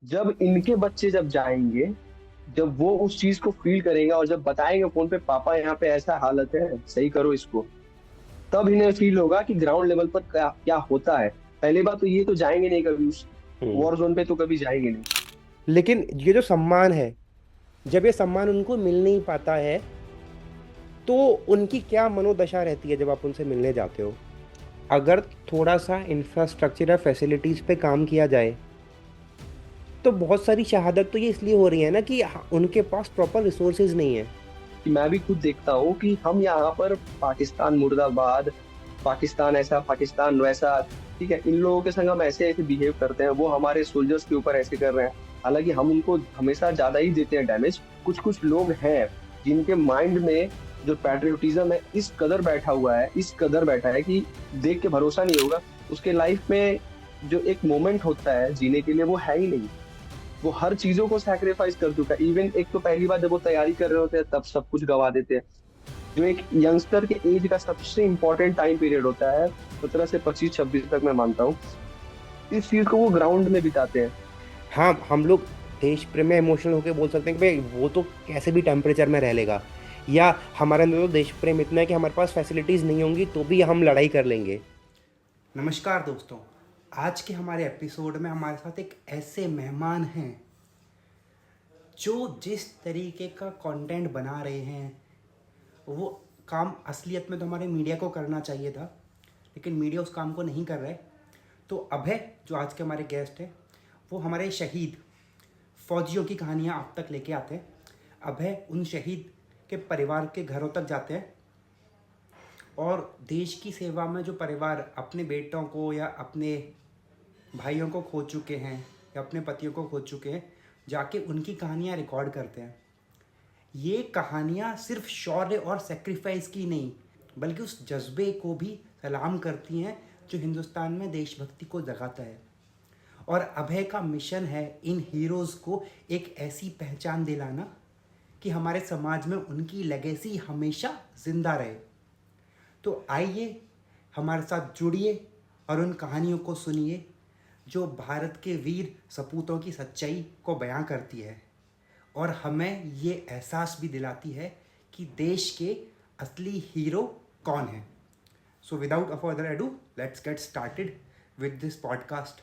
जब इनके बच्चे जब जाएंगे, जब वो उस चीज को फील करेंगे और जब बताएंगे फोन पे पापा यहाँ पे ऐसा हालत है, सही करो इसको, तब इन्हें फील होगा कि ग्राउंड लेवल पर क्या क्या होता है। पहली बात तो ये तो जाएंगे नहीं कभी उस हम्म। वॉर जोन पे, तो कभी जाएंगे नहीं। लेकिन ये जो सम्मान है, जब ये सम्मान उनको मिल नहीं पाता है, तो उनकी क्या मनोदशा रहती है जब आप उनसे मिलने जाते हो। अगर थोड़ा सा इंफ्रास्ट्रक्चर या फैसिलिटीज पे काम किया जाए, तो बहुत सारी शहादत तो ये इसलिए हो रही है ना कि उनके पास प्रॉपर रिसोर्सेज नहीं है। कि मैं भी खुद देखता हूँ कि हम यहाँ पर पाकिस्तान मुर्दाबाद, पाकिस्तान ऐसा पाकिस्तान वैसा, ठीक है, इन लोगों के संग हम ऐसे ऐसे बिहेव करते हैं, वो हमारे सोल्जर्स के ऊपर ऐसे कर रहे हैं। हालांकि हम उनको हमेशा ज्यादा ही देते हैं डैमेज। कुछ कुछ लोग हैं जिनके माइंड में जो पैट्रियोटिज्म है इस कदर बैठा हुआ है, इस कदर बैठा है कि देख के भरोसा नहीं होगा। उसके लाइफ में जो एक मोमेंट होता है जीने के लिए वो है ही नहीं। वो हर चीजों को सैक्रिफाइस कर चुका है। इवन एक तो पहली बार जब वो तैयारी कर रहे होते हैं तब सब कुछ गवा देते हैं। जो एक यंगस्टर के एज का सबसे इंपॉर्टेंट टाइम पीरियड होता है, 17 से 25 26 तक, मैं मानता हूँ इस चीज को वो ग्राउंड में बिताते हैं। हाँ, हम लोग देश प्रेम में इमोशनल होकर बोल सकते हैं कि भाई वो तो कैसे भी टेम्परेचर में रह लेगा, या हमारे अंदर तो देश प्रेम इतना है कि हमारे पास फैसिलिटीज़ नहीं होंगी तो भी हम लड़ाई कर लेंगे। नमस्कार दोस्तों, आज के हमारे एपिसोड में हमारे साथ एक ऐसे मेहमान हैं जो जिस तरीके का कंटेंट बना रहे हैं, वो काम असलियत में तो हमारे मीडिया को करना चाहिए था, लेकिन मीडिया उस काम को नहीं कर रहे। तो अभय, जो आज के हमारे गेस्ट हैं, वो हमारे शहीद फौजियों की कहानियाँ आप तक लेके आते हैं। अभय उन शहीद के परिवार के घरों तक जाते हैं और देश की सेवा में जो परिवार अपने बेटों को या अपने भाइयों को खो चुके हैं या अपने पतियों को खो चुके हैं, जाके उनकी कहानियाँ रिकॉर्ड करते हैं। ये कहानियाँ सिर्फ शौर्य और सेक्रीफाइस की नहीं, बल्कि उस जज्बे को भी सलाम करती हैं जो हिंदुस्तान में देशभक्ति को जगाता है। और अभय का मिशन है इन हीरोज़ को एक ऐसी पहचान दिलाना कि हमारे समाज में उनकी लेगेसी हमेशा जिंदा रहे। तो आइए हमारे साथ जुड़िए और उन कहानियों को सुनिए जो भारत के वीर सपूतों की सच्चाई को बयां करती है और हमें ये एहसास भी दिलाती है कि देश के असली हीरो कौन है। So without a further edu, let's get started with this podcast.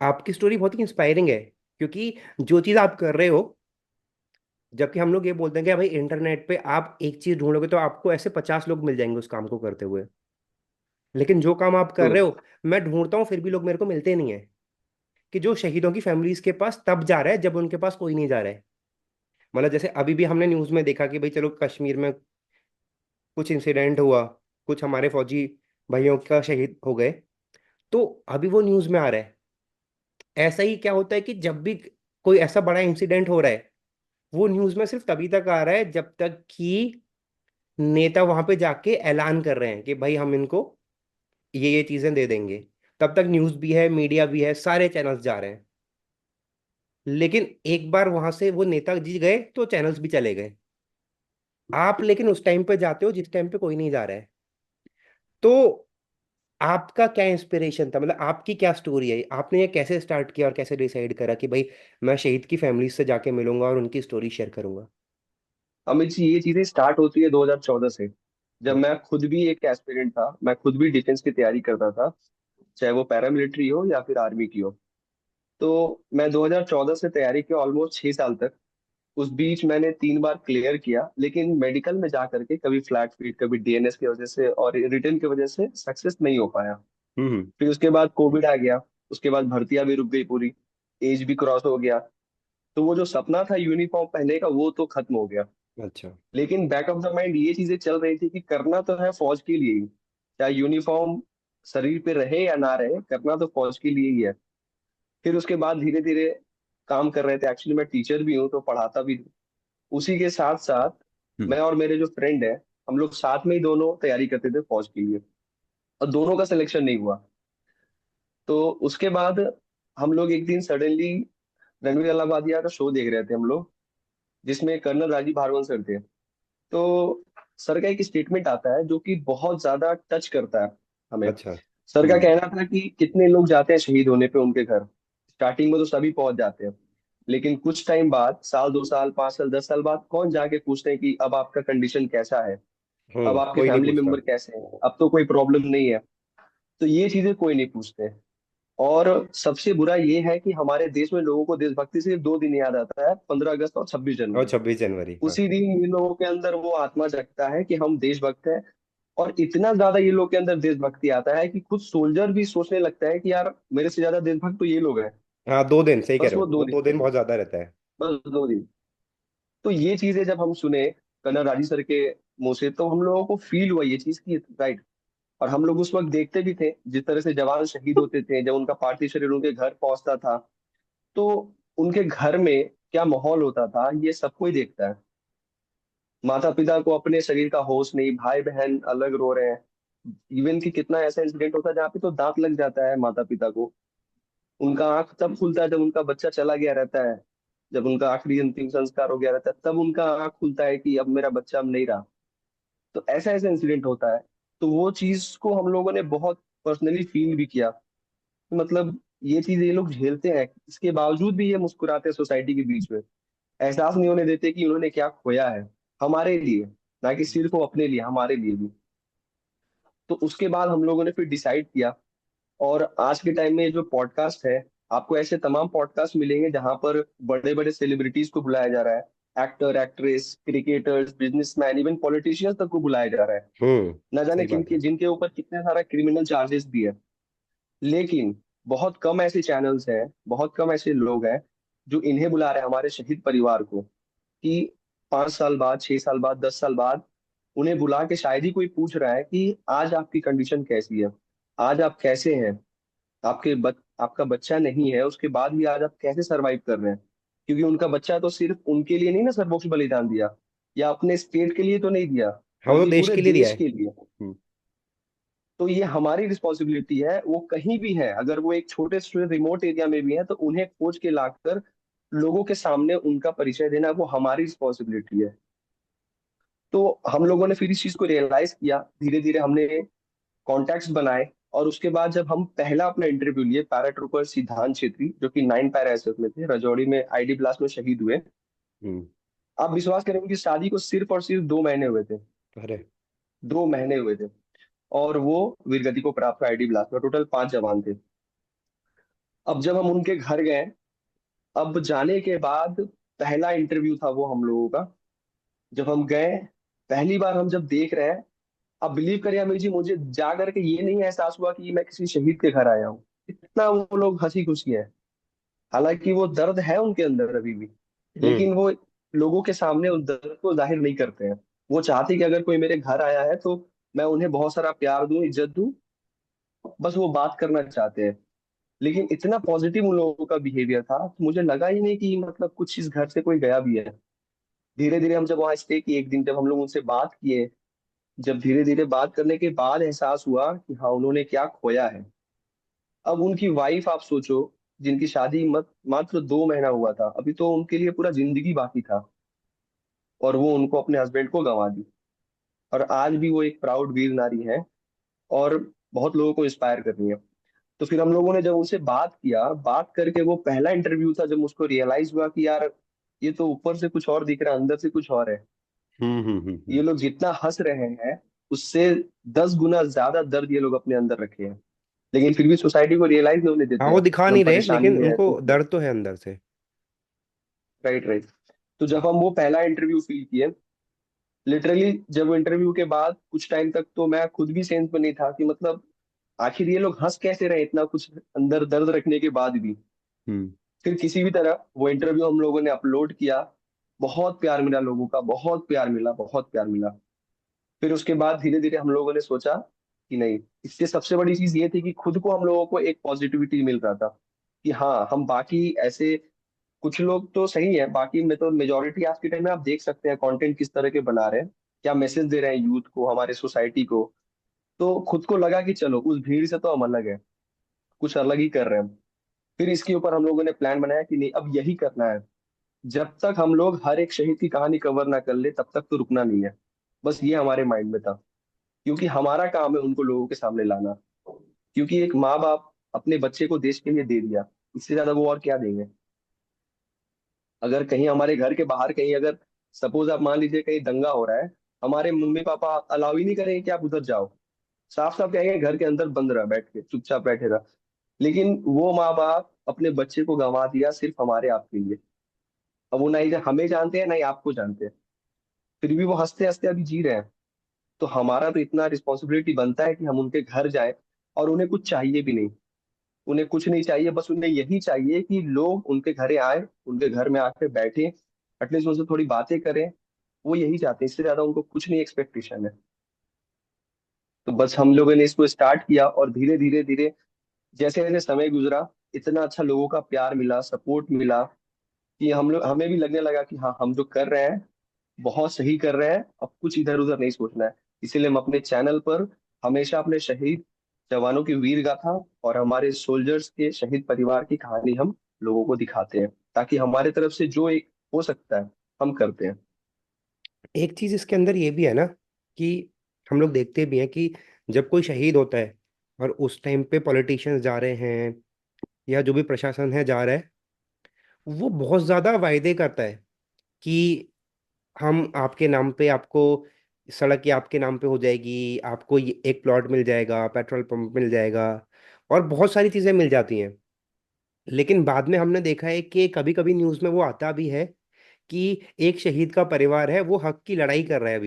आपकी स्टोरी बहुत ही इंस्पायरिंग है, क्योंकि जो चीज़ आप कर रहे हो, जबकि हम लोग ये बोलते हैं कि भाई इंटरनेट पे आप एक चीज़ ढूंढोगे तो आपको ऐसे 50 लोग मिल जाएंगे उस काम को करते हुए, लेकिन जो काम आप कर तो रहे हो, मैं ढूंढता हूँ फिर भी लोग मेरे को मिलते नहीं है। कि जो शहीदों की फैमिलीज के पास तब जा रहा है जब उनके पास कोई नहीं जा रहा है। मतलब जैसे अभी भी हमने न्यूज़ में देखा कि भाई चलो कश्मीर में कुछ इंसिडेंट हुआ, कुछ हमारे फौजी भाइयों का शहीद हो गए, तो अभी वो न्यूज़ में आ रहा है। ऐसा ही क्या होता है कि जब भी कोई ऐसा बड़ा इंसिडेंट हो रहा है, वो न्यूज़ में सिर्फ तभी तक आ रहा है जब तक कि नेता वहां पे जाके ऐलान कर रहे हैं कि भाई हम इनको ये चीजें दे देंगे। तब तक न्यूज़ भी है, मीडिया भी है, सारे चैनल्स जा रहे हैं। लेकिन एक बार वहां से वो नेताजी गए तो चैनल्स भी चले गए। आप लेकिन उस टाइम पे जाते हो जिस टाइम पे कोई नहीं जा रहा है। तो आपका क्या इंस्पिरेशन था, मतलब आपकी क्या स्टोरी है, आपने ये कैसे स्टार्ट किया और कैसे डिसाइड करा कि भाई मैं शहीद की फैमिली से जाके मिलूंगा और उनकी स्टोरी शेयर करूंगा। अमित जी, ये चीजें स्टार्ट होती है 2014 से। जब हम्म। मैं खुद भी एक एस्पिरेंट था, मैं खुद भी डिफेंस की तैयारी करता था, चाहे वो पैरामिलिट्री हो या फिर आर्मी की हो। तो मैं 2014 से तैयारी की ऑलमोस्ट 6 साल तक। उस बीच मैंने 3 बार क्लियर किया, लेकिन मेडिकल में जा करके कभी फ्लैट फीट, कभी डीएनएस की वजह से और रिटर्न की वजह से सक्सेस नहीं हो पाया। हम्म। फिर उसके बाद कोविड आ गया। उसके बाद भर्तियां भी रुक गई पूरी, एज भी क्रॉस हो गया। तो वो जो सपना था यूनिफॉर्म पहनने का वो तो खत्म हो गया। अच्छा। लेकिन बैक ऑफ द माइंड ये चीजें चल रही थी कि करना तो है फौज के लिए ही। चाहे यूनिफॉर्म शरीर पे रहे या ना रहे, करना तो फौज के लिए ही है। फिर उसके बाद धीरे धीरे काम कर रहे थे। एक्चुअली मैं टीचर भी हूँ तो पढ़ाता भी हूँ। उसी के साथ साथ हम्म। मैं और मेरे जो फ्रेंड है, हम लोग साथ में ही दोनों तैयारी करते थे फौज के लिए। और दोनों का सिलेक्शन नहीं हुआ। तो उसके बाद हम लोग एक दिन सडनली रणवीर अलाहाबादिया का शो देख रहे थे हम लोग, जिसमें कर्नल राजीव भार्गव सर थे। तो सर का एक स्टेटमेंट आता है जो कि बहुत ज्यादा टच करता है हमें। अच्छा। सर का हम्म। कहना था कि कितने लोग जाते हैं शहीद होने पे उनके घर, स्टार्टिंग में तो सभी पहुंच जाते हैं, लेकिन कुछ टाइम बाद, साल 2 साल 5 साल 10 साल बाद, कौन जाके पूछते हैं कि अब आपका कंडीशन कैसा है, अब आपके कोई नहीं फैमिली पूछता। मेंबर कैसे हैं, अब तो कोई प्रॉब्लम नहीं है। तो ये चीजें कोई नहीं पूछते। और सबसे बुरा ये है कि हमारे देश में लोगों को देशभक्ति सिर्फ 2 दिन याद आता है, 15 अगस्त और छब्बीस और जनवरी 26 जनवरी, हाँ। उसी दिन इन लोगों के अंदर वो आत्मा जगता है कि हम देशभक्त हैं। और इतना ज्यादा ये लोग के अंदर देशभक्ति आता है कि खुद सोल्जर भी सोचने लगता है कि यार मेरे से ज्यादा देशभक्त तो ये लोग हैं। हाँ, 2 दिन सही कह बस रहे वो हो, दो वो दिन दो के दिन लिए, बहुत ज्यादा रहता है। बस 2 दिन। तो ये चीजें जब हम सुने कर्नल राजू सर के मुंह से, तो हम लोगों को फील हुआ ये चीज की राइट। और हम लोग उस वक्त देखते भी थे जिस तरह से जवान शहीद होते थे, जब उनका पार्थिव शरीर उनके घर पहुंचता था, तो उनके घर में क्या माहौल होता था ये सब कोई देखता है। माता पिता को अपने शरीर का होश नहीं, भाई बहन अलग रो रहे हैं। इवन कि कितना ऐसा इंसिडेंट होता है जहाँ पे तो दांत लग जाता है माता पिता को। उनका आंख तब खुलता है जब उनका बच्चा चला गया रहता है, जब उनका आखिरी अंतिम संस्कार हो गया रहता है, तब उनका आंख खुलता है कि अब मेरा बच्चा अब नहीं रहा। तो ऐसा ऐसा इंसिडेंट होता है। तो वो चीज को हम लोगों ने बहुत पर्सनली फील भी किया। मतलब ये चीज ये लोग झेलते हैं, इसके बावजूद भी ये मुस्कुराते हैं सोसाइटी के बीच में। एहसास नहीं होने देते कि उन्होंने क्या खोया है हमारे लिए, ना कि सिर्फ वो अपने लिए, हमारे लिए भी। तो उसके बाद हम लोगों ने फिर डिसाइड किया। और आज के टाइम में ये जो पॉडकास्ट है, आपको ऐसे तमाम पॉडकास्ट मिलेंगे जहां पर बड़े बड़े सेलिब्रिटीज को बुलाया जा रहा है, actor actress cricketers businessman even politicians तक को बुलाया जा रहा है। न जाने सही बात किनके है। जिनके ऊपर कितने सारा क्रिमिनल चार्जेस भी है। लेकिन बहुत कम ऐसे चैनल्स हैं, बहुत कम ऐसे लोग हैं जो इन्हें बुला रहे हैं, हमारे शहीद परिवार को, कि 5 साल बाद 6 साल बाद 10 साल बाद उन्हें बुला के शायद ही कोई पूछ रहा है कि आज आपकी कंडीशन कैसी है, आज आप कैसे हैं, आपका बच्चा नहीं है उसके बाद भी आज आप कैसे सरवाइव कर रहे हैं। क्योंकि उनका बच्चा तो सिर्फ उनके लिए नहीं ना सर्वोच्च बलिदान दिया, या अपने स्टेट के लिए तो नहीं दिया, हाँ, वो तो बल्कि देश पूरे के लिए दिया देश है। के लिए। हम्म। तो ये हमारी रिस्पॉन्सिबिलिटी है, वो कहीं भी है, अगर वो एक छोटे से रिमोट एरिया में भी है तो उन्हें खोज के लाकर लोगों के सामने उनका परिचय देना वो हमारी रिस्पॉन्सिबिलिटी है। तो हम लोगों ने फिर इस चीज को रियलाइज किया, धीरे धीरे हमने कॉन्टैक्ट्स बनाए। और उसके बाद जब हम पहला अपना इंटरव्यू लिए, पैराट्रूपर सिद्धांत छेत्री जो कि 9 पैरा एसएफ में थे, रजौड़ी में आईडी ब्लास्ट में शहीद हुए। हम्म। आप विश्वास करें उनकी शादी को सिर्फ और सिर्फ 2 महीने हुए थे। अरे। 2 महीने हुए थे। और वो वीरगति को प्राप्त हुआ आईडी ब्लास्ट में, टोटल 5 जवान थे। अब जब हम उनके घर गए, अब जाने के बाद पहला इंटरव्यू था वो हम लोगों का। जब हम गए, पहली बार हम जब देख रहे हैं, अब बिलीव करिए अमीर जी, मुझे जा करके ये नहीं एहसास हुआ कि मैं किसी शहीद के घर आया हूँ। इतना वो लोग हंसी खुशी है। हालांकि वो दर्द है उनके अंदर अभी भी, हम्म। लेकिन वो लोगों के सामने उस दर्द को जाहिर नहीं करते हैं। वो चाहते कि अगर कोई मेरे घर आया है तो मैं उन्हें बहुत सारा प्यार दूं, इज्जत दूं, बस वो बात करना चाहते हैं। लेकिन इतना पॉजिटिव उन लोगों का बिहेवियर था, तो मुझे लगा ही नहीं कि मतलब कुछ इस घर से कोई गया भी है। धीरे धीरे हम जब वहां स्टे किए, एक दिन जब हम लोग उनसे बात किए, जब धीरे धीरे बात करने के बाद एहसास हुआ कि हाँ उन्होंने क्या खोया है। अब उनकी वाइफ आप सोचो, जिनकी शादी मात्र 2 महीना हुआ था, अभी तो उनके लिए पूरा जिंदगी बाकी था, और वो उनको अपने हस्बैंड को गंवा दी। और आज भी वो एक प्राउड वीर नारी है, और बहुत लोगों को इंस्पायर कर रही है। तो फिर हम लोगों ने जब उनसे बात किया, बात करके वो पहला इंटरव्यू था जब मुझको रियलाइज हुआ कि यार ये तो ऊपर से कुछ और दिख रहा है, अंदर से कुछ और है। हम्म। ये लोग जितना हंस रहे हैं, उससे 10 गुना ज्यादा दर्द ये लोग अपने अंदर रखे हैं। लेकिन फिर भी सोसाइटी को रियलाइज नहीं होने देते हाँ, हैं वो दिखा कि हम नहीं रहे परेशानी लेकिन में हैं, उनको दुख में। दर्द तो है अंदर से। Right right. तो जब हम वो पहला इंटरव्यू फील किए, लिटरली जब वो इंटरव्यू के बाद कुछ टाइम तक तो मैं खुद भी सेंस में नहीं था कि मतलब आखिर ये लोग हंस कैसे रहे इतना कुछ अंदर दर्द रखने के बाद भी। हम्म। फिर किसी भी तरह वो इंटरव्यू हम लोगों ने अपलोड किया। बहुत प्यार मिला लोगों का, बहुत प्यार मिला, बहुत प्यार मिला। फिर उसके बाद धीरे धीरे हम लोगों ने सोचा कि नहीं, इससे सबसे बड़ी चीज ये थी कि खुद को हम लोगों को एक पॉजिटिविटी मिल रहा था कि हाँ हम बाकी ऐसे कुछ लोग तो सही है, बाकी में तो मेजोरिटी आज के टाइम में आप देख सकते हैं कंटेंट किस तरह के बना रहे हैं, क्या मैसेज दे रहे हैं यूथ को, हमारे सोसाइटी को। तो खुद को लगा कि चलो उस भीड़ से तो हम अलग है, कुछ अलग ही कर रहे हैं। फिर इसके ऊपर हम लोगों ने प्लान बनाया कि नहीं अब यही करना है। जब तक हम लोग हर एक शहीद की कहानी कवर ना कर ले तब तक तो रुकना नहीं है। बस ये हमारे माइंड में था, क्योंकि हमारा काम है उनको लोगों के सामने लाना। क्योंकि एक माँ बाप अपने बच्चे को देश के लिए दे दिया, इससे ज्यादा वो और क्या देंगे। अगर कहीं हमारे घर के बाहर कहीं अगर सपोज आप मान लीजिए कहीं दंगा हो रहा है, हमारे मम्मी पापा अलाउ ही नहीं करेंगे कि आप उधर जाओ, साफ साफ कहेंगे घर के अंदर बंद रहा, बैठ के चुपचाप बैठे रहा। लेकिन वो माँ बाप अपने बच्चे को गंवा दिया सिर्फ हमारे आपके लिए। अब वो ना ही हमें जानते हैं ना ही आपको जानते हैं, फिर भी वो हंसते हंसते अभी जी रहे हैं। तो हमारा तो इतना रिस्पॉन्सिबिलिटी बनता है कि हम उनके घर जाएं, और उन्हें कुछ चाहिए भी नहीं। उन्हें कुछ नहीं चाहिए, बस उन्हें यही चाहिए कि लोग उनके घरे आए, उनके घर में आके बैठे, एटलीस्ट उनसे थोड़ी बातें करें। वो यही चाहते हैं, इससे ज्यादा उनको कुछ नहीं एक्सपेक्टेशन है। तो बस हम लोगों ने इसको स्टार्ट किया, और धीरे धीरे धीरे जैसे जैसे समय गुजरा, इतना अच्छा लोगों का प्यार मिला, सपोर्ट मिला, कि हम लोग हमें भी लगने लगा कि हाँ हम जो कर रहे हैं बहुत सही कर रहे हैं, अब कुछ इधर उधर नहीं सोचना है। इसीलिए हम अपने चैनल पर हमेशा अपने शहीद जवानों की वीर गाथा और हमारे सोल्जर्स के शहीद परिवार की कहानी हम लोगों को दिखाते हैं, ताकि हमारे तरफ से जो एक हो सकता है हम करते हैं। एक चीज इसके अंदर ये भी है ना कि हम लोग देखते भी हैं कि जब कोई शहीद होता है और उस टाइम पे पॉलिटिशियंस जा रहे हैं या जो भी प्रशासन है जा रहा है, वो बहुत ज्यादा वायदे करता है कि हम आपके नाम पे, आपको सड़क ये आपके नाम पे हो जाएगी, आपको ये एक प्लॉट मिल जाएगा, पेट्रोल पंप मिल जाएगा, और बहुत सारी चीजें मिल जाती हैं। लेकिन बाद में हमने देखा है कि कभी कभी न्यूज़ में वो आता भी है कि एक शहीद का परिवार है, वो हक की लड़ाई कर रहा है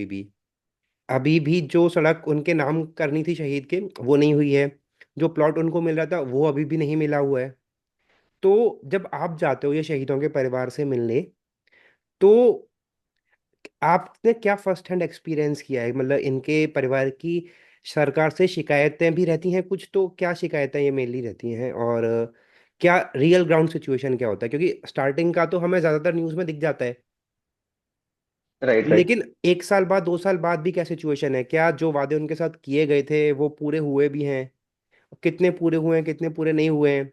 अभी भी जो सड़क उनके नाम करनी थी शहीद के, वो नहीं हुई है। जो प्लॉट उनको मिल रहा था वो अभी भी नहीं मिला हुआ है। तो जब आप जाते हो ये शहीदों के परिवार से मिलने, तो आपने क्या फर्स्ट हैंड एक्सपीरियंस किया है? मतलब इनके परिवार की सरकार से शिकायतें भी रहती हैं कुछ, तो क्या शिकायतें ये मेनली रहती हैं, और क्या रियल ग्राउंड सिचुएशन क्या होता है? क्योंकि स्टार्टिंग का तो हमें ज्यादातर न्यूज़ में दिख जाता है, राइट राइट। लेकिन एक साल बाद, 2 साल बाद भी क्या सिचुएशन है? क्या जो वादे उनके साथ किए गए थे वो पूरे हुए भी हैं? कितने पूरे हुए हैं, कितने पूरे नहीं हुए हैं?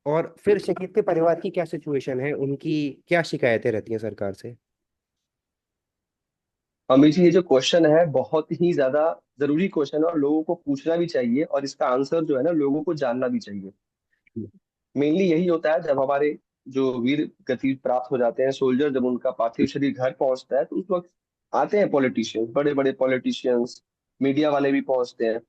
और फिर शहीद के परिवार की क्या सिचुएशन है, उनकी क्या शिकायतें रहती हैं सरकार से? अमित जी, ये जो क्वेश्चन है बहुत ही ज्यादा जरूरी क्वेश्चन है, और लोगों को पूछना भी चाहिए, और इसका आंसर जो है ना लोगों को जानना भी चाहिए। मेनली यही होता है, जब हमारे जो वीर गति प्राप्त हो जाते हैं सोल्जर, जब उनका पार्थिव शरीर घर पहुंचता है, तो उस वक्त आते हैं पॉलिटिशियंस, बड़े बड़े पॉलिटिशियंस, मीडिया वाले भी पहुंचते हैं।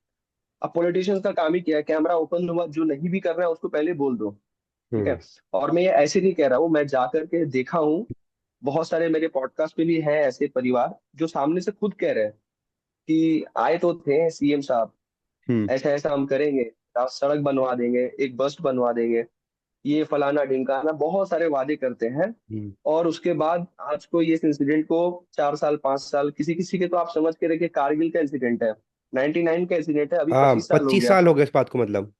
अब पॉलिटिशियंस का काम ही क्या है, कैमरा ओपन हुआ, जो नहीं भी कर रहा है उसको पहले बोल दो। ठीक हम्म। है। और मैं ये ऐसे नहीं कह रहा हूँ, मैं जा करके देखा हूँ, बहुत सारे मेरे पॉडकास्ट पे भी हैं ऐसे परिवार जो सामने से खुद कह रहे हैं कि आए तो थे सीएम साहब, हम्म। ऐसा ऐसा हम करेंगे, सड़क बनवा देंगे, एक बस बनवा देंगे, ये फलाना ढिमकाना, बहुत सारे वादे करते हैं। हम्म। और उसके बाद आज को ये इंसिडेंट को 4 साल 5 साल, किसी किसी के तो आप समझ के रखिए कारगिल का इंसिडेंट है, 99 का इंसिडेंट है, अभी 25 साल हो 25 गया। साल हो गए इस बात को, मतलब।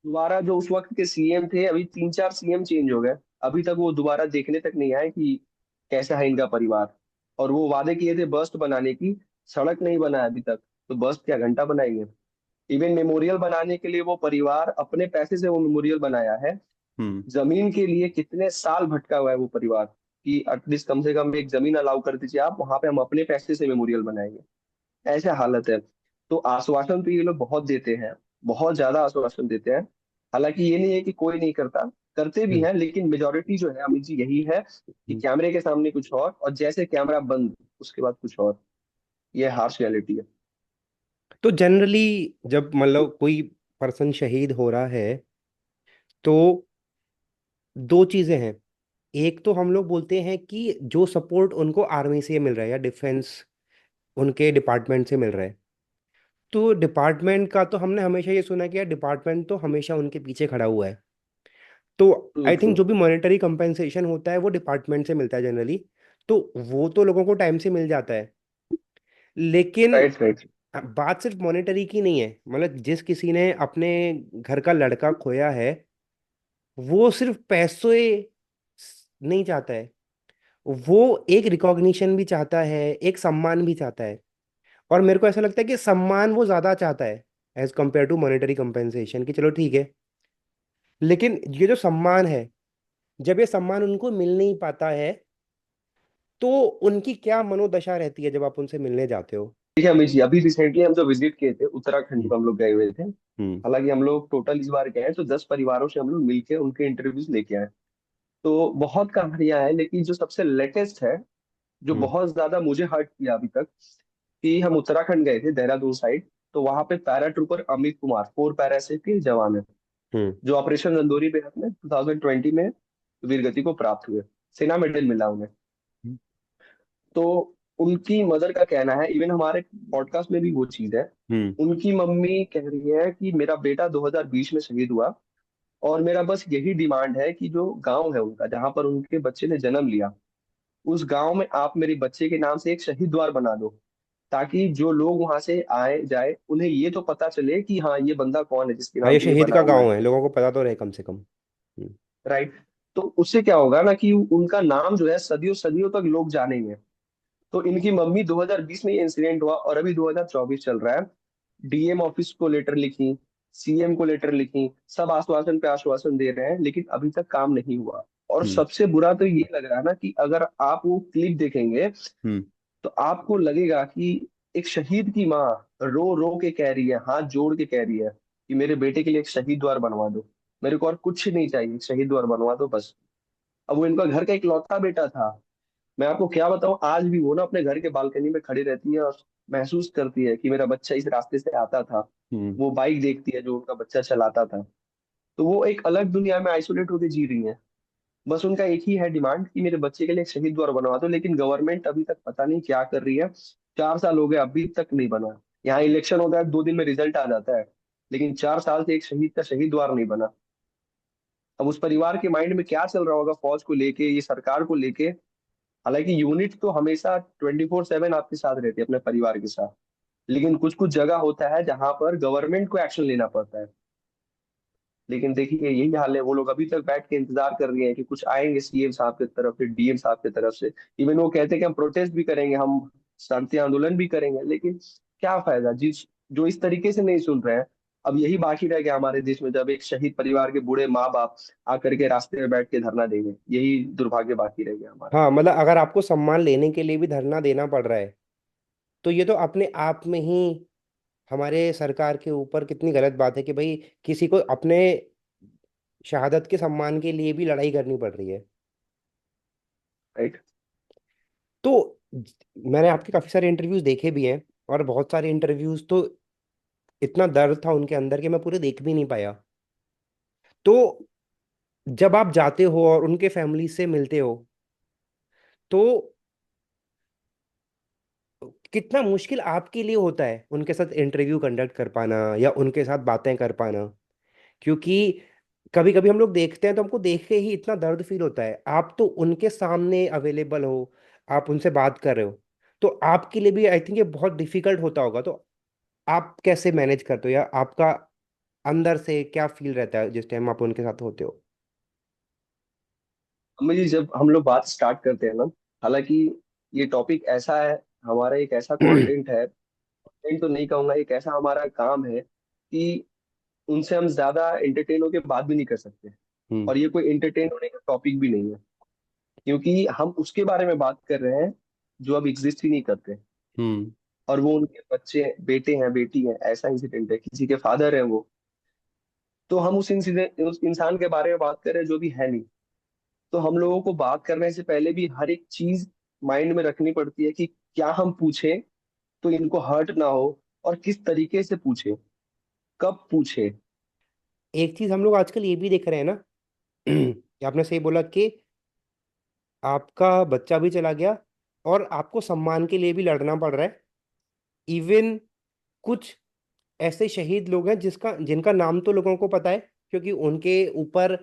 दोबारा जो उस वक्त के सीएम थे, अभी 3 4 सीएम चेंज हो गए, अभी तक वो दोबारा देखने तक नहीं आए कि कैसा है इनका परिवार। और वो वादे किए थे बस्ट बनाने की, सड़क नहीं बनाया अभी तक, तो बस्ट क्या घंटा बनाएंगे। इवन मेमोरियल बनाने के लिए वो परिवार अपने पैसे से वो मेमोरियल बनाया है। हम्म। जमीन के लिए कितने साल भटका हुआ है वो परिवार, कि एटलीस्ट कम से कम एक जमीन अलाउ कर दीजिए आप, वहां पे हम अपने पैसे से मेमोरियल बनाएंगे। ऐसे हालत है। तो आश्वासन तो ये लोग बहुत देते हैं, बहुत ज्यादा आश्वासन देते हैं। हालांकि ये नहीं है कि कोई नहीं करता, करते भी हम्म। हैं, लेकिन मेजोरिटी जो है अमित जी यही है कि हम्म। कैमरे के सामने कुछ और जैसे कैमरा बंद उसके बाद कुछ और। ये हार्श रियलिटी है। तो जनरली जब मतलब कोई पर्सन शहीद हो रहा है, तो दो चीजें हैं। एक तो हम लोग बोलते हैं कि जो सपोर्ट उनको आर्मी से मिल रहा है या डिफेंस उनके डिपार्टमेंट से मिल रहा है, तो डिपार्टमेंट का तो हमने हमेशा ये सुना कि यार डिपार्टमेंट तो हमेशा उनके पीछे खड़ा हुआ है। तो ट्रू आई ट्रू। थिंक जो भी मॉनेटरी कंपेंसेशन होता है वो डिपार्टमेंट से मिलता है जनरली। तो वो तो लोगों को टाइम से मिल जाता है। लेकिन राइट राइट। बात सिर्फ मॉनेटरी की नहीं है। मतलब जिस किसी ने अपने घर का लड़का खोया है, वो सिर्फ पैसे नहीं चाहता है, वो एक रिकॉग्निशन भी चाहता है, एक सम्मान भी चाहता है। और मेरे को ऐसा लगता है कि सम्मान वो ज्यादा चाहता है as compare to monetary compensation, कि चलो ठीक है। लेकिन ये जो सम्मान है, जब ये सम्मान उनको मिल नहीं पाता है, तो उनकी क्या मनोदशा रहती है जब आप उनसे मिलने जाते हो? देखिए अमित जी, अभी रिसेंटली हम जो विजिट किए थे उत्तराखंड हम्म। को हम लोग गए हुए थे। हम्म। हालांकि हम लोग टोटल इस बार गए हैं तो 10 परिवारों से हम लोग मिलके उनके इंटरव्यूज लेके आए। तो बहुत कहानियां हैं, लेकिन जो सबसे लेटेस्ट है, जो हम्म। बहुत ज्यादा मुझे हर्ट किया अभी तक, कि हम उत्तराखंड गए थे देहरादून साइड। तो वहां पे para trooper Amit Kumar, 4 para के जवान है, हम्म। जो ऑपरेशन रंदोरी पे अपने 2020 में वीरगति को प्राप्त हुए, सेना मेडल मिला उन्हें। तो उनकी मदर का कहना है, इवन हमारे पॉडकास्ट में भी वो चीज है, हम्म। उनकी मम्मी कह रही है कि मेरा बेटा 2020 में शहीद हुआ, और मेरा बस यही डिमांड है कि जो गांव है उनका, जहां पर उनके बच्चे ने जन्म लिया, उस गांव में आप मेरे बच्चे के नाम से एक शहीद द्वार बना दो, ताकि जो लोग वहां से आए जाए उन्हें ये तो पता चले कि हाँ ये बंदा कौन है जिसके हाँ, नाम ये पे ये शहीद बना का हुआ है। गांव है, लोगों को पता तो रहे कम से कम। राइट। तो उससे क्या होगा ना कि उनका नाम जो है सदियों सदियों तक लोग जानेंगे। तो इनकी मम्मी 2020 में ये इंसिडेंट हुआ और अभी 2024 चल रहा है, डीएम ऑफिस को लेटर लिखी, सीएम को लेटर लिखी, सब आश्वासन पे आश्वासन दे रहे हैं, लेकिन अभी तक काम नहीं हुआ। और हम्म। सबसे बुरा तो ये लग रहा है ना कि अगर आप वो क्लिप देखेंगे हम्म। तो आपको लगेगा कि एक शहीद की माँ रो रो के कह रही है, हाथ जोड़ के कह रही है कि मेरे बेटे के लिए एक शहीद द्वार बनवा दो, मेरे को और कुछ नहीं चाहिए, एक शहीद द्वार बनवा दो बस। अब वो इनका घर का इकलौता बेटा था। मैं आपको क्या बताऊं, आज भी वो ना अपने घर के बालकनी में खड़ी रहती है और महसूस करती है कि मेरा बच्चा इस रास्ते से आता था। हम्म। वो बाइक देखती है जो उनका बच्चा चलाता था। तो वो एक अलग दुनिया में आइसोलेट होकर जी रही है। बस उनका एक ही है डिमांड कि मेरे बच्चे के लिए एक शहीद द्वार बनवा दो, लेकिन गवर्नमेंट अभी तक पता नहीं क्या कर रही है। 4 साल हो गए अभी तक नहीं बना। यहाँ इलेक्शन होता है, 2 दिन में रिजल्ट आ जाता है, लेकिन 4 साल से एक शहीद का शहीद द्वार नहीं बना। अब उस परिवार के माइंड में क्या चल रहा होगा फौज को लेके, ये सरकार को लेके। हालांकि यूनिट तो हमेशा 24/7 आपके साथ रहती है अपने परिवार के साथ, लेकिन कुछ कुछ जगह होता है जहां पर गवर्नमेंट को एक्शन लेना पड़ता है। लेकिन देखिए यही हाल है, वो लोग अभी तक बैठ के इंतजार कर रहे हैं कि कुछ आएंगे सीएम साहब की तरफ से, डीएम साहब की तरफ से। इवन वो कहते हैं कि हम प्रोटेस्ट भी करेंगे, हम शांति आंदोलन भी करेंगे, लेकिन क्या फायदा जिस जो इस तरीके से नहीं सुन रहे हैं। अब यही बाकी रह गया हमारे देश में, जब एक शहीद परिवार के बूढ़े माँ बाप आकर के रास्ते में बैठ के धरना देंगे, यही दुर्भाग्य बाकी रह गया हमारा। हाँ, मतलब अगर आपको सम्मान लेने के लिए भी धरना देना पड़ रहा है, तो ये तो अपने आप में ही हमारे सरकार के ऊपर कितनी गलत बात है कि भाई किसी को अपने शहादत के सम्मान के लिए भी लड़ाई करनी पड़ रही है। राइट। तो मैंने आपके काफी सारे इंटरव्यूज देखे भी हैं, और बहुत सारे इंटरव्यूज तो इतना दर्द था उनके अंदर कि मैं पूरे देख भी नहीं पाया। तो जब आप जाते हो और उनके फैमिली से मिलते हो, तो कितना मुश्किल आपके लिए होता है उनके साथ इंटरव्यू कंडक्ट कर पाना या उनके साथ बातें कर पाना? क्योंकि कभी कभी हम लोग देखते हैं तो हमको देख के ही इतना दर्द फील होता है। आप तो उनके सामने अवेलेबल हो, आप उनसे बात कर रहे हो, तो आपके लिए भी आई थिंक ये बहुत डिफिकल्ट होता होगा। तो आप कैसे मैनेज करते हो, या आपका अंदर से क्या फील रहता है जिस टाइम आप उनके साथ होते हो? अम्मा जी, जब हम लोग बात स्टार्ट करते हैं ना, हालांकि ये टॉपिक ऐसा है, हमारा एक ऐसा कंटेंट है, कंटेंट तो नहीं कहूंगा, एक ऐसा हमारा काम है कि उनसे हम ज्यादा एंटरटेन होकर बात भी नहीं कर सकते। हम्म। और ये कोई एंटरटेन होने का टॉपिक भी नहीं है, क्योंकि हम उसके बारे में बात कर रहे हैं जो अब एग्जिस्ट ही नहीं करते। हम्म। और वो उनके बच्चे, बेटे हैं, बेटी हैं, ऐसा इंसिडेंट है, किसी के फादर है वो। तो हम उस इंसिडेंट, उस इंसान के बारे में बात कर रहे हैं जो भी है नहीं। तो हम लोगों को बात करने से पहले भी हर एक चीज माइंड में रखनी पड़ती है कि क्या हम पूछें तो इनको हर्ट ना हो, और किस तरीके से पूछे, कब पूछे। एक चीज हम लोग आजकल ये भी देख रहे हैं ना कि आपने सही बोला कि आपका बच्चा भी चला गया और आपको सम्मान के लिए भी लड़ना पड़ रहा है। इवन कुछ ऐसे शहीद लोग हैं जिसका जिनका नाम तो लोगों को पता है, क्योंकि उनके ऊपर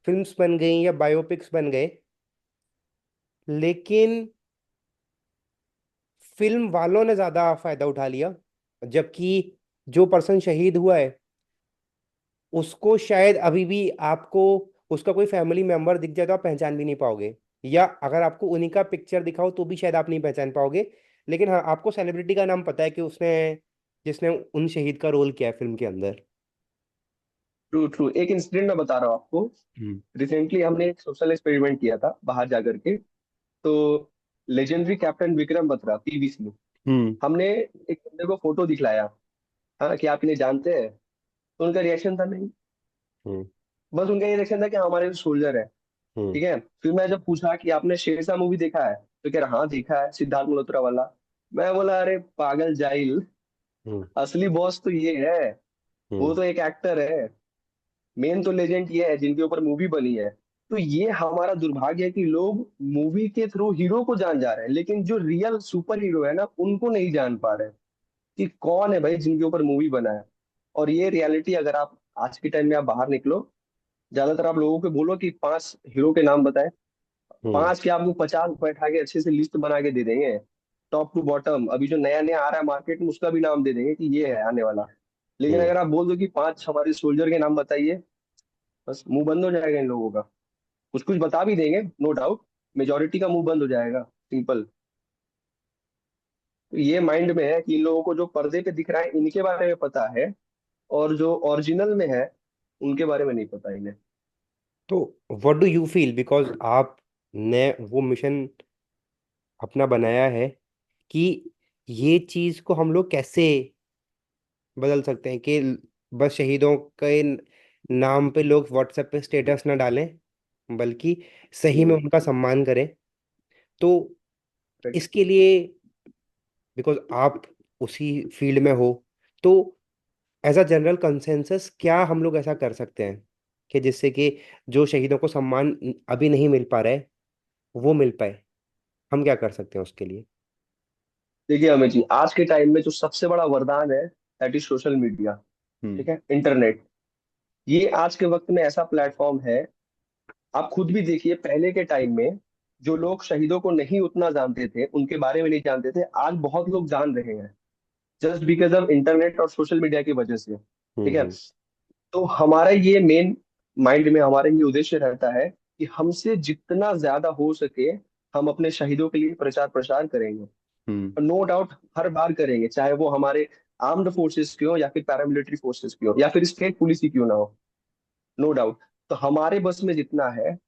फिल्म्स बन गई या बायोपिक्स बन गए, लेकिन फिल्म वालों ने ज्यादा फायदा उठा लिया। जबकि जो पर्सन शहीद हुआ है उसको शायद अभी भी आपको उसका कोई फैमिली मेंबर दिख जाए तो आप पहचान भी नहीं पाओगे, या अगर आपको उन्हीं का पिक्चर दिखाओ तो भी शायद आप नहीं पहचान पाओगे। लेकिन हाँ, आपको सेलिब्रिटी का नाम पता है कि उसने जिसने उन शहीद का रोल किया है फिल्म के अंदर। ट्रू ट्रू, एक इंसिडेंट मैं बता रहा हूँ आपको। हम्म। रिसेंटली हमने एक सोशल एक्सपेरिमेंट किया था बाहर जाकर के। तो legendary captain Vikram Batra, PV Singh. हम्म। हमने एक बंदे को फोटो दिखलाया, हाँ कि आप इन्हें जानते हैं, तो उनका रिएक्शन था नहीं। हम्म। बस उनका ये रिएक्शन था कि हमारे सोल्जर है। हम्म। ठीक है, फिर मैं जब पूछा कि आपने शेरशाह मूवी देखा है, तो कह रहा हाँ देखा है, सिद्धार्थ मल्होत्रा वाला। मैं बोला अरे पागल जाहिल, हम्म। असली बॉस तो ये है, वो हम्म। तो एक एक्टर है। मेन तो लेजेंड ये है जिनके ऊपर मूवी बनी है। तो ये हमारा दुर्भाग्य है कि लोग मूवी के थ्रू हीरो को जान जा रहे हैं, लेकिन जो रियल सुपर हीरो है ना उनको नहीं जान पा रहे हैं कि कौन है भाई जिनके ऊपर मूवी बना है। और ये रियलिटी, अगर आप आज के टाइम में आप बाहर निकलो, ज्यादातर आप लोगों को बोलो कि 5 हीरो के नाम बताएं, हम्म। 5 के आपको 50 बैठा के अच्छे से लिस्ट बना के दे देंगे, टॉप टू बॉटम। अभी जो नया नया आ रहा है मार्केट में उसका भी नाम दे देंगे कि ये है आने वाला। लेकिन हम्म। अगर आप बोल दो कि 5 हमारे सोल्जर के नाम बताइए, बस मुंह बंद हो जाएगा इन लोगों का। कुछ कुछ बता भी देंगे नो डाउट, मेजोरिटी का मुंह बंद हो जाएगा, सिंपल। तो ये माइंड में है कि इन लोगों को जो पर्दे पे दिख रहा है इनके बारे में पता है, और जो ओरिजिनल में है उनके बारे में नहीं पता इन्हें। तो what do you feel, because आपने वो मिशन अपना बनाया है, कि ये चीज को हम लोग कैसे बदल सकते हैं कि बस शहीदों के नाम पे लोग व्हाट्सएप पे स्टेटस ना डालें, बल्कि सही में हम्म, उनका सम्मान करें। तो इसके लिए, बिकॉज आप उसी फील्ड में हो, तो एज अ जनरल कंसेंसस क्या हम लोग ऐसा कर सकते हैं कि जिससे कि जो शहीदों को सम्मान अभी नहीं मिल पा रहा है वो मिल पाए? हम क्या कर सकते हैं उसके लिए? देखिए अमित जी, आज के टाइम में जो सबसे बड़ा वरदान है दैट इज सोशल मीडिया। हम्म। ठीक है, इंटरनेट। ये आज के वक्त में ऐसा प्लेटफॉर्म है, आप खुद भी देखिए पहले के टाइम में जो लोग शहीदों को नहीं उतना जानते थे, उनके बारे में नहीं जानते थे, आज बहुत लोग जान रहे हैं, जस्ट बिकॉज ऑफ इंटरनेट और सोशल मीडिया की वजह से। ठीक है, हम्म। तो हमारा ये मेन माइंड में हमारा ये उद्देश्य रहता है कि हमसे जितना ज्यादा हो सके हम अपने शहीदों के लिए प्रचार प्रसार करेंगे। हम्म। नो डाउट हर बार करेंगे, चाहे वो हमारे आर्म्ड फोर्सेस की हो या फिर पैरामिलिट्री फोर्सेस की हो या फिर स्टेट पुलिस की क्यों ना हो। No doubt. तो हमारे बस में जितना है,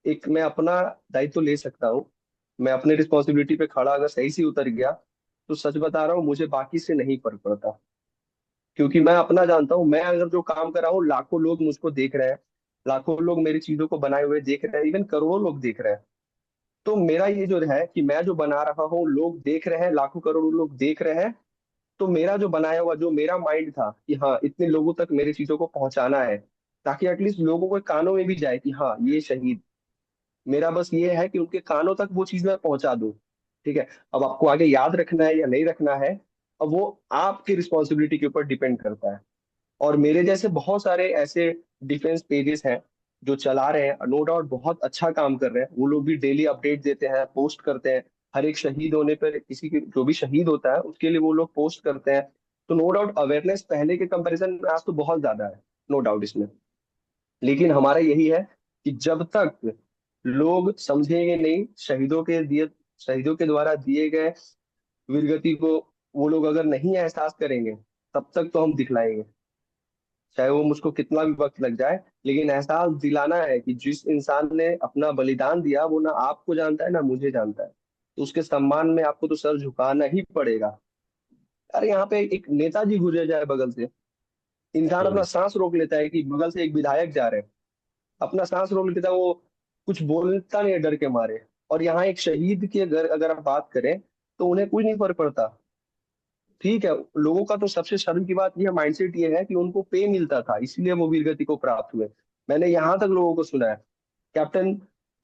एक मैं अपना दायित्व ले सकता हूँ। मैं अपने रिस्पॉन्सिबिलिटी पे खड़ा अगर सही से उतर गया, तो सच बता रहा हूँ मुझे बाकी से नहीं फर्क पड़ता। क्योंकि मैं अपना जानता हूँ, मैं अगर जो काम कर रहा हूँ लाखों लोग मुझको देख रहे हैं, लाखों लोग मेरी चीजों को बनाए हुए देख रहे हैं, इवन करोड़ों लोग देख रहे हैं। तो मेरा ये जो है कि मैं जो बना रहा हूँ लोग देख रहे हैं, लाखों करोड़ों लोग देख रहे हैं। तो मेरा जो बनाया हुआ जो मेरा माइंड था कि हाँ इतने लोगों तक मेरी चीजों को पहुंचाना है, ताकि एटलीस्ट लोगों को कानों में भी जाए कि हाँ ये शहीद। मेरा बस ये है कि उनके कानों तक वो चीज मैं पहुंचा दूं। ठीक है, अब आपको आगे याद रखना है या नहीं रखना है, अब वो आपकी रिस्पॉन्सिबिलिटी के ऊपर डिपेंड करता है। और मेरे जैसे बहुत सारे ऐसे डिफेंस पेजेस हैं जो चला रहे हैं, नो डाउट बहुत अच्छा काम कर रहे हैं, वो लोग भी डेली अपडेट देते हैं, पोस्ट करते हैं। हर एक शहीद होने पर किसी की जो भी शहीद होता है उसके लिए वो लोग पोस्ट करते हैं। तो नो डाउट अवेयरनेस पहले के कंपैरिजन में आज तो बहुत ज्यादा है, नो डाउट इसमें। लेकिन हमारा यही है कि जब तक लोग समझेंगे नहीं शहीदों के द्वारा दिए गए वीरगति को, वो लोग अगर नहीं एहसास करेंगे, तब तक तो हम दिखलाएंगे, चाहे वो मुझको कितना भी वक्त लग जाए। लेकिन एहसास दिलाना है कि जिस इंसान ने अपना बलिदान दिया वो ना आपको जानता है ना मुझे जानता है, तो उसके सम्मान में आपको तो सर झुकाना ही पड़ेगा। अरे यहाँ पे एक नेताजी गुजर जाए बगल से, इंसान अपना हम्म। सांस रोक लेता है कि बगल से एक विधायक जा रहे हैं, अपना सांस रोक लेता है, वो कुछ बोलता नहीं है डर के मारे। और यहाँ एक शहीद की अगर अगर आप बात करें, तो उन्हें कुछ नहीं फर्क पड़ता। ठीक है, लोगों का तो सबसे शर्म की बात यह माइंडसेट ये है कि उनको पे मिलता था इसीलिए वो वीरगति को प्राप्त हुए। मैंने यहाँ तक लोगों को सुना है। कैप्टन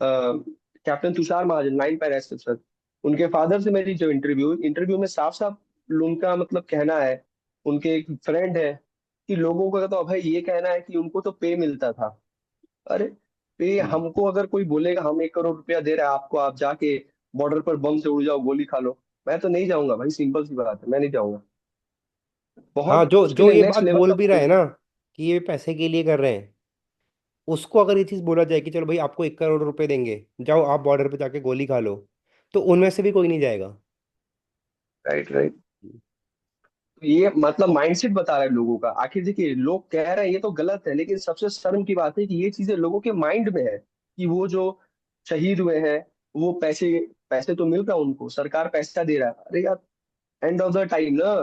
कैप्टन तुषार महाजन, लाइन पैराशूट, उनके फादर से मेरी जो इंटरव्यू में साफ साफ उनका मतलब कहना है, उनके एक फ्रेंड है, कि लोगों का तो भाई ये कहना है कि उनको तो पे मिलता था। अरे पे हम्म। हमको अगर कोई बोलेगा हम 1 करोड़ रुपया दे रहे हैं आपको, आप जाके बॉर्डर पर बम से उड़ जाओ गोली खा लो, मैं तो नहीं जाऊंगा भाई, सिंपल सी बात है, मैं नहीं जाऊंगा। हाँ, बहुत जो उसके जो लिए ये नेक्स्ट बात लेवल बोल का भी रहा है ना कि ये पैसे के लिए कर रहे हैं, उसको अगर ये चीज बोला जाए कि चलो भाई आपको 1 करोड़ रुपए देंगे, जाओ आप बॉर्डर पे जाके गोली खा लो, तो उनमें से भी कोई नहीं जाएगा। Right right. तो ये मतलब माइंडसेट बता रहा है लोगों का। आखिर देखिए लोग कह रहे हैं ये तो गलत है, लेकिन सबसे शर्म की बात है कि ये चीजें लोगों के माइंड में है कि वो जो शहीद हुए हैं वो पैसे पैसे तो मिल रहा है उनको, सरकार पैसा दे रहा है। अरे यार, एंड ऑफ द टाइम ना,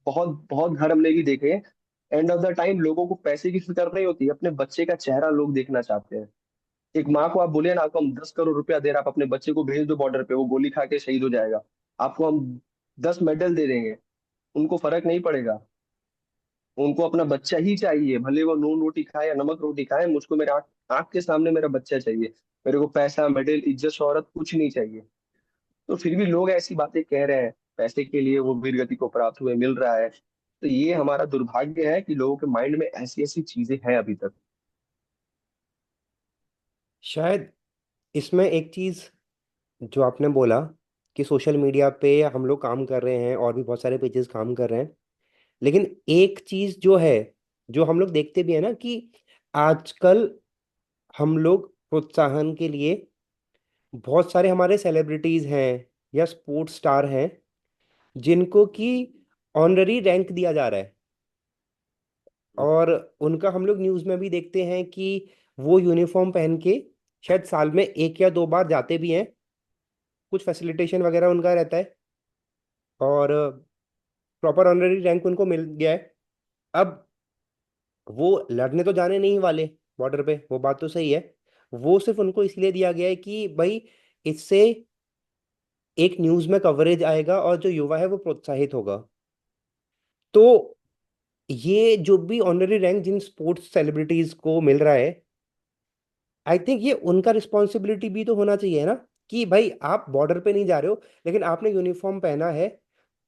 बहुत बहुत घर हमने भी देखे, एंड ऑफ द टाइम लोगों को पैसे की फिक्र नहीं होती, अपने बच्चे का चेहरा लोग देखना चाहते हैं। एक माँ को आप बोले ना, आपको हम 10 करोड़ रुपया दे रहा, आप अपने बच्चे को भेज दो बॉर्डर पे, वो गोली खा के शहीद हो जाएगा, आपको हम 10 मेडल दे देंगे, उनको फर्क नहीं पड़ेगा। उनको अपना बच्चा ही चाहिए, भले वो नून रोटी खाए या नमक रोटी खाए, मुझको मेरे आँख आँख के सामने मेरा बच्चा चाहिए। मेरे को पैसा, मेडल, इज्जत, शोहरत कुछ नहीं चाहिए। तो फिर भी लोग ऐसी बातें कह रहे हैं, पैसे के लिए वो वीर गति को प्राप्त हुए, मिल रहा है। तो ये हमारा दुर्भाग्य है कि लोगों के माइंड में ऐसी ऐसी चीजें हैं अभी तक। शायद इसमें एक चीज जो आपने बोला कि सोशल मीडिया पे हम लोग काम कर रहे हैं और भी बहुत सारे पेजेस काम कर रहे हैं, लेकिन एक चीज जो है, जो हम लोग देखते भी है ना कि आजकल हम लोग प्रोत्साहन के लिए बहुत सारे हमारे सेलिब्रिटीज हैं या स्पोर्ट्स स्टार हैं जिनको कि ऑनररी रैंक दिया जा रहा है। और उनका हम लोग न्यूज़ में भी देखते हैं कि वो यूनिफॉर्म पहन के शायद साल में एक या दो बार जाते भी हैं, कुछ फैसिलिटेशन वगैरह उनका रहता है, और प्रॉपर ऑनररी रैंक उनको मिल गया है। अब वो लड़ने तो जाने नहीं वाले बॉर्डर पे, वो बात तो सही है। वो सिर्फ उनको इसलिए दिया गया है कि भाई इससे एक न्यूज़ में कवरेज आएगा और जो युवा है वो प्रोत्साहित होगा। तो ये जो भी ऑनररी रैंक जिन स्पोर्ट्स सेलिब्रिटीज को मिल रहा है, आई थिंक ये उनका रिस्पॉन्सिबिलिटी भी तो होना चाहिए ना, कि भाई आप बॉर्डर पे नहीं जा रहे हो लेकिन आपने यूनिफॉर्म पहना है,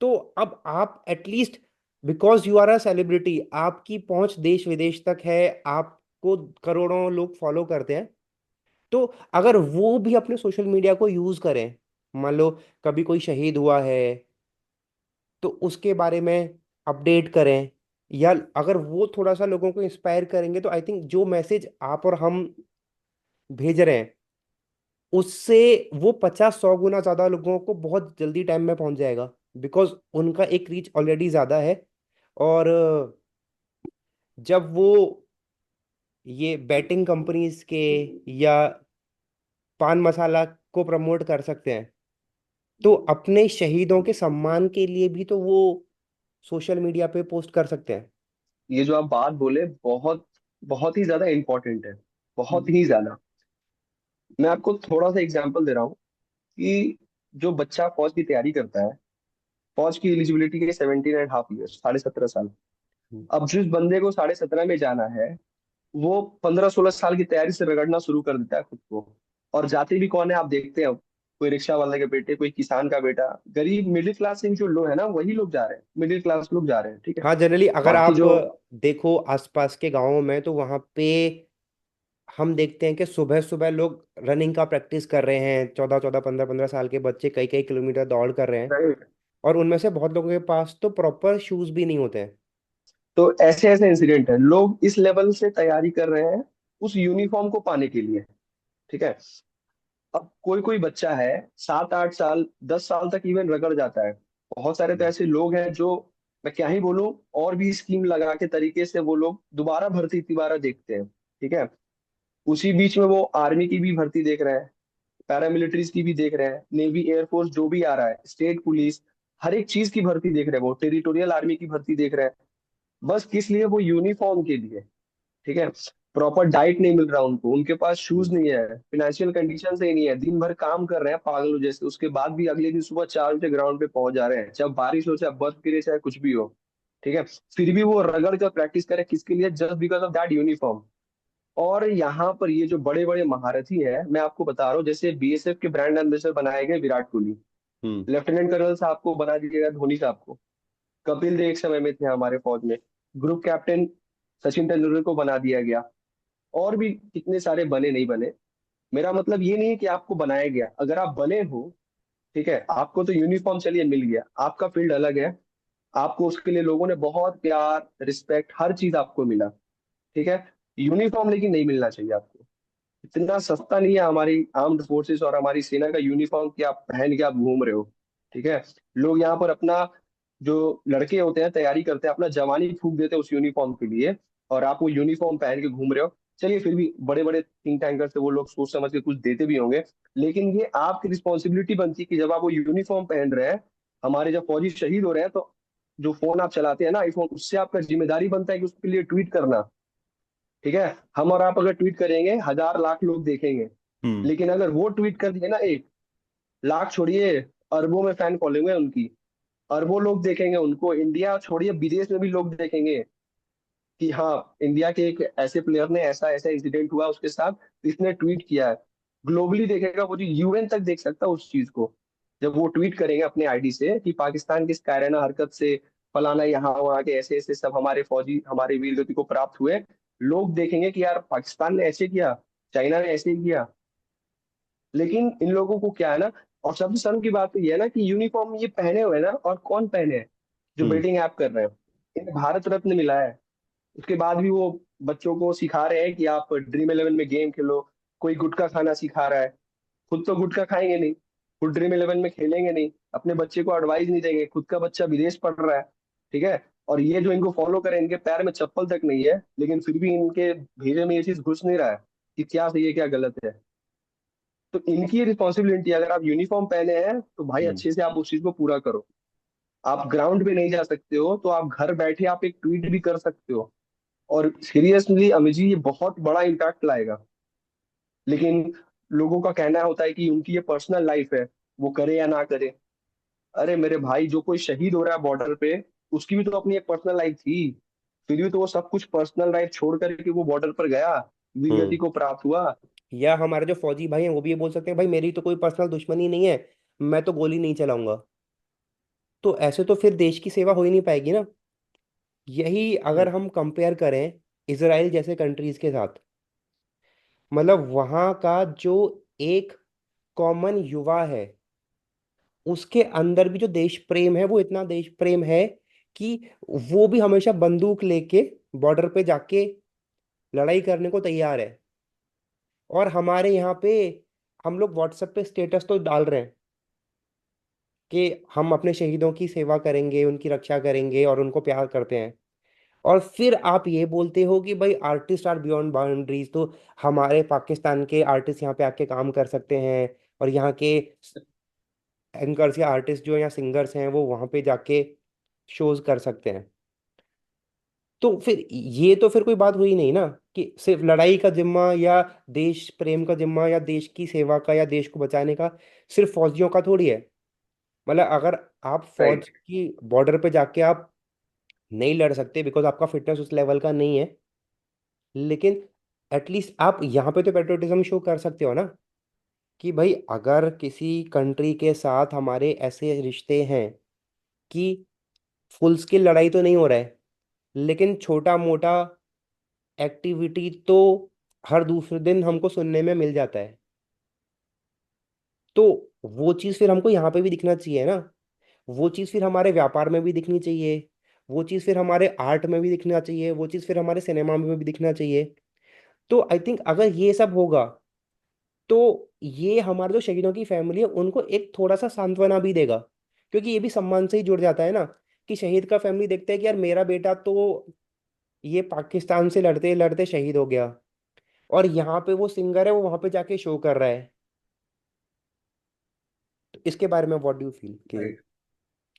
तो अब आप at least, because you are a celebrity, आपकी पहुंच देश विदेश तक है, आपको करोड़ों लोग फॉलो करते हैं, तो अगर वो भी अपने सोशल मीडिया को यूज करें, मान लो कभी कोई शहीद हुआ है तो उसके बारे में अपडेट करें, या अगर वो थोड़ा सा लोगों को इंस्पायर करेंगे, तो आई थिंक जो मैसेज आप और हम भेज रहे हैं उससे वो 50-100 गुना ज्यादा लोगों को बहुत जल्दी टाइम में पहुंच जाएगा, बिकॉज उनका एक रीच ऑलरेडी ज्यादा है। और जब वो ये बैटिंग कंपनीज के या पान मसाला को प्रमोट कर सकते हैं, तो अपने शहीदों के सम्मान के लिए भी तो वो सोशल मीडिया पे पोस्ट कर सकते हैं। ये जो आप बात बोले, बहुत बहुत ही ज्यादा इंपॉर्टेंट है, बहुत ही ज्यादा। मैं आपको थोड़ा सा एग्जांपल दे रहा हूँ कि जो बच्चा फौज की तैयारी करता है, फौज की एलिजिबिलिटी के 17.5 ईयर्स, 17.5 साल। हम्म। अब जिस बंदे को 17.5 में जाना है, वो 15-16 साल की तैयारी से रगड़ना शुरू कर देता है खुद को। और जाते भी कौन है, आप देखते हैं, कोई रिक्शा वाले के बेटे, कोई किसान का बेटा, गरीब मिडिल क्लास से जो लोग है ना, वही लोग जा रहे हैं, मिडिल क्लास लोग जा रहे हैं, ठीक है। हाँ, जनरली अगर बाकी आप जो देखो आसपास के गांवों में, तो वहां पे हम देखते हैं कि सुबह सुबह लोग रनिंग का प्रैक्टिस कर रहे हैं, 14-14, 15-15 साल के बच्चे कई कई किलोमीटर दौड़ कर रहे हैं, और उनमें से बहुत लोगों के पास तो प्रॉपर शूज भी नहीं होते हैं। तो ऐसे ऐसे इंसिडेंट है, लोग इस लेवल से तैयारी कर रहे हैं उस यूनिफॉर्म को पाने के लिए, ठीक है। अब कोई कोई बच्चा है, 7-8 साल, 10 साल तक इवन रगड़ जाता है। बहुत सारे तो ऐसे लोग हैं जो, मैं क्या ही बोलूं, और भी स्कीम लगा के तरीके से वो लोग दोबारा भर्ती दोबारा देखते हैं, ठीक है। उसी बीच में वो आर्मी की भी भर्ती देख रहे हैं, पैरामिलिट्रीज की भी देख रहे हैं, नेवी एयरफोर्स जो भी आ रहा है, स्टेट पुलिस, हर एक चीज की भर्ती देख रहे हैं, वो टेरिटोरियल आर्मी की भर्ती देख रहे हैं। बस किस लिए, वो यूनिफॉर्म के लिए, ठीक है। प्रॉपर डाइट नहीं मिल रहा उनको, उनके पास शूज नहीं है, फिनेंशियल कंडीशन से ही नहीं है, दिन भर काम कर रहे हैं पागलों जैसे, उसके बाद भी अगले दिन सुबह 4 बजे ग्राउंड पे पहुंच जा रहे हैं, चाहे बारिश हो, चाहे बर्फ गिरे, चाहे कुछ भी हो, ठीक है। फिर भी वो रगड़ कर प्रैक्टिस करे, किसके लिए, just because of that uniform. और यहाँ पर ये जो बड़े बड़े महारथी हैं, मैं आपको बता रहा हूँ, जैसे बीएसएफ के ब्रांड एम्बेसडर बनाए गए विराट कोहली, हम्म। लेफ्टिनेंट कर्नल साहब को बना दिया गया धोनी साहब को, कपिल देव एक समय में थे हमारे फौज में, ग्रुप कैप्टन सचिन तेंदुलकर को बना दिया गया, और भी कितने सारे बने नहीं बने। मेरा मतलब ये नहीं है कि आपको बनाया गया, अगर आप बने हो, ठीक है, आपको तो यूनिफॉर्म चलिए मिल गया, आपका फील्ड अलग है, आपको उसके लिए लोगों ने बहुत प्यार, रिस्पेक्ट, हर चीज आपको मिला, ठीक है। यूनिफॉर्म लेकिन नहीं मिलना चाहिए आपको। इतना सस्ता नहीं है हमारी आर्म्ड फोर्सेस और हमारी सेना का यूनिफॉर्म कि आप पहन के आप घूम रहे हो, ठीक है। लोग यहाँ पर अपना, जो लड़के होते हैं तैयारी करते हैं, अपना जवानी फूंक देते हैं उस यूनिफॉर्म के लिए, और आप वो यूनिफॉर्म पहन के घूम रहे हो। चलिए फिर भी बड़े बड़े थिंक टैंकर से वो लोग सोच समझ के कुछ देते भी होंगे, लेकिन ये आपकी रिस्पॉन्सिबिलिटी बनती है कि जब आप वो यूनिफॉर्म पहन रहे हैं, हमारे जब फौजी शहीद हो रहे हैं, तो जो फोन आप चलाते हैं ना आईफोन, उससे आपका जिम्मेदारी बनता है कि उसके लिए ट्वीट करना। ठीक है, हम और आप अगर ट्वीट करेंगे 1,000 लाख लोग देखेंगे, हम्म। लेकिन अगर वो ट्वीट कर दिए ना, 1 लाख छोड़िए, अरबों में फैन फॉलोइंग है उनकी, अरबों लोग देखेंगे उनको, इंडिया छोड़िए विदेश में भी लोग देखेंगे कि हाँ इंडिया के एक ऐसे प्लेयर ने ऐसा ऐसा इंसिडेंट हुआ उसके साथ, इसने ट्वीट किया है। ग्लोबली देखेगा, वो जो यूएन तक देख सकता है उस चीज को, जब वो ट्वीट करेंगे अपने आईडी से कि पाकिस्तान की इस कायराना हरकत से फलाना यहाँ वहाँ के ऐसे ऐसे सब हमारे फौजी हमारे वीर गति को प्राप्त हुए, लोग देखेंगे कि यार पाकिस्तान ने ऐसे किया, चाइना ने ऐसे ही किया। लेकिन इन लोगों को क्या है ना, और सबसे शर्म की बात तो ये है ना कि यूनिफॉर्म ये पहने हुए हैं ना, और कौन पहने हैं, जो हम्म। बेटिंग ऐप कर रहे हैं, इन्हें भारत रत्न मिला है। उसके बाद भी वो बच्चों को सिखा रहे हैं कि आप ड्रीम 11 में गेम खेलो, कोई गुटखा खाना सिखा रहा है, खुद तो गुटखा खाएंगे नहीं, खुद ड्रीम 11 में खेलेंगे नहीं, अपने बच्चे को एडवाइस नहीं देंगे, खुद का बच्चा विदेश पढ़ रहा है। ठीक है, और ये जो इनको फॉलो करें, इनके पैर में चप्पल तक नहीं है, लेकिन फिर भी इनके भेजे में ये चीज घुस नहीं रहा है कि क्या सही है क्या गलत है। तो इनकी रिस्पॉन्सिबिलिटी, अगर आप यूनिफॉर्म पहने हैं तो भाई हम्म। अच्छे से आप उस चीज को पूरा करो। आप ग्राउंड पे नहीं जा सकते हो तो आप घर बैठे आप एक ट्वीट भी कर सकते हो, और सीरियसली अमित जी ये बहुत बड़ा इम्पैक्ट लाएगा। लेकिन लोगों का कहना होता है कि उनकी ये पर्सनल लाइफ है, वो करे या ना करे। अरे मेरे भाई, जो कोई शहीद हो रहा है बॉर्डर पे, उसकी भी तो अपनी एक पर्सनल लाइफ थी, फिर भी तो वो सब कुछ पर्सनल लाइफ छोड़ करके वो बॉर्डर पर गया, वीरगति हम्म। को प्राप्त हुआ। या हमारे जो फौजी भाई हैं वो भी ये बोल सकते हैं भाई मेरी तो कोई पर्सनल दुश्मनी नहीं है, मैं तो गोली नहीं चलाऊंगा। तो ऐसे तो फिर देश की सेवा हो ही नहीं पाएगी ना। यही अगर हम्म, हम कंपेयर करें इसराइल जैसे कंट्रीज के साथ, मतलब वहाँ का जो एक कॉमन युवा है, उसके अंदर भी जो देश प्रेम है वो इतना देश प्रेम है कि वो भी हमेशा बंदूक लेके बॉर्डर पे जाके लड़ाई करने को तैयार है। और हमारे यहाँ पे हम लोग व्हाट्सएप पे स्टेटस तो डाल रहे हैं कि हम अपने शहीदों की सेवा करेंगे, उनकी रक्षा करेंगे और उनको प्यार करते हैं। और फिर आप ये बोलते हो कि भाई आर्टिस्ट आर बियॉन्ड बाउंड्रीज, तो हमारे पाकिस्तान के आर्टिस्ट यहाँ पे आके काम कर सकते हैं और यहाँ के एंकर्स या आर्टिस्ट जो या सिंगर्स हैं वो वहाँ पे जाके शोज कर सकते हैं। तो फिर ये तो फिर कोई बात हुई नहीं ना कि सिर्फ लड़ाई का जिम्मा या देश प्रेम का जिम्मा या देश की सेवा का या देश को बचाने का सिर्फ फौजियों का थोड़ी है। मतलब अगर आप राइट। फौज की बॉर्डर पे जाके आप नहीं लड़ सकते बिकॉज आपका फिटनेस उस लेवल का नहीं है, लेकिन एटलीस्ट आप यहाँ पे तो पेट्रियोटिज्म शो कर सकते हो ना कि भाई अगर किसी कंट्री के साथ हमारे ऐसे रिश्ते हैं कि फुल स्केल लड़ाई तो नहीं हो रहा है, लेकिन छोटा मोटा एक्टिविटी तो हर दूसरे दिन हमको सुनने में मिल जाता है, तो वो चीज़ फिर हमको यहाँ पे भी दिखना चाहिए ना। वो चीज़ फिर हमारे व्यापार में भी दिखनी चाहिए, वो चीज़ फिर हमारे आर्ट में भी दिखना चाहिए, वो चीज़ फिर हमारे सिनेमा में भी दिखना चाहिए। तो आई थिंक अगर ये सब होगा तो ये हमारे जो शहीदों की फैमिली है उनको एक थोड़ा सा सांत्वना भी देगा, क्योंकि ये भी सम्मान से ही जुड़ जाता है ना कि शहीद का फैमिली देखता है कि यार मेरा बेटा तो ये पाकिस्तान से लड़ते लड़ते शहीद हो गया और यहाँ पे वो सिंगर है वो वहां पे जाके शो कर रहा है। तो इसके बारे में व्हाट डू यू फील कि राइट।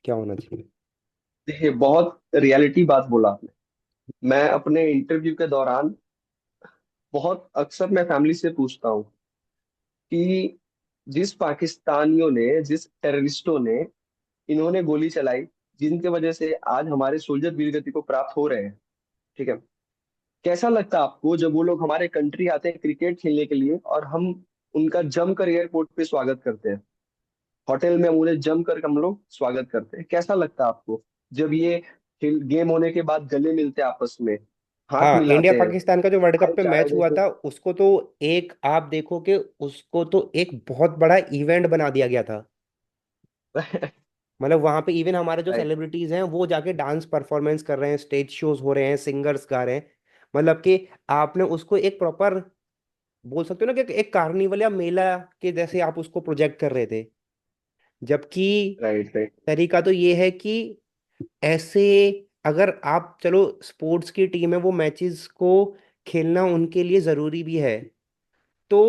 क्या होना चाहिए? देखिए, बहुत रियलिटी बात बोला आपने। मैं अपने इंटरव्यू के दौरान बहुत अक्सर मैं फैमिली से पूछता हूँ कि जिस पाकिस्तानियों ने, जिस टेररिस्टों ने इन्होंने गोली चलाई, जिनके वजह से आज हमारे सोल्जर वीरगति को प्राप्त हो रहे हैं, ठीक है, कैसा लगता है आपको जब वो लोग हमारे कंट्री आते हैं क्रिकेट खेलने के लिए, और हम उनका जमकर एयरपोर्ट पे स्वागत करते हैं, होटल में उन्हें जमकर हम लोग स्वागत करते हैं, कैसा लगता है आपको जब ये गेम होने के बाद गले मिलते हैं आपस में, हाथ हाँ, इंडिया मिलाते हैं, पाकिस्तान का जो वर्ल्ड कप पे भाईचारा मैच हुआ जैसे। था उसको तो एक आप देखो कि उसको तो एक बहुत बड़ा इवेंट बना दिया गया था। मतलब वहां पे इवन हमारे जो राइट। सेलिब्रिटीज हैं वो जाके डांस परफॉर्मेंस कर रहे हैं, स्टेज शोज हो रहे हैं, सिंगर्स गा रहे हैं। मतलब कि आपने उसको एक प्रॉपर बोल सकते हो ना कि एक कार्निवल या मेला के जैसे आप उसको प्रोजेक्ट कर रहे थे। जबकि राइट। राइट। तरीका तो ये है कि ऐसे अगर आप चलो स्पोर्ट्स की टीम है वो मैचेस को खेलना उनके लिए जरूरी भी है। तो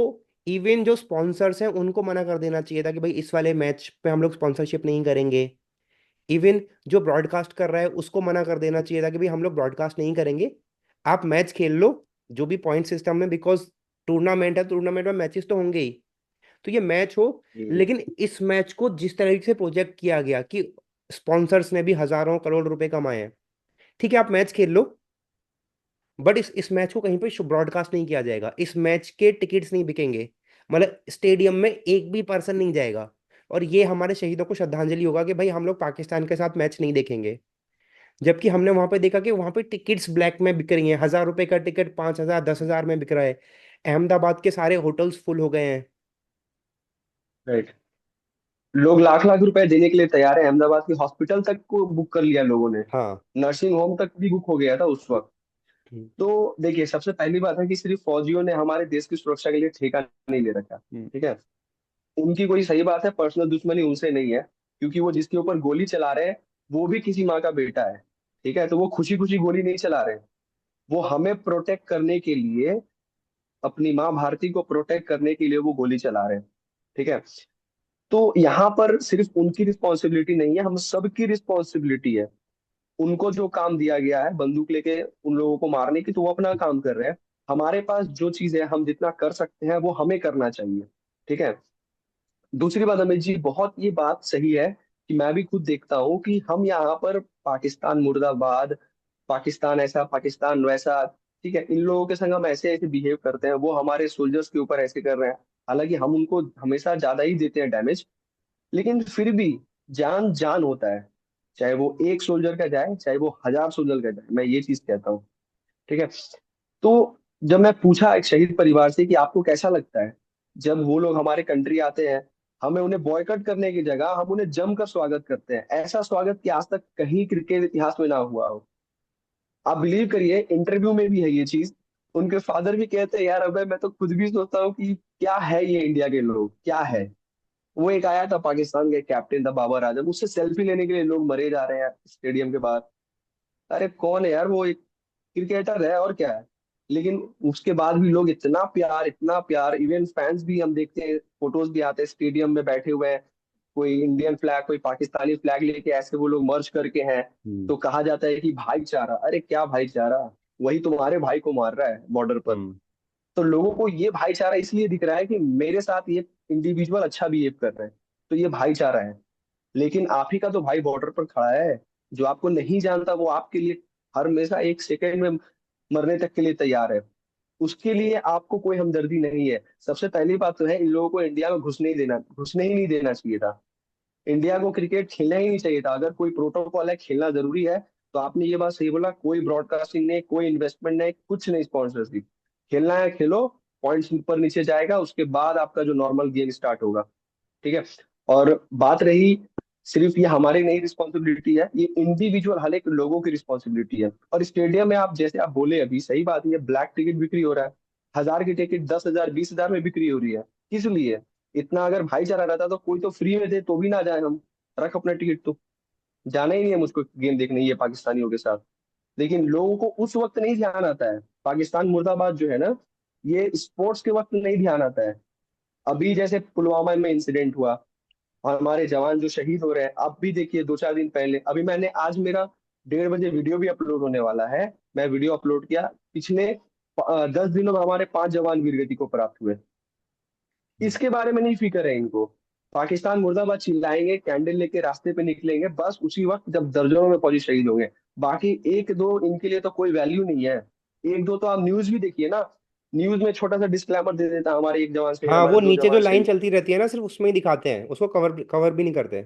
इवन जो स्पॉन्सर्स हैं उनको मना कर देना चाहिए था कि भाई इस वाले मैच पे हम लोग स्पॉन्सरशिप नहीं करेंगे। इवन जो ब्रॉडकास्ट कर रहा है उसको मना कर देना चाहिए था कि भाई हम लोग ब्रॉडकास्ट नहीं करेंगे, आप मैच खेल लो जो भी पॉइंट सिस्टम में, बिकॉज टूर्नामेंट है, टूर्नामेंट में मैचेस तो होंगे ही, तो ये मैच हो। जी। लेकिन इस मैच को जिस तरीके से प्रोजेक्ट किया गया कि स्पॉन्सर्स ने भी हजारों करोड़ रुपए कमाए हैं, ठीक है आप मैच खेल लो, बट इस मैच को कहीं पे ब्रॉडकास्ट नहीं किया जाएगा, इस मैच के टिकट्स नहीं बिकेंगे, मतलब स्टेडियम में एक भी पर्सन नहीं जाएगा। और ये हमारे शहीदों को श्रद्धांजलि होगा कि भाई हम लोग पाकिस्तान के साथ मैच नहीं देखेंगे। जबकि हमने वहां पे देखा कि वहां पे टिकट्स ब्लैक में बिक रही हैं, 1,000 रुपए का टिकट 5,000 10,000 में बिक रहा है। अहमदाबाद के सारे होटल्स फुल हो गए हैं। राइट। लोग लाख लाख रुपए देने के लिए तैयार है, अहमदाबाद के हॉस्पिटल तक को बुक कर लिया लोगों ने। हाँ। नर्सिंग होम तक भी बुक हो गया था उस वक्त। हम्म। तो देखिए, सबसे पहली बात है कि सिर्फ फौजियों ने हमारे देश की सुरक्षा के लिए ठेका नहीं ले रखा। हम्म। ठीक है। उनकी कोई, सही बात है, पर्सनल दुश्मनी उनसे नहीं है, क्योंकि वो जिसके ऊपर गोली चला रहे हैं वो भी किसी माँ का बेटा है। ठीक है, तो वो खुशी खुशी गोली नहीं चला रहे हैं। वो हमें प्रोटेक्ट करने के लिए, अपनी माँ भारती को प्रोटेक्ट करने के लिए वो गोली चला रहे हैं। ठीक है। तो यहाँ पर सिर्फ उनकी रिस्पॉन्सिबिलिटी नहीं है, हम सबकी रिस्पॉन्सिबिलिटी है। उनको जो काम दिया गया है बंदूक लेके उन लोगों को मारने की, तो वो अपना काम कर रहे हैं। हमारे पास जो चीज है, हम जितना कर सकते हैं वो हमें करना चाहिए। ठीक है। दूसरी बात अमित जी, बहुत ये बात सही है कि मैं भी खुद देखता हूँ कि हम यहाँ पर पाकिस्तान मुर्दाबाद, पाकिस्तान ऐसा, पाकिस्तान वैसा, ठीक है, इन लोगों के संग हम ऐसे ऐसे बिहेव करते हैं, वो हमारे सोल्जर्स के ऊपर ऐसे कर रहे हैं। हालांकि हम उनको हमेशा ज्यादा ही देते हैं डैमेज, लेकिन फिर भी जान जान होता है। चाहे वो एक सोल्जर का जाए, चाहे वो 1,000 सोल्जर का जाए, मैं ये चीज कहता हूँ। ठीक है। तो जब मैं पूछा एक शहीद परिवार से कि आपको कैसा लगता है जब वो लोग हमारे कंट्री आते हैं, हमें उन्हें बॉयकॉट करने की जगह हम उन्हें जमकर स्वागत करते हैं, ऐसा स्वागत कि आज तक कहीं क्रिकेट इतिहास में ना हुआ हो। आप बिलीव करिए, इंटरव्यू में भी है ये चीज। उनके फादर भी कहते हैं, यार अबे मैं तो खुद भी सोचता हूँ कि क्या है ये इंडिया के लोग, क्या है। वो एक आया था पाकिस्तान का कैप्टन था बाबर आजम, उससे सेल्फी लेने के लिए लोग मरे जा रहे हैं स्टेडियम के बाहर। अरे कौन है यार वो, एक क्रिकेटर है और क्या है। लेकिन उसके बाद भी लोग इतना प्यार, इतना प्यार, इवन फैंस भी, हम देखते हैं फोटोज भी आते हैं स्टेडियम में बैठे हुए हैं, कोई इंडियन फ्लैग कोई पाकिस्तानी फ्लैग लेके ऐसे वो लोग मर्ज करके हैं। हम्म। तो कहा जाता है कि भाईचारा, अरे क्या भाईचारा, वही तुम्हारे भाई को मार रहा है बॉर्डर पर। हम्म। तो लोगों को ये भाईचारा इसलिए दिख रहा है कि मेरे साथ ये इंडिविजुअल अच्छा बिहेव कर रहे हैं, तो ये भाईचारा है। लेकिन आप ही का तो भाई बॉर्डर पर खड़ा है, जो आपको नहीं जानता, वो आपके लिए हर हमेशा एक सेकंड में मरने तक के लिए तैयार है। उसके लिए आपको कोई हमदर्दी नहीं है। सबसे पहली बात तो है, इन लोगों को इंडिया में घुसने ही नहीं देना चाहिए था। इंडिया को क्रिकेट खेलना ही नहीं चाहिए था। अगर कोई प्रोटोकॉल है, खेलना जरूरी है, तो आपने ये बात सही बोला, कोई ब्रॉडकास्टिंग नहीं, कोई इन्वेस्टमेंट नहीं, कुछ नहीं, स्पॉन्सरशिप। खेलना है खेलो, पॉइंट्स ऊपर नीचे जाएगा, उसके बाद आपका जो नॉर्मल गेम स्टार्ट होगा। ठीक है। और बात रही, सिर्फ ये हमारी नहीं रिस्पॉन्सिबिलिटी है, ये इंडिविजुअल हर एक लोगों की रिस्पॉन्सिबिलिटी है। और स्टेडियम में आप, जैसे आप बोले अभी, सही बात है, ब्लैक टिकट बिक्री हो रहा है। 1,000 की टिकट 10,000 20,000 में बिक्री हो रही है। किस लिए? इतना अगर भाईचारा रहता तो कोई तो फ्री में दे तो भी ना जाए हम। रख अपना टिकट तो, जाना ही नहीं है मुझको गेम देखने ये पाकिस्तानियों के साथ। लेकिन लोगों को उस वक्त नहीं ध्यान आता है, पाकिस्तान मुर्दाबाद जो है ना, ये स्पोर्ट्स के वक्त नहीं ध्यान आता है। अभी जैसे पुलवामा में इंसिडेंट हुआ, और हमारे जवान जो शहीद हो रहे हैं, आप भी देखिए 2 4 दिन पहले, अभी मैंने आज मेरा 1:30 बजे वीडियो भी अपलोड होने वाला है। मैं वीडियो अपलोड किया, पिछले 10 दिनों में हमारे 5 जवान वीरगति को प्राप्त हुए। इसके बारे में नहीं फिक्र है इनको। पाकिस्तान मुर्दाबाद चिल्लाएंगे, कैंडल लेके रास्ते पे निकलेंगे, बस उसी वक्त जब दर्जनों में फौजी शहीद होंगे। बाकी एक दो इनके लिए तो कोई वैल्यू नहीं है। एक दो तो आप न्यूज भी देखिए ना, न्यूज में छोटा सा डिस्क्लेमर दे देता, हमारे एक जवान शहीद, हाँ, हमारे वो दो नीचे जो जवान लाइन शहीद। चलती रहती है ना सिर्फ उसमें ही दिखाते हैं, उसको कवर कवर भी नहीं करते।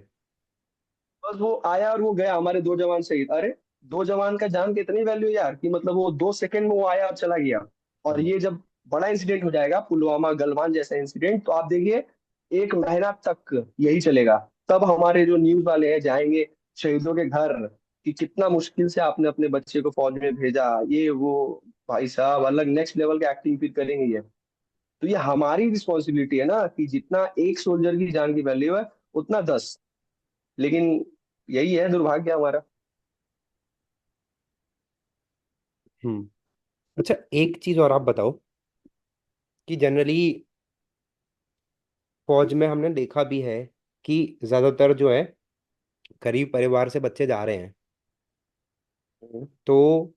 बस वो आया और वो गया, हमारे 2 जवान शहीद। अरे 2 जवान का जान की इतनी वैल्यू यार, कि मतलब वो 2 सेकंड में वो आया और चला गया। और हम्म। ये जब बड़ा इंसिडेंट हो जाएगा, पुलवामा गलवान जैसा इंसिडेंट, तो आप देखिए 1 महीना तक यही चलेगा। तब हमारे जो न्यूज वाले हैं जाएंगे शहीदों के घर, कि कितना मुश्किल से आपने अपने बच्चे को फौज में भेजा, ये वो। भाई साहब, अलग नेक्स्ट लेवल की एक्टिंग फिर करेंगे ये। तो ये हमारी रिस्पॉन्सिबिलिटी है ना, कि जितना एक सोल्जर की जान की वैल्यू है, उतना 10। लेकिन यही है दुर्भाग्य हमारा। हम्म। अच्छा, एक चीज और आप बताओ कि जनरली फौज में हमने देखा भी है कि ज्यादातर जो है गरीब परिवार से बच्चे जा रहे हैं। हम्म। तो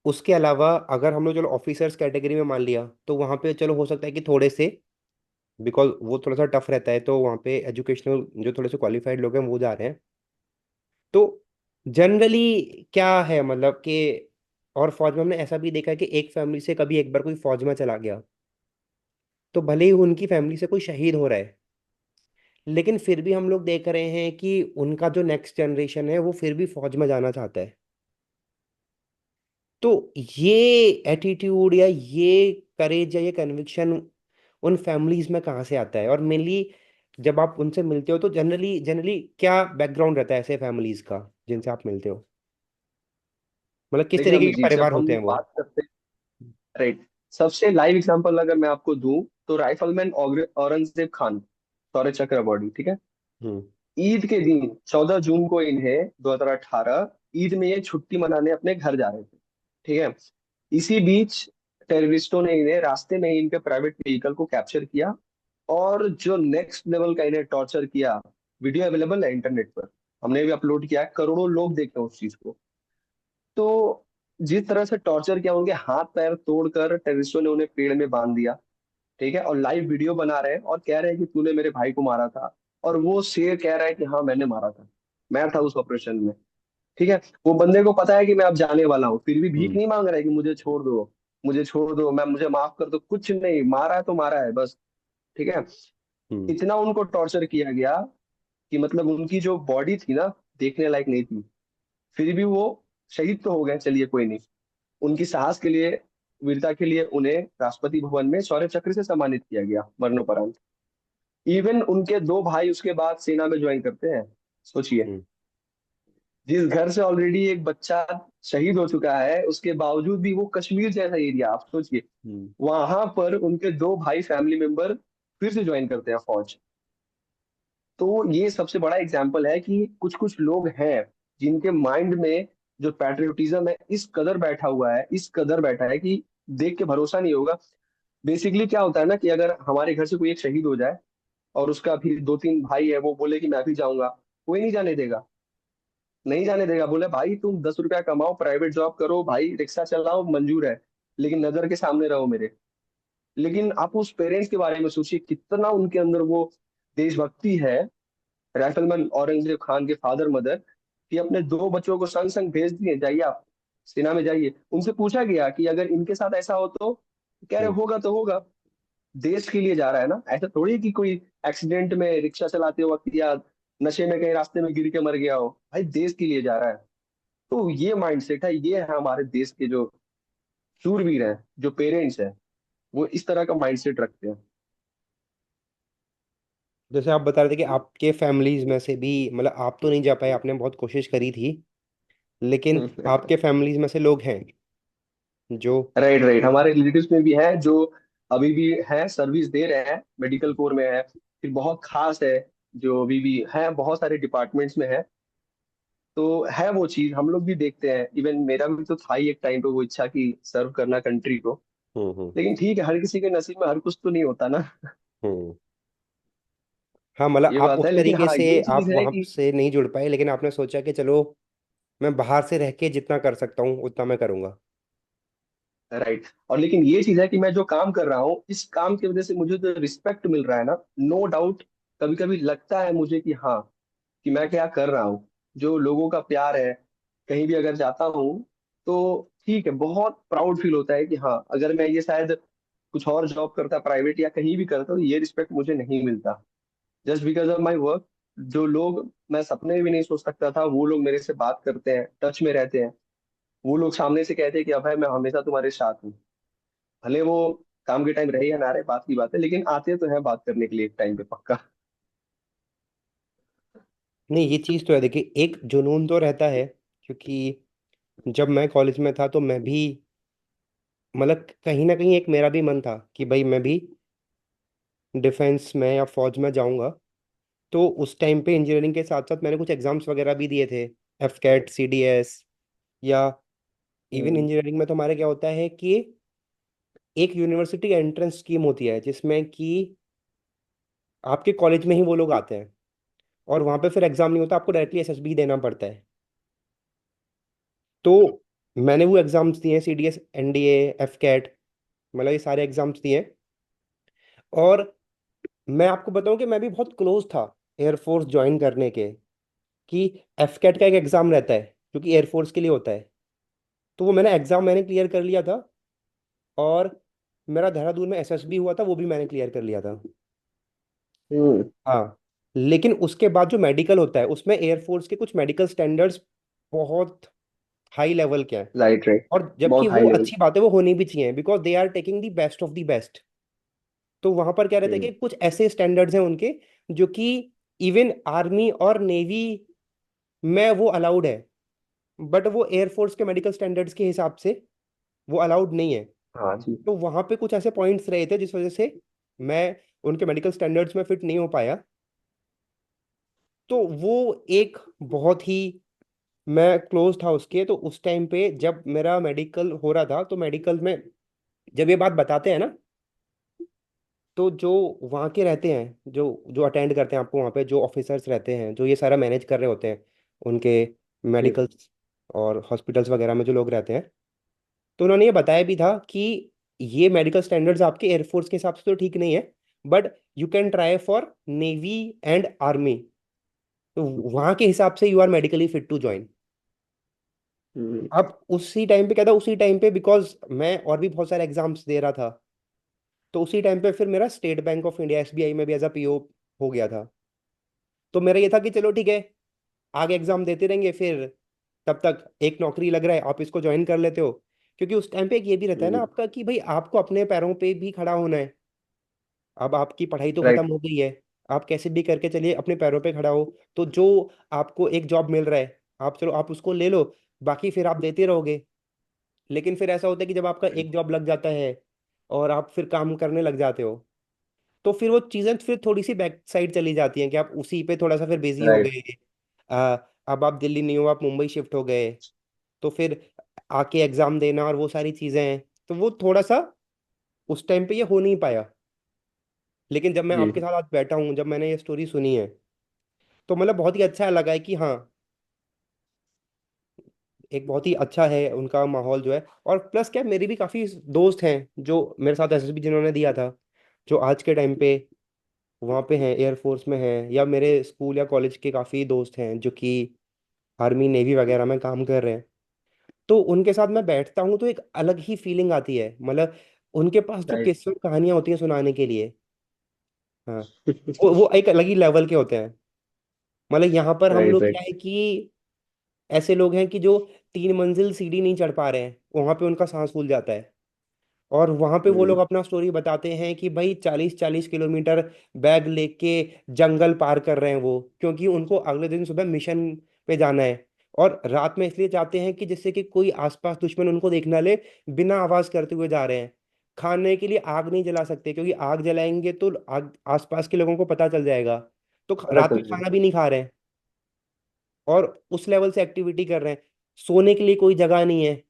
उसके अलावा अगर हम लोग चलो ऑफिसर्स कैटेगरी में मान लिया, तो वहाँ पे चलो हो सकता है कि थोड़े से, बिकॉज वो थोड़ा सा टफ रहता है, तो वहाँ पे एजुकेशनल जो थोड़े से क्वालिफाइड लोग हैं वो जा रहे हैं। तो जनरली क्या है मतलब कि, और फौज में हमने ऐसा भी देखा है कि एक फैमिली से कभी एक बार कोई फौज में चला गया, तो भले ही उनकी फैमिली से कोई शहीद हो रहा है, लेकिन फिर भी हम लोग देख रहे हैं कि उनका जो नेक्स्ट जनरेशन है वो फिर भी फौज में जाना चाहता है। तो ये एटीट्यूड या ये करेज या ये कन्विक्शन उन फैमिलीज में कहाँ से आता है? और मेनली जब आप उनसे मिलते हो तो जनरली जनरली क्या बैकग्राउंड रहता है ऐसे फैमिलीज का जिनसे आप मिलते हो? मतलब किस देखिए तरीके के अभिजीत, जब परिवार होते हम हैं वो? बात करते हैं, राइट, सबसे लाइव एग्जांपल अगर मैं आपको दूं तो राइफलमैन औरंगजेब खान, शौर्य चक्र बॉडी, ठीक है। हम्म। ईद के दिन 14 जून को इन्हें 2018 ईद में ये छुट्टी मनाने अपने घर जा रहे थे, ठीक है। इसी बीच टेररिस्टों ने इन्हें रास्ते में ही इनके प्राइवेट व्हीकल को कैप्चर किया और जो नेक्स्ट लेवल का इन्हें टॉर्चर किया। वीडियो अवेलेबल है इंटरनेट पर, हमने भी अपलोड किया है, करोड़ों लोग देखे हैं उस चीज को। तो जिस तरह से टॉर्चर किया, उनके हाथ पैर तोड़कर टेररिस्टों ने उन्हें पेड़ में बांध दिया, ठीक है। और लाइव वीडियो बना रहे हैं और कह रहे हैं कि तूने मेरे भाई को मारा था। और वो शेर कह रहा है कि हाँ मैंने मारा था, मैं था उस ऑपरेशन में, ठीक है। वो बंदे को पता है कि मैं अब जाने वाला हूँ, फिर भी भीख हम्म। नहीं मांग रहा है कि मुझे छोड़ दो, मुझे छोड़ दो, मैं मुझे माफ कर दो, कुछ नहीं, मारा है तो मारा है बस, ठीक है। हम्म। इतना उनको टॉर्चर किया गया कि मतलब उनकी जो बॉडी थी ना, देखने लायक नहीं थी। फिर भी वो शहीद तो हो गए, चलिए कोई नहीं। उनकी साहस के लिए, वीरता के लिए उन्हें राष्ट्रपति भवन में शौर्य चक्र से सम्मानित किया गया मरणोपरांत। इवन उनके दो भाई उसके बाद सेना में ज्वाइन करते हैं, सोचिए। हम्म। जिस घर से ऑलरेडी एक बच्चा शहीद हो चुका है, उसके बावजूद भी वो कश्मीर जैसा एरिया, आप सोचिए, हम्म। वहां पर उनके दो भाई फैमिली मेंबर फिर से ज्वाइन करते हैं फौज। तो ये सबसे बड़ा एग्जाम्पल है कि कुछ कुछ लोग हैं जिनके माइंड में जो पैट्रियोटिज्म है इस कदर बैठा हुआ है, इस कदर बैठा है कि देख के भरोसा नहीं होगा। बेसिकली क्या होता है ना कि अगर हमारे घर से कोई एक शहीद हो जाए और उसका भी दो तीन भाई है, वो बोले कि मैं भी जाऊंगा, कोई नहीं जाने देगा, नहीं जाने देगा। बोले भाई तुम 10 रुपया कमाओ, प्राइवेट जॉब करो, भाई रिक्शा चलाओ, मंजूर है, लेकिन नजर के सामने रहो मेरे। लेकिन आप उस पेरेंट्स के बारे में सोचिए, कितना उनके अंदर वो देशभक्ति है, राइफलमैन औरंगजेब खान के फादर मदर, कि अपने दो बच्चों को संग संग भेज दिए, जाइए आप सेना में जाइए। उनसे पूछा गया कि अगर इनके साथ ऐसा हो तो कह रहे हम्म। होगा तो होगा, देश के लिए जा रहा है ना, ऐसा थोड़ी है कि कोई एक्सीडेंट में रिक्शा चलाते वक्त या नशे में कहीं रास्ते में गिर के मर गया हो, भाई देश के लिए जा रहा है। तो ये माइंडसेट है, ये है हमारे देश के जो शूरवीर हैं, जो पेरेंट्स हैं, वो इस तरह का माइंडसेट रखते हैं। जैसे आप बता रहे थे कि आपके फैमिलीज में से भी, मतलब आप तो नहीं जा पाए, आपने बहुत कोशिश करी थी, लेकिन आपके फैमिलीज में से लोग हैं जो। राइट राइट, हमारे रिलेटिव्स में भी है जो अभी भी है, सर्विस दे रहे हैं, मेडिकल कोर में है, फिर बहुत खास है जो अभी भी है, बहुत सारे डिपार्टमेंट्स में है। तो है वो चीज हम लोग भी देखते हैं। इवन मेरा भी तो था ही एक टाइम पे वो इच्छा की सर्व करना कंट्री को। हम्म। लेकिन ठीक है, हर किसी के नसीब में हर कुछ तो नहीं होता ना। हम्म। हाँ, मतलब ये आप बात उस है, लेकिन तरीके हाँ से ये आप चीज है वहां कि से नहीं जुड़ पाए, लेकिन आपने सोचा कि चलो मैं बाहर से रह के जितना कर सकता हूँ उतना मैं करूंगा। राइट। और लेकिन ये चीज है कि मैं जो काम कर रहा हूँ, इस काम की वजह से मुझे जो रिस्पेक्ट मिल रहा है ना, नो डाउट, कभी कभी लगता है मुझे कि हाँ, कि मैं क्या कर रहा हूँ, जो लोगों का प्यार है, कहीं भी अगर जाता हूँ तो ठीक है, बहुत प्राउड फील होता है कि हाँ, अगर मैं ये शायद कुछ और जॉब करता, प्राइवेट या कहीं भी करता, तो ये रिस्पेक्ट मुझे नहीं मिलता। Just because of my work, जो लोग मैं सपने में भी नहीं सोच सकता था, वो लोग मेरे से बात करते हैं, टच में रहते हैं। वो लोग सामने से कहते हैं कि अभय मैं हमेशा तुम्हारे साथ हूँ। भले वो काम के टाइम रहे या ना रहे, बात की बात है, लेकिन आते तो हैं बात करने के लिए एक टाइम पे पक्का। नहीं, ये चीज़ तो है, देखिए एक जुनून तो रहता है, क्योंकि जब मैं कॉलेज में था तो मैं भी, मतलब कहीं ना कहीं एक मेरा भी मन था कि भाई मैं भी डिफेंस में या फौज में जाऊंगा। तो उस टाइम पे इंजीनियरिंग के साथ साथ मैंने कुछ एग्जाम्स वगैरह भी दिए थे, F CAT, C D S, या इवन हम्म। इंजीनियरिंग में तो हमारे क्या होता है कि एक यूनिवर्सिटी एंट्रेंस स्कीम होती है जिसमें कि आपके कॉलेज में ही वो लोग आते हैं, और वहां पे फिर एग्जाम नहीं होता, आपको डायरेक्टली एसएसबी देना पड़ता है। तो मैंने वो एग्जाम्स दिए, सीडीएस, एनडीए, एफ कैट, मतलब ये सारे एग्जाम्स दिए। और मैं आपको बताऊं कि मैं भी बहुत क्लोज था एयरफोर्स ज्वाइन करने के, कि एफ कैट का एक एग्जाम रहता है जो कि एयरफोर्स के लिए होता है। तो वो मैंने क्लियर कर लिया था। और मेरा देहरादून में एसएसबी हुआ था, वो भी मैंने क्लियर कर लिया था। हम्म। हाँ। लेकिन उसके बाद जो मेडिकल होता है उसमें एयरफोर्स के कुछ मेडिकल स्टैंडर्ड्स बहुत हाई लेवल के हैं। Right right. और जबकि बहुत हाई वो लेवल। अच्छी बात है, वो होनी भी चाहिए, because they are taking the best of the best. तो वहां पर क्या रहता है कि हम्म। कुछ ऐसे स्टैंडर्ड्स हैं उनके जो कि इवन आर्मी और नेवी में वो अलाउड है, बट वो एयरफोर्स के मेडिकल स्टैंडर्ड्स के हिसाब से वो अलाउड नहीं है। हाँ जी। तो वहां पे कुछ ऐसे पॉइंट्स रहे थे जिस वजह से मैं उनके मेडिकल स्टैंडर्ड्स में फिट नहीं हो पाया। तो वो एक बहुत ही, मैं क्लोज था उसके, तो उस टाइम पे जब मेरा मेडिकल हो रहा था, तो मेडिकल में जब ये बात बताते हैं ना, तो जो वहाँ के रहते हैं, जो जो अटेंड करते हैं आपको वहाँ पे, जो ऑफिसर्स रहते हैं जो ये सारा मैनेज कर रहे होते हैं, उनके जी। मेडिकल्स और हॉस्पिटल्स वगैरह में जो लोग रहते हैं, तो उन्होंने ये बताया भी था कि ये मेडिकल स्टैंडर्ड्स आपके एयरफोर्स के हिसाब से तो ठीक नहीं है, but you can try for navy and army. तो वहाँ के हिसाब से you are medically fit to join. Hmm. अब उसी टाइम पे क्या था, उसी टाइम पे बिकॉज मैं और भी बहुत सारे एग्जाम्स दे रहा था, तो उसी टाइम पे फिर मेरा state bank of India SBI में भी एज अ पीओ हो गया था। तो मेरा ये था कि चलो ठीक है, आगे एग्जाम देते रहेंगे, फिर तब तक एक नौकरी लग रहा है, आप इसको ज्वाइन कर लेते हो। क्योंकि उस टाइम पे एक ये भी रहता है ना आपका कि भाई आपको अपने पैरों पे भी खड़ा होना है। अब आपकी पढ़ाई तो खत्म राइट। हो गई है, आप कैसे भी करके चलिए अपने पैरों पे खड़ा हो। तो जो आपको एक जॉब मिल रहा है, आप चलो आप उसको ले लो, बाकी फिर आप देते रहोगे। लेकिन फिर ऐसा होता है कि जब आपका एक जॉब लग जाता है और आप फिर काम करने लग जाते हो, तो फिर वो चीजें फिर थोड़ी सी बैक साइड चली जाती हैं कि आप उसी पे थोड़ा सा फिर बिजी हो राइट। गए। आ, अब आप दिल्ली नहीं हो, आप मुंबई शिफ्ट हो गए। तो फिर आके एग्जाम देना और वो सारी चीजें हैं, तो वो थोड़ा सा उस टाइम पे ये हो नहीं पाया। लेकिन जब मैं जी। आपके साथ आज बैठा हूँ, जब मैंने ये स्टोरी सुनी है, तो मतलब बहुत ही अच्छा लगा है कि हाँ, एक बहुत ही अच्छा है उनका माहौल जो है। और प्लस क्या, मेरी भी काफी दोस्त हैं जो मेरे साथ एसएसबी जिन्होंने दिया था, जो आज के टाइम पे वहाँ पे हैं, एयरफोर्स में हैं, या मेरे स्कूल या कॉलेज के काफ़ी दोस्त हैं जो कि आर्मी नेवी वगैरह में काम कर रहे हैं। तो उनके साथ मैं बैठता हूँ तो एक अलग ही फीलिंग आती है, मतलब उनके पास जो राइट। किस्से और कहानियां होती हैं सुनाने के लिए। हाँ। वो एक अलग ही लेवल के होते हैं। मतलब यहाँ पर हम राइट लोग राइट। क्या है कि ऐसे लोग हैं कि जो 3 मंजिल सीढ़ी नहीं चढ़ पा रहे हैं, वहां पे उनका सांस फूल जाता है। और वहां पे वो लोग अपना स्टोरी बताते हैं कि भाई 40-40 किलोमीटर बैग लेके जंगल पार कर रहे हैं वो, क्योंकि उनको अगले दिन सुबह मिशन पे जाना है। और रात में इसलिए जाते हैं कि जिससे कि कोई आसपास दुश्मन उनको देख ना ले, बिना आवाज करते हुए जा रहे हैं। खाने के लिए आग नहीं जला सकते, क्योंकि आग जलाएंगे तो आग आसपास के लोगों को पता चल जाएगा। तो पता रात चल में जाए। खाना भी नहीं खा रहे हैं, और उस लेवल से एक्टिविटी कर रहे हैं। सोने के लिए कोई जगह नहीं है,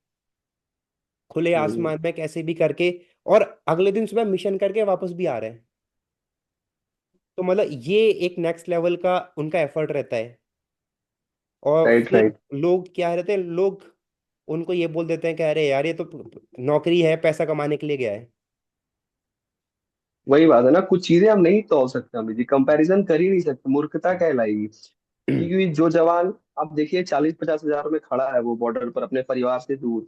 खुले हम्म। आसमान में कैसे भी करके, और अगले दिन सुबह मिशन करके वापस भी आ रहे हैं। तो मतलब ये एक नेक्स्ट लेवल का उनका एफर्ट रहता है। और राइट फिर राइट। लोग क्या रहते हैं, लोग उनको ये बोल देते हैं कि अरे यार ये तो नौकरी है, पैसा कमाने के लिए गया है। वही बात है ना, कुछ चीजें हम नहीं तोल सकते, हम जी कंपैरिजन कर ही नहीं सकते, मूर्खता कहलाएगी। क्योंकि जो जवान, आप देखिए 40-50 हजार में खड़ा है वो बॉर्डर पर अपने परिवार से दूर,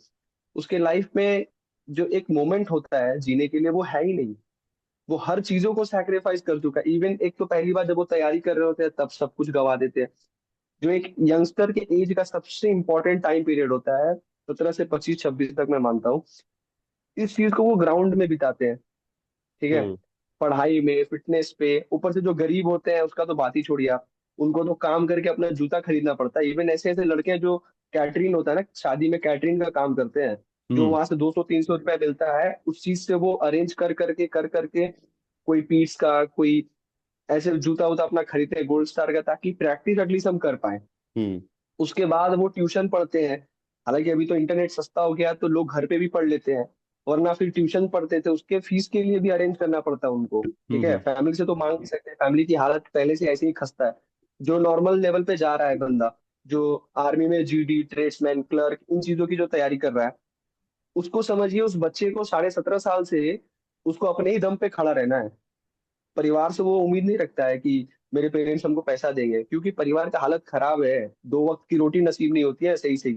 उसके लाइफ में जो एक मोमेंट होता है जीने के लिए वो है ही नहीं। वो हर चीजों को सैक्रिफाइस कर चुका है। इवन एक तो पहली बार जब वो तैयारी कर रहे होते हैं तब सब कुछ गवा देते हैं। जो एक यंगस्टर के एज का सबसे इंपॉर्टेंट टाइम पीरियड होता है, 17 से 25-26 तक मैं मानता हूँ, इस चीज को वो ग्राउंड में बिताते हैं। ठीक है। हम्म। पढ़ाई में, फिटनेस पे, ऊपर से जो गरीब होते हैं उसका तो बात ही छोड़िए आप। उनको तो काम करके अपना जूता खरीदना पड़ता है। इवन ऐसे ऐसे लड़के हैं जो कैटरिंग होता है ना, शादी में कैटरिंग का काम करते हैं, जो हम्म। वहां से 200-300 रुपया मिलता है, उस चीज से वो अरेंज कर करके कोई पीट्स का, कोई ऐसे जूता वूता अपना खरीदते हैं गोल्ड स्टार का, ताकि प्रैक्टिस एटलीस्ट हम कर पाए। हम्म। उसके बाद वो ट्यूशन पढ़ते हैं। हालांकि अभी तो इंटरनेट सस्ता हो गया तो लोग घर पे भी पढ़ लेते हैं, वरना फिर ट्यूशन पढ़ते थे, उसके फीस के लिए भी अरेंज करना पड़ता है उनको। ठीक है, हम्म। फैमिली से तो मांग नहीं सकते, फैमिली की हालत पहले से ऐसे ही खस्ता है। जो नॉर्मल लेवल पे जा रहा है बंदा, जो आर्मी में जीडी, ट्रेड्समैन, क्लर्क, इन चीजों की जो तैयारी कर रहा है, उसको समझिए, उस बच्चे को 17.5 साल से उसको अपने ही दम पे खड़ा रहना है। परिवार से वो उम्मीद नहीं रखता है कि मेरे पेरेंट्स हमको पैसा देंगे, क्योंकि परिवार का हालत खराब है, 2 वक्त की रोटी नसीब नहीं होती है सही सही।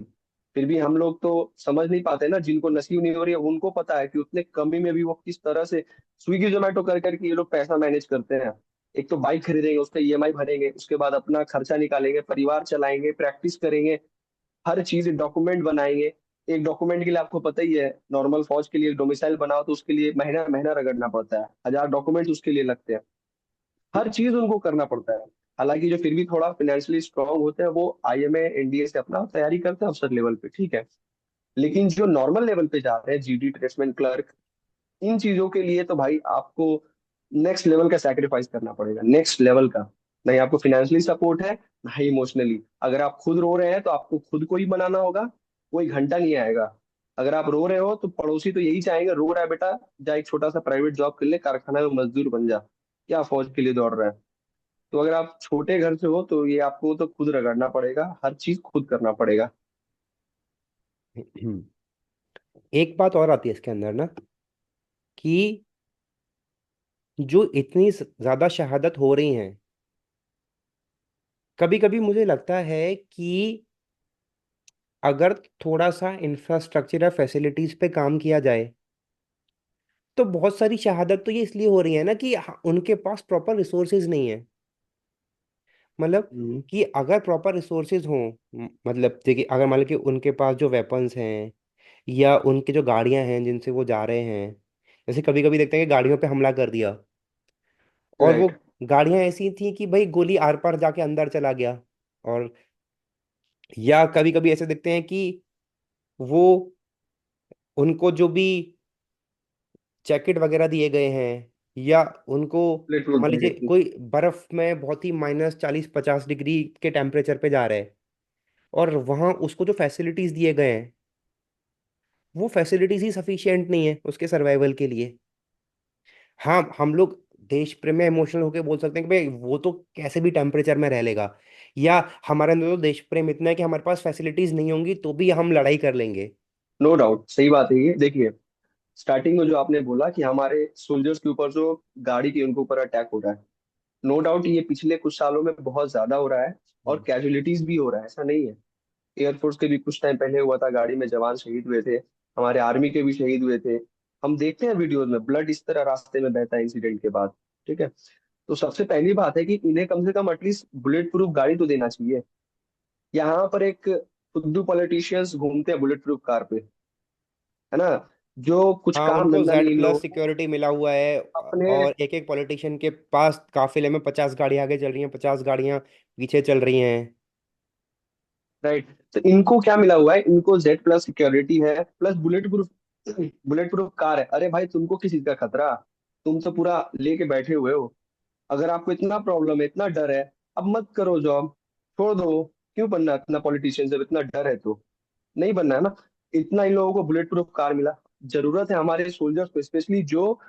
फिर भी हम लोग तो समझ नहीं पाते ना, जिनको नसीब नहीं हो रही है उनको पता है कि उतने कमी में भी वो किस तरह से स्विगी जोमेटो कर करके ये लोग पैसा मैनेज करते हैं। एक तो बाइक खरीदेंगे, उसका ईएमआई भरेंगे, उसके बाद अपना खर्चा निकालेंगे, परिवार चलाएंगे, प्रैक्टिस करेंगे, हर चीज डॉक्यूमेंट बनाएंगे। एक डॉक्यूमेंट के लिए आपको पता ही है, नॉर्मल फौज के लिए डोमिसाइल बनाओ तो उसके लिए महीना महीना रगड़ना पड़ता है, 1000 डॉक्यूमेंट उसके लिए लगते हैं। हर चीज उनको करना पड़ता है। हालांकि जो फिर भी थोड़ा फाइनेंशियली स्ट्रांग होते हैं वो आईएमए एनडीए से अपना तैयारी करते हैं अफसर लेवल पे, ठीक है। लेकिन जो नॉर्मल लेवल पे जा रहे हैं, जीडी, ट्रेड्समैन, क्लर्क, इन चीजों के लिए तो भाई आपको नेक्स्ट लेवल का सैक्रिफाइस करना पड़ेगा, नेक्स्ट लेवल का। नहीं आपको फिनेंशियली सपोर्ट है, ना ही इमोशनली। अगर आप खुद रो रहे हैं तो आपको खुद को ही बनाना होगा, कोई घंटा नहीं आएगा। अगर आप रो रहे हो तो पड़ोसी तो यही चाहेंगे, रो रहा है बेटा, जा एक छोटा सा प्राइवेट जॉब कर ले, कारखाना में मजदूर बन जा, क्या फौज के लिए दौड़ रहा है। तो अगर आप छोटे घर से हो तो ये आपको तो खुद रगड़ना पड़ेगा, हर चीज खुद करना पड़ेगा। एक बात और आती है इसके अंदर ना, कि जो इतनी ज्यादा शहादत हो रही हैं, कभी कभी मुझे लगता है कि अगर थोड़ा सा इंफ्रास्ट्रक्चर या फैसिलिटीज पे काम किया जाए, तो बहुत सारी शहादत तो ये इसलिए हो रही है ना कि उनके पास प्रॉपर रिसोर्सेज नहीं है। मतलब हम्म। कि अगर प्रॉपर रिसोर्सेज हों, मतलब देखिए, अगर मान लो कि उनके पास जो वेपन्स हैं या उनके जो गाड़ियां हैं जिनसे वो जा रहे हैं, जैसे कभी कभी देखते हैं कि गाड़ियों पे हमला कर दिया, और वो राइट। गाड़ियां ऐसी थी कि भाई गोली आर पार जाके अंदर चला गया। और या कभी कभी ऐसे देखते हैं कि वो उनको जो भी जैकेट वगैरह दिए गए हैं, या उनको प्लेट प्रूफ मान लीजिए जैकेट। कोई बर्फ में बहुत ही -40-50 डिग्री के टेम्परेचर पे जा रहे हैं, और वहां उसको जो फैसिलिटीज दिए गए हैं, वो फैसिलिटीज ही सफिशिएंट नहीं है उसके सर्वाइवल के लिए। हाँ, हम लोग देश प्रेम में इमोशनल होके बोल सकते हैं कि भाई वो तो कैसे भी टेम्परेचर में रह लेगा, या हमारे अंदर तो देश प्रेम इतना है कि हमारे पास फैसिलिटीज नहीं होंगी तो भी हम लड़ाई कर लेंगे। नो डाउट, सही बात है ये। देखिए, स्टार्टिंग में जो आपने बोला कि हमारे सोल्जर्स के ऊपर जो गाड़ी के उनके ऊपर अटैक हो रहा है, नो डाउट ये पिछले कुछ सालों में बहुत ज्यादा हो रहा है, और हम्म। कैजुअलिटीज भी हो रहा है, ऐसा नहीं है। एयरफोर्स के भी कुछ टाइम पहले हुआ था, गाड़ी में जवान शहीद हुए थे, हमारे आर्मी के भी शहीद हुए थे। हम देखते हैं वीडियोज में ब्लड इस तरह रास्ते में बहता है इंसिडेंट के बाद। ठीक है, तो सबसे पहली बात है कि इन्हें कम से कम एटलीस्ट बुलेट प्रूफ गाड़ी तो देना चाहिए। यहाँ पर एक फुद्दू पॉलिटिशियंस घूमते हैं बुलेट प्रूफ कार पे, है ना, जो कुछ हाँ, काम उनको धंधा नहीं जेड इन प्लस लोगों को सिक्योरिटी मिला हुआ है, अपने। और एक एक पॉलिटिशियन के पास काफिले में 50 गाड़ियां आगे चल रही हैं, 50 गाड़ियां पीछे चल रही हैं। राइट, तो इनको क्या मिला हुआ है, इनको जेड प्लस सिक्योरिटी है, plus bullet proof, bullet proof car है। अरे भाई तुमको किस चीज का खतरा, तुम तो पूरा लेके बैठे हुए हो। अगर आपको इतना प्रॉब्लम है, इतना डर है, अब मत करो जॉब, छोड़ दो। क्यों बनना इतना पॉलिटिशियन जब इतना डर है तो? नहीं बनना है ना। इतना इन लोगों को बुलेट प्रूफ कार मिला, जरूरत है हमारे सोल्जर्स को, स्पेशली जो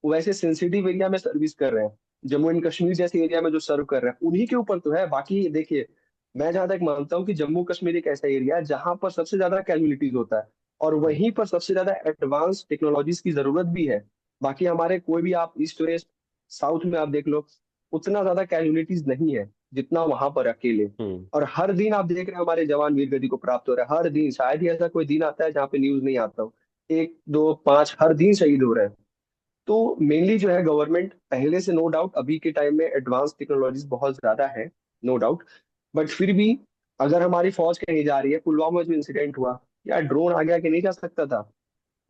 वैसे सेंसिटिव एरिया में सर्विस कर रहे हैं, जम्मू एंड कश्मीर जैसे एरिया में जो सर्व कर रहे हैं, उन्हीं के ऊपर तो है। बाकी देखिए, मैं जहां तक मानता हूँ कि जम्मू कश्मीर एक ऐसा एरिया है जहां पर सबसे ज्यादा कैजुअलिटीज होता है, और हम्म। वहीं पर सबसे ज्यादा एडवांस टेक्नोलॉजीज की जरूरत भी है। बाकी हमारे कोई भी, आप ईस्ट वेस्ट साउथ में आप देख लो, उतना ज्यादा कैजुअलिटीज नहीं है जितना वहां पर अकेले। हम्म। और हर दिन आप देख रहे हैं हमारे जवान वीर गति को प्राप्त हो रहा है, हर दिन, शायद ही ऐसा कोई दिन आता है जहाँ पे न्यूज नहीं आता हो। एक दो पांच हर दिन शहीद हो रहे हैं। तो मेनली जो है गवर्नमेंट पहले से, नो डाउट अभी के टाइम में एडवांस टेक्नोलॉजीज बहुत ज्यादा है, नो डाउट, बट फिर भी अगर हमारी फौज कहीं जा रही है, पुलवामा में जो इंसिडेंट हुआ, या ड्रोन आगे आगे नहीं जा सकता था?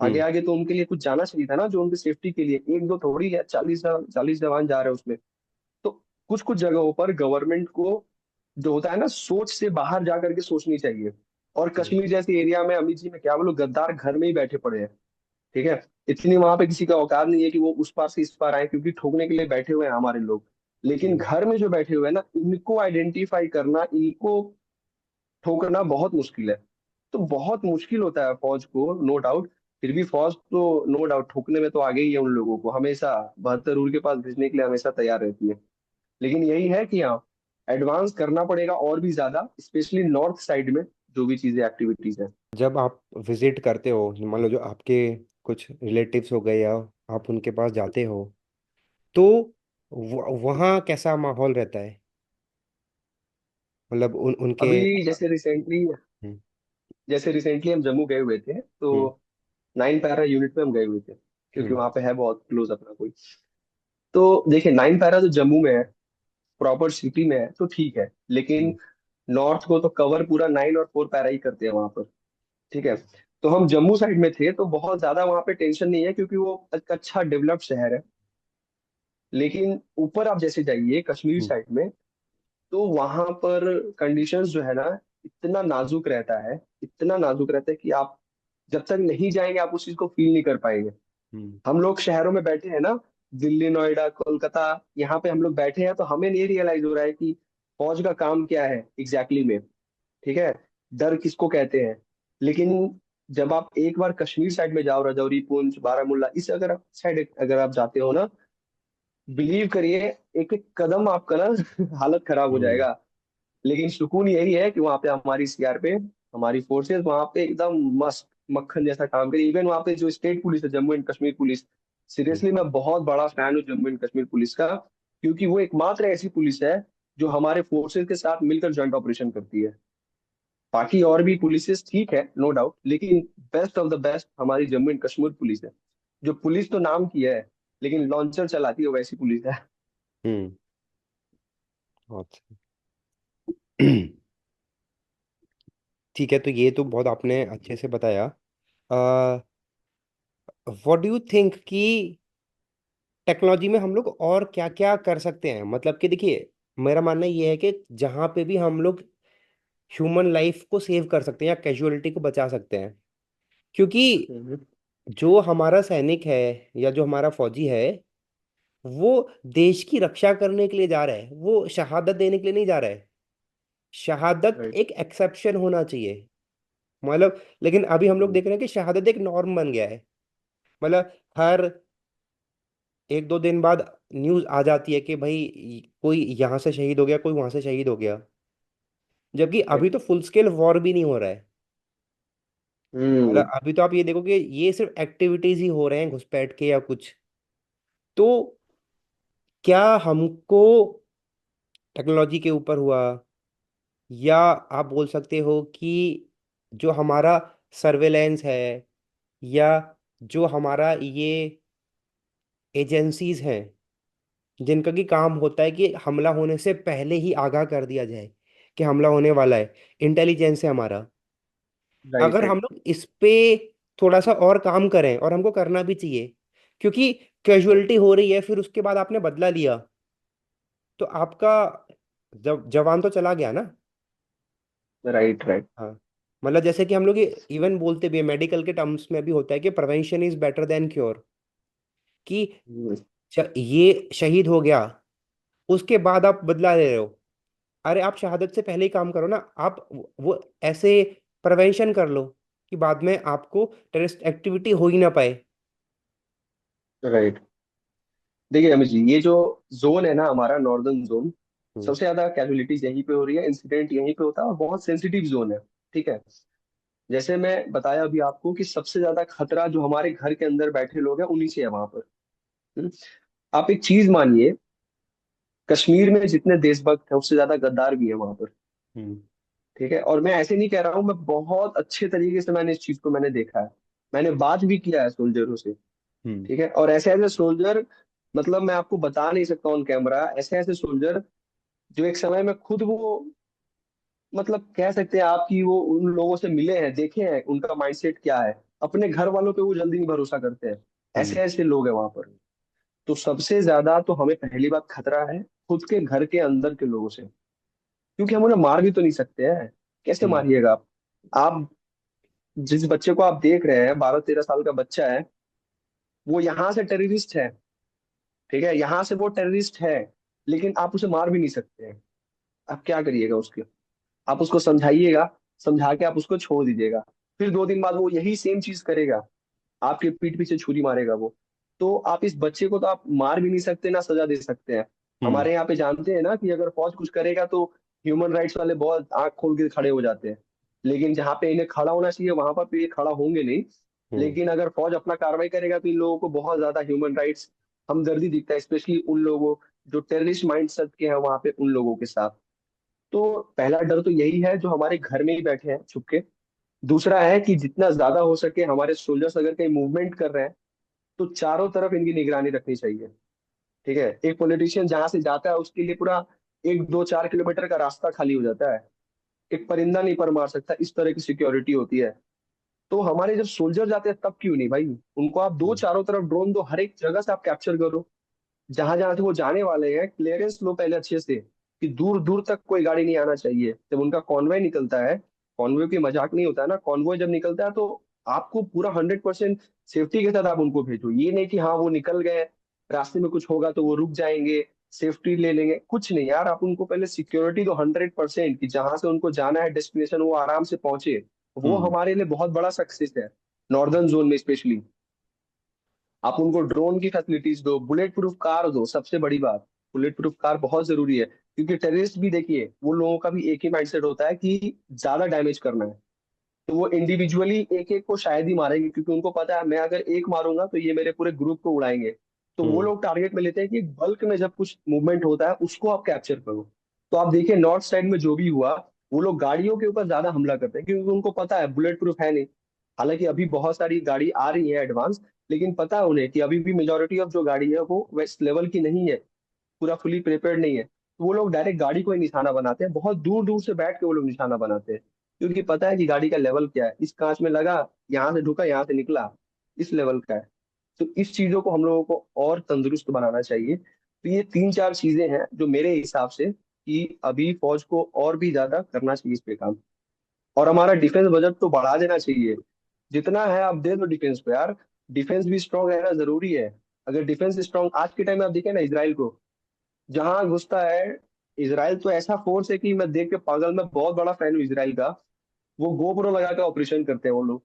आगे हम्म। आगे तो उनके लिए कुछ जाना चाहिए था ना, जो उनकी सेफ्टी के लिए, एक दो थोड़ी है, 40 जवान जा रहे हैं उसमें। तो कुछ कुछ जगहों पर गवर्नमेंट को जो होता है ना, सोच से बाहर जा करके सोचनी चाहिए। और हम्म। कश्मीर जैसे एरिया में अमित जी में क्या बोलो, गद्दार घर में ही बैठे पड़े हैं। ठीक है, इतनी वहां पे किसी का औकात नहीं है कि वो उस पार से इस पार आए, क्योंकि ठोकने के लिए बैठे हुए हैं हमारे लोग। लेकिन हम्म। घर में जो बैठे हुए हैं ना, इनको आइडेंटिफाई करना, इनको ठोकना बहुत मुश्किल है। तो बहुत मुश्किल होता है फौज को, नो डाउट। फिर भी फौज तो नो डाउट ठोकने में तो आगे ही है, उन लोगों को हमेशा 72 के पास भेजने के लिए हमेशा तैयार रहती है। लेकिन यही है कि हाँ, एडवांस करना पड़ेगा और भी ज्यादा, स्पेशली नॉर्थ साइड में जो भी चीजें एक्टिविटीज है। जब आप विजिट करते हो, मान लो जो आपके कुछ रिलेटिव्स हो गए या आप उनके पास जाते हो, तो वहाँ कैसा माहौल रहता है? मतलब उनके। अभी हम्म। जैसे रिसेंटली हम जम्मू गए हुए थे, तो हम्म। 9 पैरा यूनिट में हम गए हुए थे, क्योंकि हम्म। वहां पे है बहुत क्लोज अपना कोई। तो देखिए 9 पैरा जो जम्मू में है, प्रॉपर सिटी में है, तो ठीक है। लेकिन हम्म। नॉर्थ को तो कवर पूरा 9 और 4 पैरा ही करते हैं वहां पर। ठीक है। तो हम जम्मू साइड में थे, तो बहुत ज्यादा वहां पे टेंशन नहीं है, क्योंकि वो एक अच्छा डेवलप्ड शहर है। लेकिन ऊपर आप जैसे जाइए कश्मीर हम्म। साइड में, तो वहां पर कंडीशंस जो है ना, इतना नाजुक रहता है, इतना नाजुक रहता है कि आप जब तक नहीं जाएंगे आप उस चीज को फील नहीं कर पाएंगे। हम्म। हम लोग शहरों में बैठे हैं ना, दिल्ली, नोएडा, कोलकाता, यहाँ पे हम लोग बैठे हैं, तो हमें नहीं रियलाइज हो रहा है कि फौज का काम क्या है एग्जैक्टली में। ठीक है। डर किसको कहते हैं। लेकिन जब आप एक बार कश्मीर साइड में जाओ, राजौरी, पुंछ, बारामूला, इस अगर साइड अगर आप जाते हो ना, बिलीव करिए, एक एक कदम आपका ना हालत खराब हो हम्म। जाएगा। लेकिन सुकून यही है कि वहां पे हमारी सीआर पे, हमारी फोर्सेस वहां पे एकदम मस्त मक्खन जैसा काम करे। इवन वहां पे जो स्टेट पुलिस है, Jammu and Kashmir police, hmm. Seriously मैं बहुत बड़ा फैन हूँ जम्मू एंड कश्मीर पुलिस का। क्योंकि वो एकमात्र ऐसी पुलिस है जो हमारे फोर्सेस के साथ मिलकर ज्वाइंट ऑपरेशन करती है। बाकी और भी पुलिसेस ठीक है, नो डाउट, लेकिन बेस्ट ऑफ द बेस्ट हमारी जम्मू एंड कश्मीर पुलिस है। जो पुलिस तो नाम की है, लेकिन लॉन्चर चलाती है वैसी पुलिस है। हम्म। अच्छा। ठीक है, तो ये तो बहुत आपने अच्छे से बताया। व्हाट डू यू थिंक कि टेक्नोलॉजी में हम लोग और क्या क्या कर सकते हैं? मतलब कि देखिए, मेरा मानना ये है कि जहाँ पे भी हम लोग ह्यूमन लाइफ को सेव कर सकते हैं या कैजुअलिटी को बचा सकते हैं, क्योंकि हम्म। जो हमारा सैनिक है या जो हमारा फौजी है, वो देश की रक्षा करने के लिए जा रहा है, वो शहादत देने के लिए नहीं जा रहा है। शहादत राइट। एक एक्सेप्शन होना चाहिए। मतलब लेकिन अभी हम लोग देख रहे हैं कि शहादत एक नॉर्म बन गया है। मतलब हर एक दो दिन बाद न्यूज आ जाती है कि भाई कोई यहाँ से शहीद हो गया, कोई वहां से शहीद हो गया, जबकि अभी राइट। तो फुल स्केल वॉर भी नहीं हो रहा है। हम्म। मतलब अभी तो आप ये देखो कि ये सिर्फ एक्टिविटीज ही हो रहे हैं घुसपैठ के या कुछ। तो क्या हमको टेक्नोलॉजी के ऊपर हुआ, या आप बोल सकते हो कि जो हमारा सर्वेलेंस है, या जो हमारा ये एजेंसीज हैं जिनका की काम होता है कि हमला होने से पहले ही आगाह कर दिया जाए कि हमला होने वाला है, इंटेलिजेंस है हमारा, राइट। अगर राइट। हम लोग इस पे थोड़ा सा और काम करें, और हमको करना भी चाहिए, क्योंकि कैजुअलिटी हो रही है, फिर उसके बाद आपने बदला लिया तो आपका जब जवान तो चला गया ना। राइट। राइट। हाँ। मतलब जैसे कि हम लोग इवन बोलते भी है, मेडिकल के टर्म्स में भी होता है कि prevention is better than cure. कि ये शहीद हो गया, उसके बाद आप बदला ले रहे हो। अरे आप शहादत से पहले ही काम करो ना, आप वो ऐसे प्रिवेंशन कर लो कि बाद में आपको टेररिस्ट एक्टिविटी हो ही ना पाए। राइट। देखिए अमित जी, ये जो जोन है ना हमारा नॉर्दर्न जोन, हम्म। सबसे ज्यादा कैजुअलिटीज यहीं पे हो रही है, इंसिडेंट यहीं पे होता है, और बहुत सेंसिटिव जोन है। ठीक है। जैसे मैं बताया अभी आपको कि सबसे ज्यादा खतरा जो हमारे घर के अंदर बैठे लोग हैं उन्हीं से है वहां पर। हम्म। आप एक चीज मानिए, कश्मीर में जितने देशभक्त हैं उससे ज्यादा गद्दार भी है वहां पर। हम्म। ठीक है। और मैं ऐसे नहीं कह रहा हूँ, मैं बहुत अच्छे तरीके से मैंने इस चीज को मैंने देखा है। मैंने बात भी किया है सोल्जरों से। हम्म। ठीक है। और ऐसे ऐसे सोल्जर, मतलब मैं आपको बता नहीं सकता ऑन कैमरा, ऐसे ऐसे सोल्जर जो एक समय में खुद वो, मतलब कह सकते हैं आप कि वो उन लोगों से मिले हैं, देखे हैं उनका माइंडसेट क्या है। अपने घर वालों पे वो जल्दी नहीं भरोसा करते हैं। हम्म। ऐसे ऐसे लोग हैं वहां पर। तो सबसे ज्यादा तो हमें पहली बात खतरा है खुद के घर के अंदर के लोगों से, क्योंकि हम उन्हें मार भी तो नहीं सकते हैं। कैसे हम्म। मारिएगा आप जिस बच्चे को आप देख रहे हैं, 12-13 साल का बच्चा है, वो यहाँ से टेररिस्ट है। ठीक है, यहाँ से वो टेररिस्ट है, लेकिन आप उसे मार भी नहीं सकते हैं। आप क्या करिएगा उसके? आप उसको समझाइएगा, समझा के आप उसको छोड़ दीजिएगा। फिर 2 दिन बाद वो यही सेम चीज करेगा, आपके पीठ पीछे छुरी मारेगा वो। तो आप इस बच्चे को तो आप मार भी नहीं सकते ना सजा दे सकते हैं। हम्म। हमारे यहाँ पे जानते हैं ना कि अगर फौज कुछ करेगा तो ह्यूमन राइट्स वाले बहुत आंख खोल के खड़े हो जाते हैं। लेकिन जहाँ पे इन्हें खड़ा होना चाहिए वहां पर तो ये खड़ा होंगे नहीं। हम्म। लेकिन अगर फौज अपना कार्रवाई करेगा तो इन लोगों को बहुत ज्यादा ह्यूमन राइट्स हमदर्दी दिखता है, स्पेशली उन लोगों जो टेररिस्ट माइंडसेट के हैं वहां पे उन लोगों के साथ। तो पहला डर तो यही है जो हमारे घर में ही बैठे हैं छुप के। दूसरा है कि जितना ज्यादा हो सके हमारे सोल्जर्स अगर कहीं मूवमेंट कर रहे हैं तो चारों तरफ इनकी निगरानी रखनी चाहिए। ठीक है, एक पॉलिटिशियन जहां से जाता है उसके लिए पूरा 1 2 4 किलोमीटर का रास्ता खाली हो जाता है, एक परिंदा नहीं पर मार सकता, इस तरह की सिक्योरिटी होती है। तो हमारे जब सोल्जर जाते हैं तब क्यों नहीं भाई, उनको आप दो हम्म। चारों तरफ ड्रोन दो, हर एक जगह से आप कैप्चर करो। जहां जहां से वो जाने वाले हैं क्लियरेंस लो पहले अच्छे से, कि दूर दूर तक कोई गाड़ी नहीं आना चाहिए। जब उनका कॉन्वॉय निकलता है, कॉन्वॉय की मजाक नहीं होता है ना, कॉन्वॉय जब निकलता है तो आपको पूरा 100% सेफ्टी के साथ आप उनको भेजो। ये नहीं कि हाँ वो निकल गए, रास्ते में कुछ होगा तो वो रुक जाएंगे, सेफ्टी ले लेंगे, कुछ नहीं यार। आप उनको पहले सिक्योरिटी दो 100%, कि जहां से उनको जाना है डेस्टिनेशन वो आराम से पहुंचे। वो हम्म। हमारे लिए बहुत बड़ा सक्सेस है, नॉर्दर्न जोन में स्पेशली। आप उनको ड्रोन की फैसिलिटीज दो, बुलेट प्रूफ कार दो, सबसे बड़ी बात, बुलेट प्रूफ कार बहुत जरूरी है। क्योंकि टेररिस्ट भी देखिए वो लोगों का भी एक ही माइंडसेट होता है कि ज्यादा डैमेज करना है। तो वो इंडिविजुअली एक एक को शायद ही मारेंगे, क्योंकि उनको पता है मैं अगर एक मारूंगा तो ये मेरे पूरे ग्रुप को उड़ाएंगे। तो वो हम्म। लोग टारगेट में लेते हैं कि बल्क में जब कुछ मूवमेंट होता है उसको आप कैप्चर करो। तो आप देखिए नॉर्थ साइड में जो भी हुआ, वो लोग गाड़ियों के ऊपर ज्यादा हमला करते हैं क्योंकि उनको पता है बुलेट प्रूफ है नहीं। हालांकि अभी बहुत सारी गाड़ी आ रही है एडवांस, लेकिन पता है उन्हें कि अभी भी मेजोरिटी ऑफ जो गाड़ी है वो वेस्ट लेवल की नहीं है, पूरा फुली प्रिपेयर्ड नहीं है। तो वो लोग डायरेक्ट गाड़ी को ही निशाना बनाते हैं, बहुत दूर दूर से बैठ के वो लोग निशाना बनाते हैं। क्योंकि पता है कि गाड़ी का लेवल क्या है, इस कांच में लगा, यहाँ से ढुका यहाँ से निकला, इस लेवल का है। तो इस चीजों को हम लोगों को और तंदुरुस्त बनाना चाहिए। तो ये 3 4 चीजें हैं जो मेरे हिसाब से कि अभी फौज को और भी ज्यादा करना चाहिए इस पे काम। और हमारा डिफेंस बजट तो बढ़ा देना चाहिए, जितना है आप दे दो डिफेंस को यार। डिफेंस भी स्ट्रांग रहना जरूरी है। अगर डिफेंस स्ट्रांग आज के टाइम में आप देखें ना इसराइल को, जहां घुसता है, इसराइल तो ऐसा फोर्स है कि मैं देख के पागल, मैं बहुत बड़ा फैन हूँ इसराइल का। वो गोप्रो लगा के ऑपरेशन करते हैं वो लोग,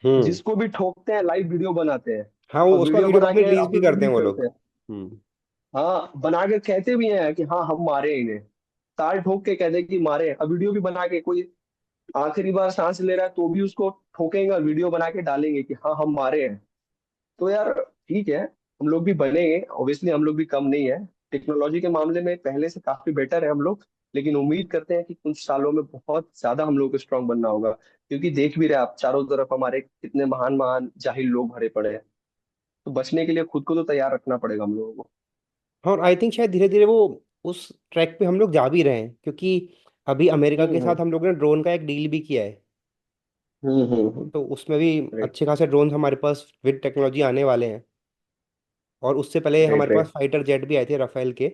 हम्म। जिसको भी ठोकते हैं लाइव वीडियो बनाते हैं, हाँ, वो और उसका वीडियो वीडियो बना बाद में के रिलीज भी अपलोड करते भी हैं वो करते लोग। हैं। हम्म। हाँ, बना के कहते भी हैं कि हाँ हम मारे हैं इन्हें, ताल ठोक के कहते हैं कि मारे हैं। अब वीडियो भी बना के, कोई आखिरी बार सांस ले रहा है तो भी उसको ठोकेंगे और वीडियो बना के डालेंगे कि हाँ हम मारे हैं। तो यार ठीक है, हम लोग भी बनेंगे, ऑब्वियसली हम लोग भी कम नहीं है। टेक्नोलॉजी के मामले में पहले से काफी बेटर है हम लोग। लेकिन उम्मीद करते हैं कि कुछ सालों में बहुत ज्यादा हम लोग को स्ट्रांग बनना होगा, क्योंकि देख भी रहे हैं आप चारों तरफ हमारे कितने महान महान जाहिल लोग भरे पड़े हैं। तो बचने के लिए खुद को तो तैयार रखना पड़ेगा हम लोगों को। और आई थिंक शायद धीरे धीरे वो उस ट्रैक पे हम लोग जा भी रहे हैं, क्योंकि अभी अमेरिका के हम्म साथ हम लोग ने ड्रोन का एक डील भी किया है। हम्म। तो उसमें भी राइट अच्छे खासे ड्रोन हमारे पास विद टेक्नोलॉजी आने वाले हैं। और उससे पहले राइट हमारे पास राइट। फाइटर जेट भी आए थे राफेल के।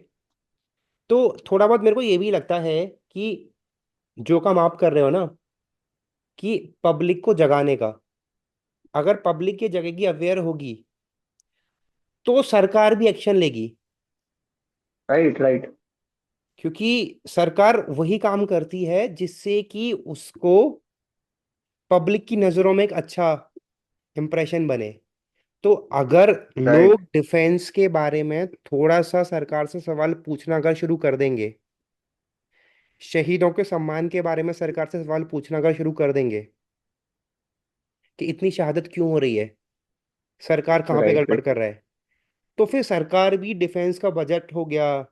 तो थोड़ा बहुत मेरे को ये भी लगता है कि जो काम आप कर रहे हो ना, कि पब्लिक को जगाने का, अगर पब्लिक ये जगेगी, अवेयर होगी, तो सरकार भी एक्शन लेगी। राइट राइट क्योंकि सरकार वही काम करती है जिससे कि उसको पब्लिक की नजरों में एक अच्छा इंप्रेशन बने। तो अगर राइट लोग डिफेंस के बारे में थोड़ा सा सरकार से सवाल पूछना अगर शुरू कर देंगे, शहीदों के सम्मान के बारे में सरकार से सवाल पूछना अगर शुरू कर देंगे कि इतनी शहादत क्यों हो रही है, सरकार कहाँ पे राइट गड़बड़ राइट। कर रहा है, तो फिर सरकार भी डिफेंस का बजट हो गया,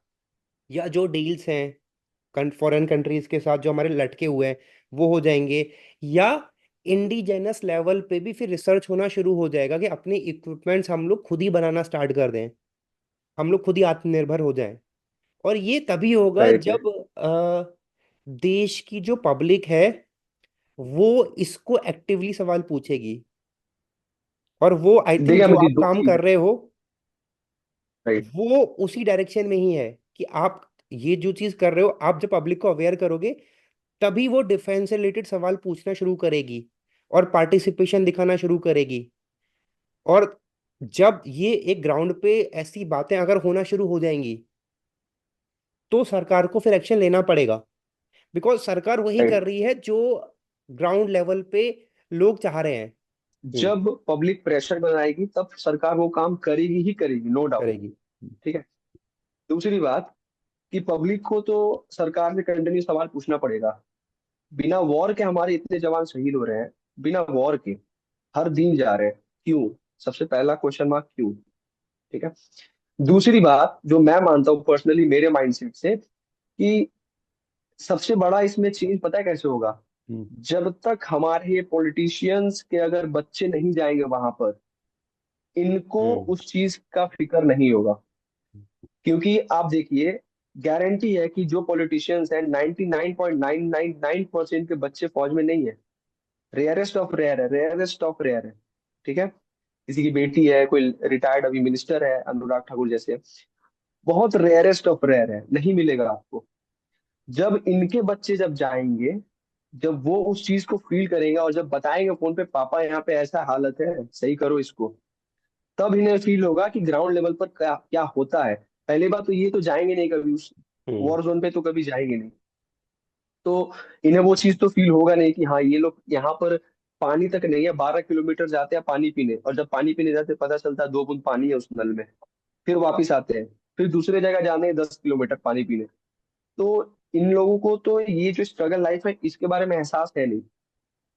या जो डील्स हैं फॉरेन कंट्रीज के साथ जो हमारे लटके हुए हैं वो हो जाएंगे। या इंडिजेनस लेवल पे भी फिर रिसर्च होना शुरू हो जाएगा कि अपने इक्विपमेंट्स हम लोग खुद ही बनाना स्टार्ट कर दें, हम लोग खुद ही आत्मनिर्भर हो जाएं। और ये तभी होगा राइट जब देश की जो पब्लिक है वो इसको एक्टिवली सवाल पूछेगी। और वो आई थिंक देखिए जो अमित, आप दो काम चीज कर रहे हो राइट। वो उसी डायरेक्शन में ही है, कि आप ये जो चीज कर रहे हो, आप जब पब्लिक को अवेयर करोगे तभी वो डिफेंस से रिलेटेड सवाल पूछना शुरू करेगी और पार्टिसिपेशन दिखाना शुरू करेगी। और जब ये एक ग्राउंड पे ऐसी बातें अगर होना शुरू हो जाएंगी, तो सरकार को फिर एक्शन लेना पड़ेगा। बिकॉज सरकार वही कर राइट रही है जो ग्राउंड लेवल पे लोग चाह रहे हैं। हम्म। जब पब्लिक प्रेशर बनाएगी तब सरकार वो काम करेगी ही करेगी, नो डाउट। करेगी। ठीक है। दूसरी बात कि पब्लिक को तो सरकार से कंटिन्यू सवाल पूछना पड़ेगा। बिना वॉर के हमारे इतने जवान शहीद हो रहे हैं, बिना वॉर के हर दिन जा रहे हैं, क्यों? सबसे पहला क्वेश्चन मार्क, क्यों? ठीक है। दूसरी बात जो मैं मानता हूँ पर्सनली मेरे माइंडसेट से, कि सबसे बड़ा इसमें चेंज पता है कैसे होगा? हम्म। जब तक हमारे ये पॉलिटिशियंस के अगर बच्चे नहीं जाएंगे वहां पर, इनको हम्म। उस चीज का फिक्र नहीं होगा। क्योंकि आप देखिए, गारंटी है कि जो पॉलिटिशियंस हैं 99.999% के बच्चे फौज में नहीं है। रेयरेस्ट ऑफ रेयर है, रेयरेस्ट ऑफ रेयर है। ठीक है। किसी की बेटी है, कोई रिटायर्ड अभी मिनिस्टर है, अनुराग ठाकुर जैसे, बहुत रेयरेस्ट ऑफ रेयर है, नहीं मिलेगा आपको। जब इनके बच्चे जब जाएंगे, जब वो उस चीज को फील करेंगे और जब बताएंगे फोन पे, पापा यहाँ पे ऐसा हालत है, सही करो इसको, तब इन्हें फील होगा कि ग्राउंड लेवल पर क्या क्या होता है। पहली बात तो ये तो जाएंगे नहीं कभी उस हम्म। वॉर जोन पे, तो कभी जाएंगे नहीं। तो इन्हें वो चीज तो फील होगा नहीं कि हाँ ये लोग यहाँ पर पानी तक नहीं है, 12 किलोमीटर जाते हैं पानी पीने, और जब पानी पीने जाते हैं पता चलता है 2 बूंद पानी है उस नल में। फिर वापिस आते हैं, फिर दूसरे जगह जाने हैं 10 किलोमीटर पानी पीने। तो इन लोगों को तो ये जो स्ट्रगल लाइफ है इसके बारे में एहसास है नहीं।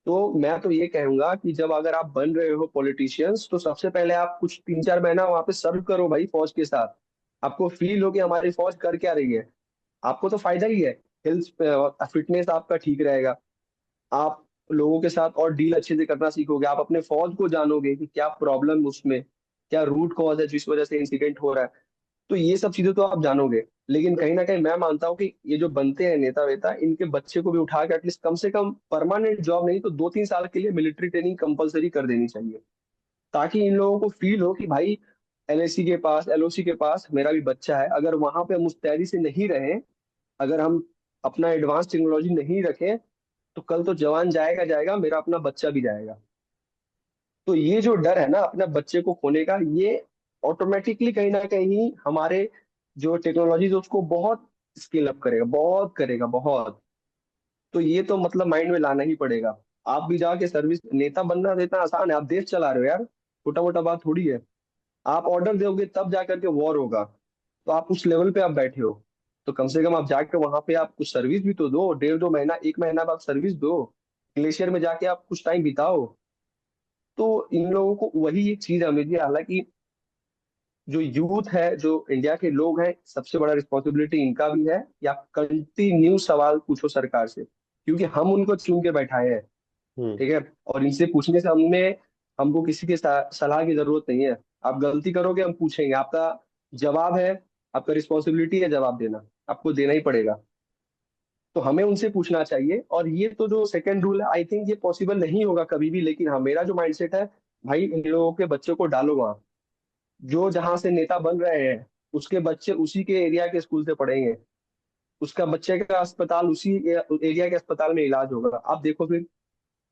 तो मैं तो ये कहूंगा कि जब अगर आप बन रहे हो पॉलिटिशियंस, तो सबसे पहले आप कुछ 3-4 महीना वहां पे सर्व करो भाई फौज के साथ। आपको फील हो कि हमारी फौज कर क्या रही है। आपको तो फायदा ही है, हेल्थ फिटनेस आपका ठीक रहेगा। आप लोगों के साथ और डील अच्छे से करना सीखोगे, आप अपने फौज को जानोगे कि क्या प्रॉब्लम उसमें, क्या रूट कॉज है जिस वजह से इंसिडेंट हो रहा है। तो ये सब चीजें तो आप जानोगे। लेकिन कहीं ना कहीं मैं मानता हूँ कि ये जो बनते हैं नेता वेता, इनके बच्चे को भी उठा के एटलीस्ट कम से कम परमानेंट जॉब नहीं तो 2-3 साल के लिए मिलिट्री ट्रेनिंग कंपलसरी कर देनी चाहिए। ताकि इन लोगों को फील हो कि भाई एलएसी के पास, एलओसी के पास मेरा भी बच्चा है। अगर वहां पे मुस्तैदी से नहीं रहे, अगर हम अपना एडवांस टेक्नोलॉजी नहीं रखें, तो कल तो जवान जाएगा जाएगा, मेरा अपना बच्चा भी जाएगा। तो ये जो डर है ना अपने बच्चे को खोने का, ये ऑटोमेटिकली कहीं ना कहीं हमारे जो टेक्नोलॉजी है उसको बहुत स्केल अप करेगा, बहुत करेगा, बहुत। तो ये तो मतलब माइंड में लाना ही पड़ेगा। आप भी जाके सर्विस नेता बनना तो इतना आसान है, आप देश चला रहे हो यार, छोटा मोटा बात थोड़ी है। आप ऑर्डर दोगे तब जा करके वॉर होगा। तो आप उस लेवल पे आप बैठे हो, तो कम से कम आप जाके वहां पे आप कुछ सर्विस भी तो दो, 1.5-2 महीना, 1 महीना आप सर्विस दो। ग्लेशियर में जाके आप कुछ टाइम बिताओ। तो इन लोगों को वही एक चीज है मुझे, हालांकि जो यूथ है, जो इंडिया के लोग हैं, सबसे बड़ा रिस्पॉन्सिबिलिटी इनका भी है कि आप कंटिन्यू सवाल पूछो सरकार से, क्योंकि हम उनको चुन के बैठाए हैं। हम्म। ठीक है। और इनसे पूछने से हमको किसी के सलाह की जरूरत नहीं है। आप गलती करोगे हम पूछेंगे, आपका जवाब है, आपका रिस्पॉन्सिबिलिटी है जवाब देना, आपको देना ही पड़ेगा। तो हमें उनसे पूछना चाहिए। और ये तो जो सेकंड रूल है, आई थिंक ये पॉसिबल नहीं होगा कभी भी, लेकिन हाँ मेरा जो माइंडसेट है, भाई इन लोगों के बच्चे को डालो वहां। जो जहां से नेता बन रहे हैं उसके बच्चे उसी के एरिया के स्कूल से पढ़ेंगे, उसका बच्चे का अस्पताल उसी एरिया के अस्पताल में इलाज होगा। आप देखो फिर,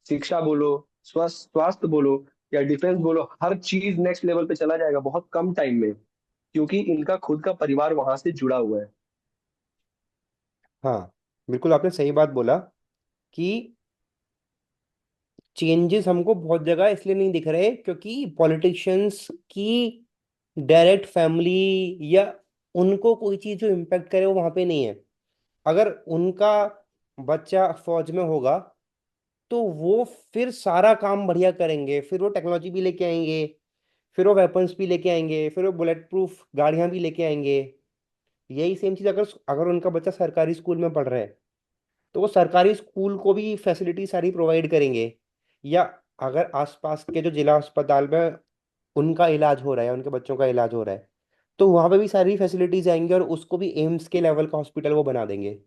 शिक्षा बोलो, स्वास्थ्य बोलो, या डिफेंस बोलो, हर चीज नेक्स्ट लेवल पे चला जाएगा बहुत कम टाइम में, क्योंकि इनका खुद का परिवार वहां से जुड़ा हुआ है। हाँ, बिल्कुल आपने सही बात बोला कि चेंजेस हमको बहुत जगह इसलिए नहीं दिख रहे क्योंकि पॉलिटिशियंस की डायरेक्ट फैमिली या उनको कोई चीज़ जो इम्पेक्ट करे वो वहाँ पे नहीं है। अगर उनका बच्चा फौज में होगा तो वो फिर सारा काम बढ़िया करेंगे, फिर वो टेक्नोलॉजी भी लेके आएंगे, फिर वो वेपन्स भी लेके आएंगे, फिर वो बुलेट प्रूफ गाड़ियां भी लेके आएंगे। यही सेम चीज़ अगर अगर उनका बच्चा सरकारी स्कूल में पढ़ रहा है तो वो सरकारी स्कूल को भी फैसिलिटी सारी प्रोवाइड करेंगे। या अगर आसपास के जो जिला अस्पताल में उनका इलाज हो रहा है, उनके बच्चों का इलाज हो रहा है, तो वहाँ पे भी सारी फैसिलिटीज आएंगी और उसको भी एम्स के लेवल का हॉस्पिटल वो बना देंगे।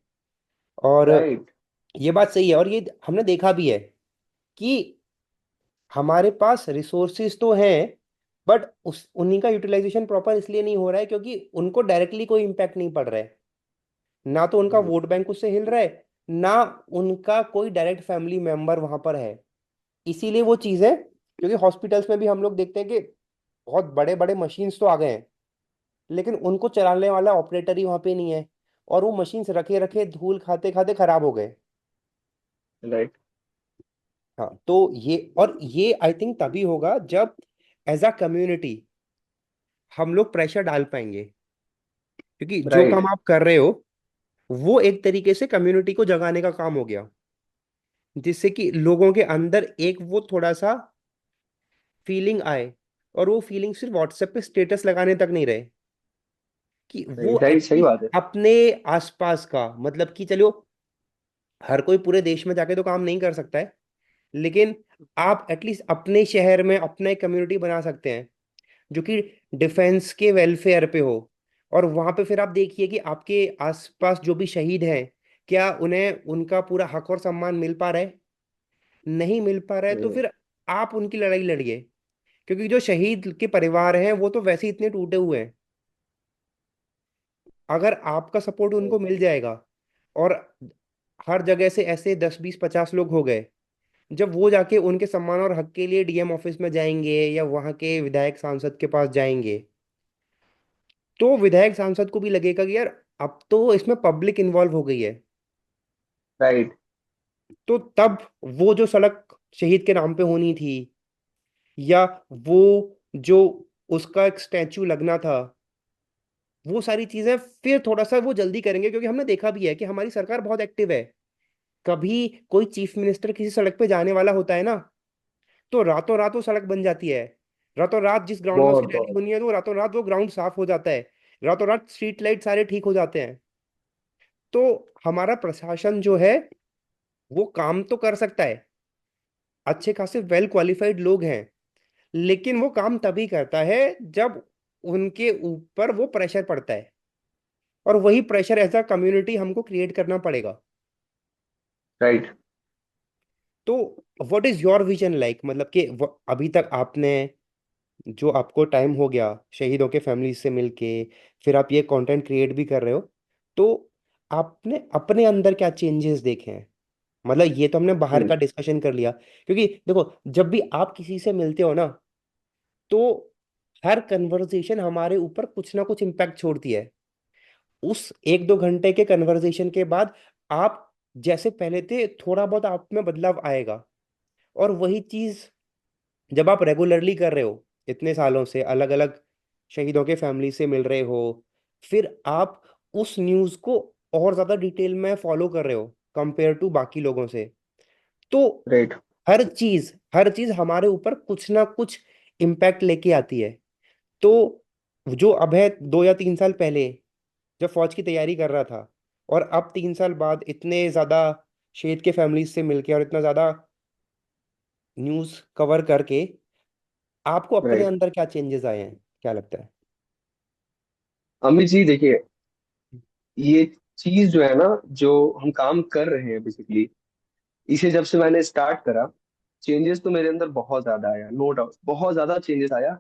और राइट। ये बात सही है और ये हमने देखा भी है कि हमारे पास रिसोर्सेज तो हैं, बट उस उन्हीं का यूटिलाइजेशन प्रॉपर इसलिए नहीं हो रहा है क्योंकि उनको डायरेक्टली कोई इम्पैक्ट नहीं पड़ रहा है। ना तो उनका वोट बैंक उससे हिल रहा है, ना उनका कोई डायरेक्ट फैमिली मेंबर वहां पर है। इसीलिए वो चीज़ है, क्योंकि हॉस्पिटल्स में भी हम लोग देखते हैं कि बहुत बड़े बड़े मशीन्स तो आ गए हैं, लेकिन उनको चलाने वाला ऑपरेटर ही वहां पे नहीं है, और वो मशीन्स रखे रखे धूल खाते खाते खराब हो गए। राइट। हाँ, तो ये आई थिंक तभी होगा जब एज अ कम्युनिटी हम लोग प्रेशर डाल पाएंगे, क्योंकि जो काम राइट। आप कर रहे हो वो एक तरीके से कम्युनिटी को जगाने का काम हो गया, जिससे कि लोगों के अंदर एक वो थोड़ा सा फीलिंग आए। और वो फीलिंग सिर्फ व्हाट्सएप पे स्टेटस लगाने तक नहीं रहे, कि वो राइट, सही एटलीस्ट बात है। अपने आसपास का, मतलब कि चलो हर कोई पूरे देश में जाके तो काम नहीं कर सकता है, लेकिन आप एटलीस्ट अपने शहर में अपना एक कम्युनिटी बना सकते हैं जो कि डिफेंस के वेलफेयर पे हो। और वहां पे फिर आप देखिए कि आपके आसपास जो भी शहीद हैं, क्या उन्हें उनका पूरा हक और सम्मान मिल पा रहा है? नहीं मिल पा रहा है, तो हम्म, फिर आप उनकी लड़ाई लड़िए, क्योंकि जो शहीद के परिवार हैं वो तो वैसे ही इतने टूटे हुए हैं। अगर आपका सपोर्ट उनको मिल जाएगा, और हर जगह से ऐसे 10 20 50 लोग हो गए, जब वो जाके उनके सम्मान और हक के लिए डीएम ऑफिस में जाएंगे या वहां के विधायक सांसद के पास जाएंगे, तो विधायक सांसद को भी लगेगा कि यार अब तो इसमें पब्लिक इन्वॉल्व हो गई है। राइट। तो तब वो जो सड़क शहीद के नाम पे होनी थी, या वो जो उसका एक स्टैचू लगना था, वो सारी चीजें फिर थोड़ा सा वो जल्दी करेंगे, क्योंकि हमने देखा भी है कि हमारी सरकार बहुत एक्टिव है। कभी कोई चीफ मिनिस्टर किसी सड़क पे जाने वाला होता है ना, तो रातों रात वो सड़क बन जाती है। रातों रात जिस ग्राउंड में उसकी बहुत रैली बहुत। होनी है, तो रातों रात वो ग्राउंड साफ हो जाता है। रातों रात स्ट्रीट लाइट सारे ठीक हो जाते हैं। तो हमारा प्रशासन जो है वो काम तो कर सकता है, अच्छे खासे वेल क्वालिफाइड लोग हैं, लेकिन वो काम तभी करता है जब उनके ऊपर वो प्रेशर पड़ता है। और वही प्रेशर एज अ कम्युनिटी हमको क्रिएट करना पड़ेगा। राइट। तो what is your vision like, मतलब कि अभी तक आपने, जो आपको टाइम हो गया शहीदों के फैमिली से मिलके, फिर आप ये कंटेंट क्रिएट भी कर रहे हो, तो आपने अपने अंदर क्या चेंजेस देखे हैं? मतलब ये तो हमने बाहर हम्म। का डिस्कशन कर लिया, क्योंकि देखो जब भी आप किसी से मिलते हो ना, तो हर कन्वर्सेशन हमारे ऊपर कुछ ना कुछ इम्पैक्ट छोड़ती है। उस 1 2 घंटे के कन्वर्सेशन के बाद आप जैसे पहले थे थोड़ा बहुत आप में बदलाव आएगा। और वही चीज जब आप रेगुलरली कर रहे हो, इतने सालों से अलग अलग शहीदों के फैमिली से मिल रहे हो, फिर आप उस न्यूज़ को और ज़्यादा डिटेल में फॉलो कर रहे हो कंपेयर टू बाकी लोगों से, तो राइट। हर चीज हमारे ऊपर कुछ ना कुछ इम्पैक्ट लेके आती है। तो जो अभय 2 या 3 साल पहले जब फौज की तैयारी कर रहा था, और अब 3 साल बाद इतने ज़्यादा शहीद के फैमिली से मिलके और इतना ज़्यादा न्यूज़ कवर करके, आपको अपने राइट। अंदर क्या चेंजेस आए हैं, क्या लगता है? अमित जी देखिए, ये चीज जो है ना, जो हम काम कर रहे हैं बेसिकली, इसे जब से मैंने स्टार्ट करा, चेंजेस तो मेरे अंदर बहुत ज्यादा आया, नो डाउट बहुत ज्यादा चेंजेस आया।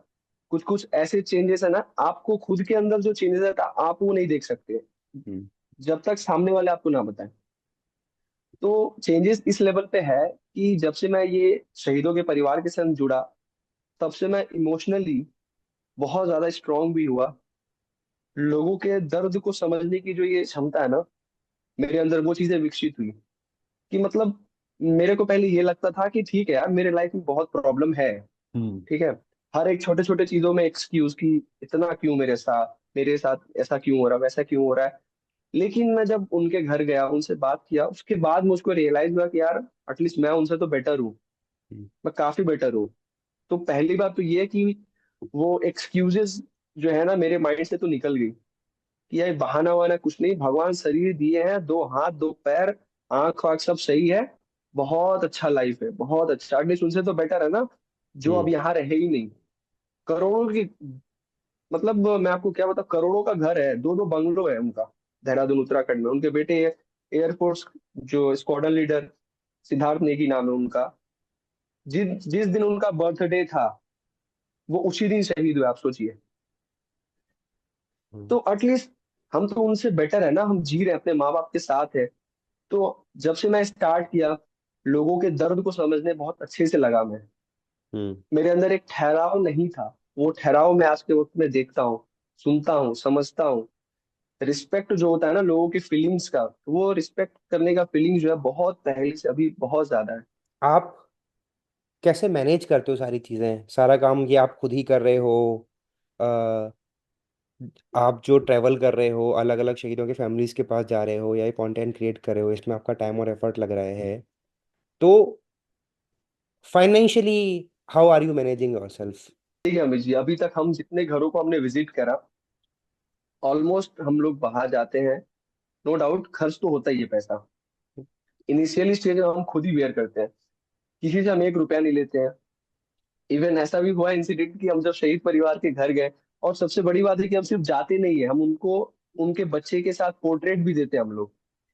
कुछ कुछ ऐसे चेंजेस है ना, आपको खुद के अंदर जो चेंजेस है आप वो नहीं देख सकते हम्म। जब तक सामने वाले आपको ना बताएं। तो चेंजेस इस लेवल पे है कि जब से मैं ये शहीदों के परिवार के साथ जुड़ा, तब से मैं इमोशनली बहुत ज्यादा स्ट्रांग भी हुआ। लोगों के दर्द को समझने की जो ये क्षमता है ना, मेरे अंदर वो चीजें विकसित हुई। कि मतलब मेरे को पहले ये लगता था कि ठीक है यार, मेरे लाइफ में बहुत प्रॉब्लम है, हम्म। ठीक है, हर एक छोटे छोटे चीजों में एक्सक्यूज की, इतना क्यों मेरे साथ ऐसा क्यों हो रहा है, वैसा क्यों हो रहा है। लेकिन मैं जब उनके घर गया, उनसे बात किया, उसके बाद मुझको रियलाइज हुआ कि यार एटलीस्ट मैं उनसे तो बेटर हूँ, हम्म। मैं काफी बेटर हूँ। तो पहली बात तो ये कि वो एक्सक्यूजेस जो है ना मेरे माइंड से तो निकल गई, कि यार बहाना वहाना कुछ नहीं, भगवान शरीर दिए हैं, 2 हाथ 2 पैर, आंख वाँख सब सही है, बहुत अच्छा लाइफ है, बहुत अच्छा, एटलीस्ट उनसे तो बेटर है ना, जो अब हम्म। यहाँ रहे ही नहीं। करोड़ों की, मतलब मैं आपको क्या बताऊं, करोड़ों का घर है, 2 2 बंगलो है उनका, देहरादून उत्तराखंड में। उनके बेटे एयरफोर्स जो स्क्वाड्रन लीडर सिद्धार्थ नेगी नाम है उनका, जिस जिस दिन उनका बर्थडे था, वो उसी दिन शहीद हुए, आप सोचिए। हम्म। तो एटलीस्ट हम तो उनसे बेटर है ना, हम जी रहे हैं, अपने माँ बाप के साथ है। तो जब से मैं स्टार्ट किया, लोगों के दर्द को समझने बहुत अच्छे से लगा मैं, हम्म। मेरे अंदर एक ठहराव नहीं था, वो ठहराव मैं आज के वक्त में देखता हूँ, सुनता हूँ, समझता हूँ। रिस्पेक्ट जो होता है ना लोगों की फीलिंग्स का, वो रिस्पेक्ट करने का फीलिंग जो है बहुत पहले से अभी बहुत ज्यादा है। आप कैसे मैनेज करते हो सारी चीजें, सारा काम ये आप खुद ही कर रहे हो? अ, आप जो ट्रैवल कर रहे हो, अलग अलग शहीदों के फैमिलीज के पास जा रहे हो, या ये कंटेंट क्रिएट कर रहे हो, इसमें आपका टाइम और एफर्ट लग रहा है, तो financially how are you managing your self? ठीक है अमित जी, अभी तक हम जितने घरों को हमने विजिट करा, ऑलमोस्ट हम लोग बाहर जाते हैं, नो डाउट खर्च तो होता ही है पैसा। इनिशियली स्टेज में हम खुद ही बेयर करते हैं, किसी से हम 1 रुपया नहीं लेते हैं। इवन ऐसा भी हुआ इंसिडेंट कि हम जब शहीद परिवार के घर गए, और सबसे बड़ी बात है कि हम सिर्फ जाते नहीं है, हम उनको उनके बच्चे के साथ पोर्ट्रेट भी देते हैं हम लोग।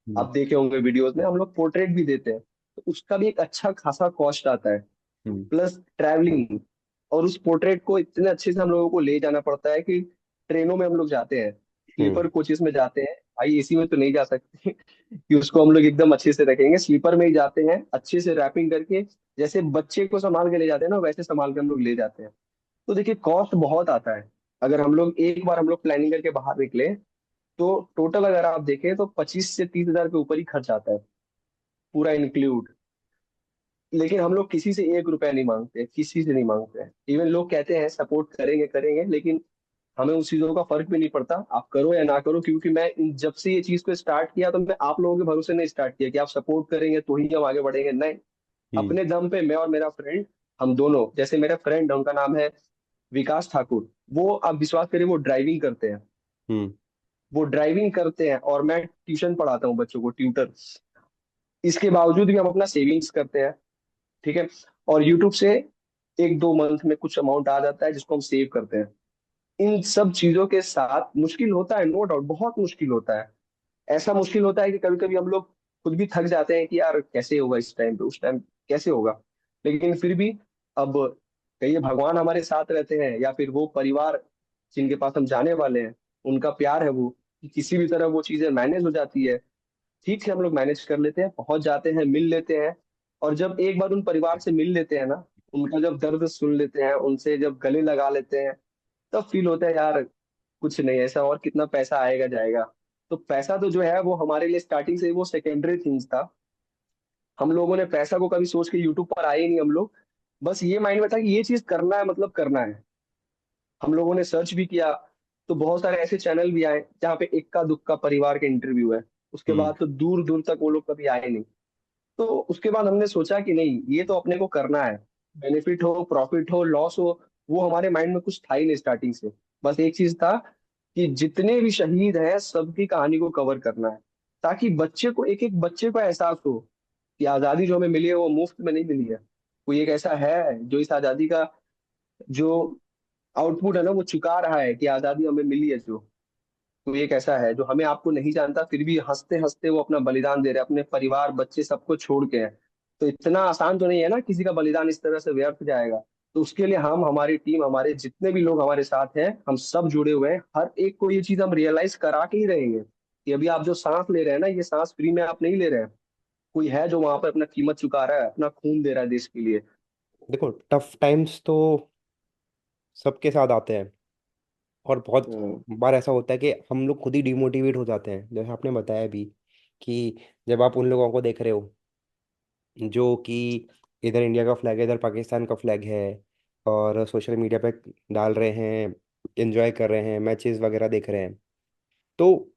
हम्म। आप देखे होंगे वीडियोस में, हम लोग पोर्ट्रेट भी देते हैं, तो उसका भी एक अच्छा खासा कॉस्ट आता है, हम्म। Plus travelling. और उस पोर्ट्रेट को इतने अच्छे से हम लोगों को ले जाना पड़ता है कि ट्रेनों में हम लोग जाते हैं, हम्म। स्लीपर कोचेस में जाते हैं, भाई एसी में तो नहीं जा सकते कि उसको हम लोग एकदम अच्छे से रखेंगे, स्लीपर में ही जाते हैं, अच्छे से रैपिंग करके, जैसे बच्चे को संभाल के ले जाते हैं ना, वैसे संभाल के हम लोग ले जाते हैं। तो देखिए कॉस्ट बहुत आता है। अगर हम लोग एक बार हम लोग प्लानिंग करके बाहर निकले, तो टोटल अगर आप देखें तो 25 से 30 हजार के ऊपर ही खर्च आता है, पूरा इंक्लूड। लेकिन हम लोग किसी से 1 रुपया नहीं मांगते, किसी से नहीं मांगते। इवन लोग कहते हैं सपोर्ट करेंगे करेंगे, लेकिन हमें उस चीजों का फर्क भी नहीं पड़ता, आप करो या ना करो, क्योंकि मैं जब से ये चीज को स्टार्ट किया, तो मैं आप लोगों के भरोसे नहीं स्टार्ट किया कि आप सपोर्ट करेंगे तो ही हम आगे बढ़ेंगे, नहीं। हम्म। अपने दम पे मैं और मेरा फ्रेंड, हम दोनों, जैसे मेरा फ्रेंड है उनका नाम है विकास ठाकुर, वो आप विश्वास करिए वो ड्राइविंग करते हैं। हम्म। वो ड्राइविंग करते हैं और मैं ट्यूशन पढ़ाता हूँ बच्चों को, ट्यूटर। इसके बावजूद भी हम अपना सेविंग्स करते हैं, ठीक है। और यूट्यूब से 1-2 मंथ में कुछ अमाउंट आ जाता है जिसको हम सेव करते हैं। इन सब चीजों के साथ मुश्किल होता है, नो डाउट बहुत मुश्किल होता है। ऐसा मुश्किल होता है कि कभी कभी हम लोग खुद भी थक जाते हैं कि यार कैसे होगा इस टाइम पे, उस टाइम कैसे होगा। लेकिन फिर भी, अब कहिए भगवान हमारे साथ रहते हैं, या फिर वो परिवार जिनके पास हम जाने वाले हैं, उनका प्यार है वो, कि किसी भी तरह वो चीजें मैनेज हो जाती है। ठीक है, हम लोग मैनेज कर लेते हैं, पहुंच जाते हैं, मिल लेते हैं। और जब एक बार उन परिवार से मिल लेते हैं ना, उनका जब दर्द सुन लेते हैं, उनसे जब गले लगा लेते हैं, तब फील होता है यार कुछ नहीं ऐसा, और कितना पैसा आएगा जाएगा। तो पैसा तो जो है वो हमारे लिए स्टार्टिंग से वो सेकेंडरी थिंग्स था। हम लोगों ने पैसा को कभी सोच के यूट्यूब पर आए ही नहीं हम लोग। बस ये माइंड में था कि ये चीज करना है, मतलब करना है। हम लोगों ने सर्च भी किया, तो बहुत सारे ऐसे चैनल भी आए जहाँ पे इक्का दुक्का परिवार के इंटरव्यू है। उसके हम्म। बाद तो दूर दूर तक वो लोग कभी आए नहीं। तो उसके बाद हमने सोचा कि नहीं, ये तो अपने को करना है। बेनिफिट हो, प्रॉफिट हो, लॉस हो, वो हमारे माइंड में कुछ था ही नहीं स्टार्टिंग से। बस एक चीज था कि जितने भी शहीद हैं सबकी कहानी को कवर करना है, ताकि बच्चे को, एक एक बच्चे को एहसास हो कि आजादी जो हमें मिली है वो मुफ्त में नहीं मिली है। कोई एक ऐसा है जो इस आजादी का जो आउटपुट है ना वो चुका रहा है, कि आजादी हमें मिली है जो। तो एक ऐसा है जो हमें आपको नहीं जानता, फिर भी हंसते हंसते वो अपना बलिदान दे रहे हैं, अपने परिवार बच्चे सबको छोड़ के हैं। तो इतना आसान तो नहीं है ना, किसी का बलिदान इस तरह से व्यर्थ जाएगा। तो उसके लिए हम, हमारी टीम, हमारे जितने भी लोग हमारे साथ हैं, हम सब जुड़े हुए हैं। हर एक को ये चीज हम रियलाइज करा के ही रहेंगे कि अभी आप जो सांस ले रहे हैं ना, ये सांस फ्री में आप नहीं ले रहे हैं। कोई है जो वहां पर अपना कीमत चुका रहा है, अपना खून दे रहा है देश के लिए। देखो, टफ टाइम्स तो सबके साथ आते हैं, और बहुत हम्म। बार ऐसा होता है कि हम लोग खुद ही डिमोटिवेट हो जाते हैं, जैसे आपने बताया भी कि जब आप उन लोगों को देख रहे हो जो कि इधर इंडिया का फ्लैग है, इधर पाकिस्तान का फ्लैग है, और सोशल मीडिया पे डाल रहे हैं, एंजॉय कर रहे हैं, मैचेस वगैरह देख रहे हैं, तो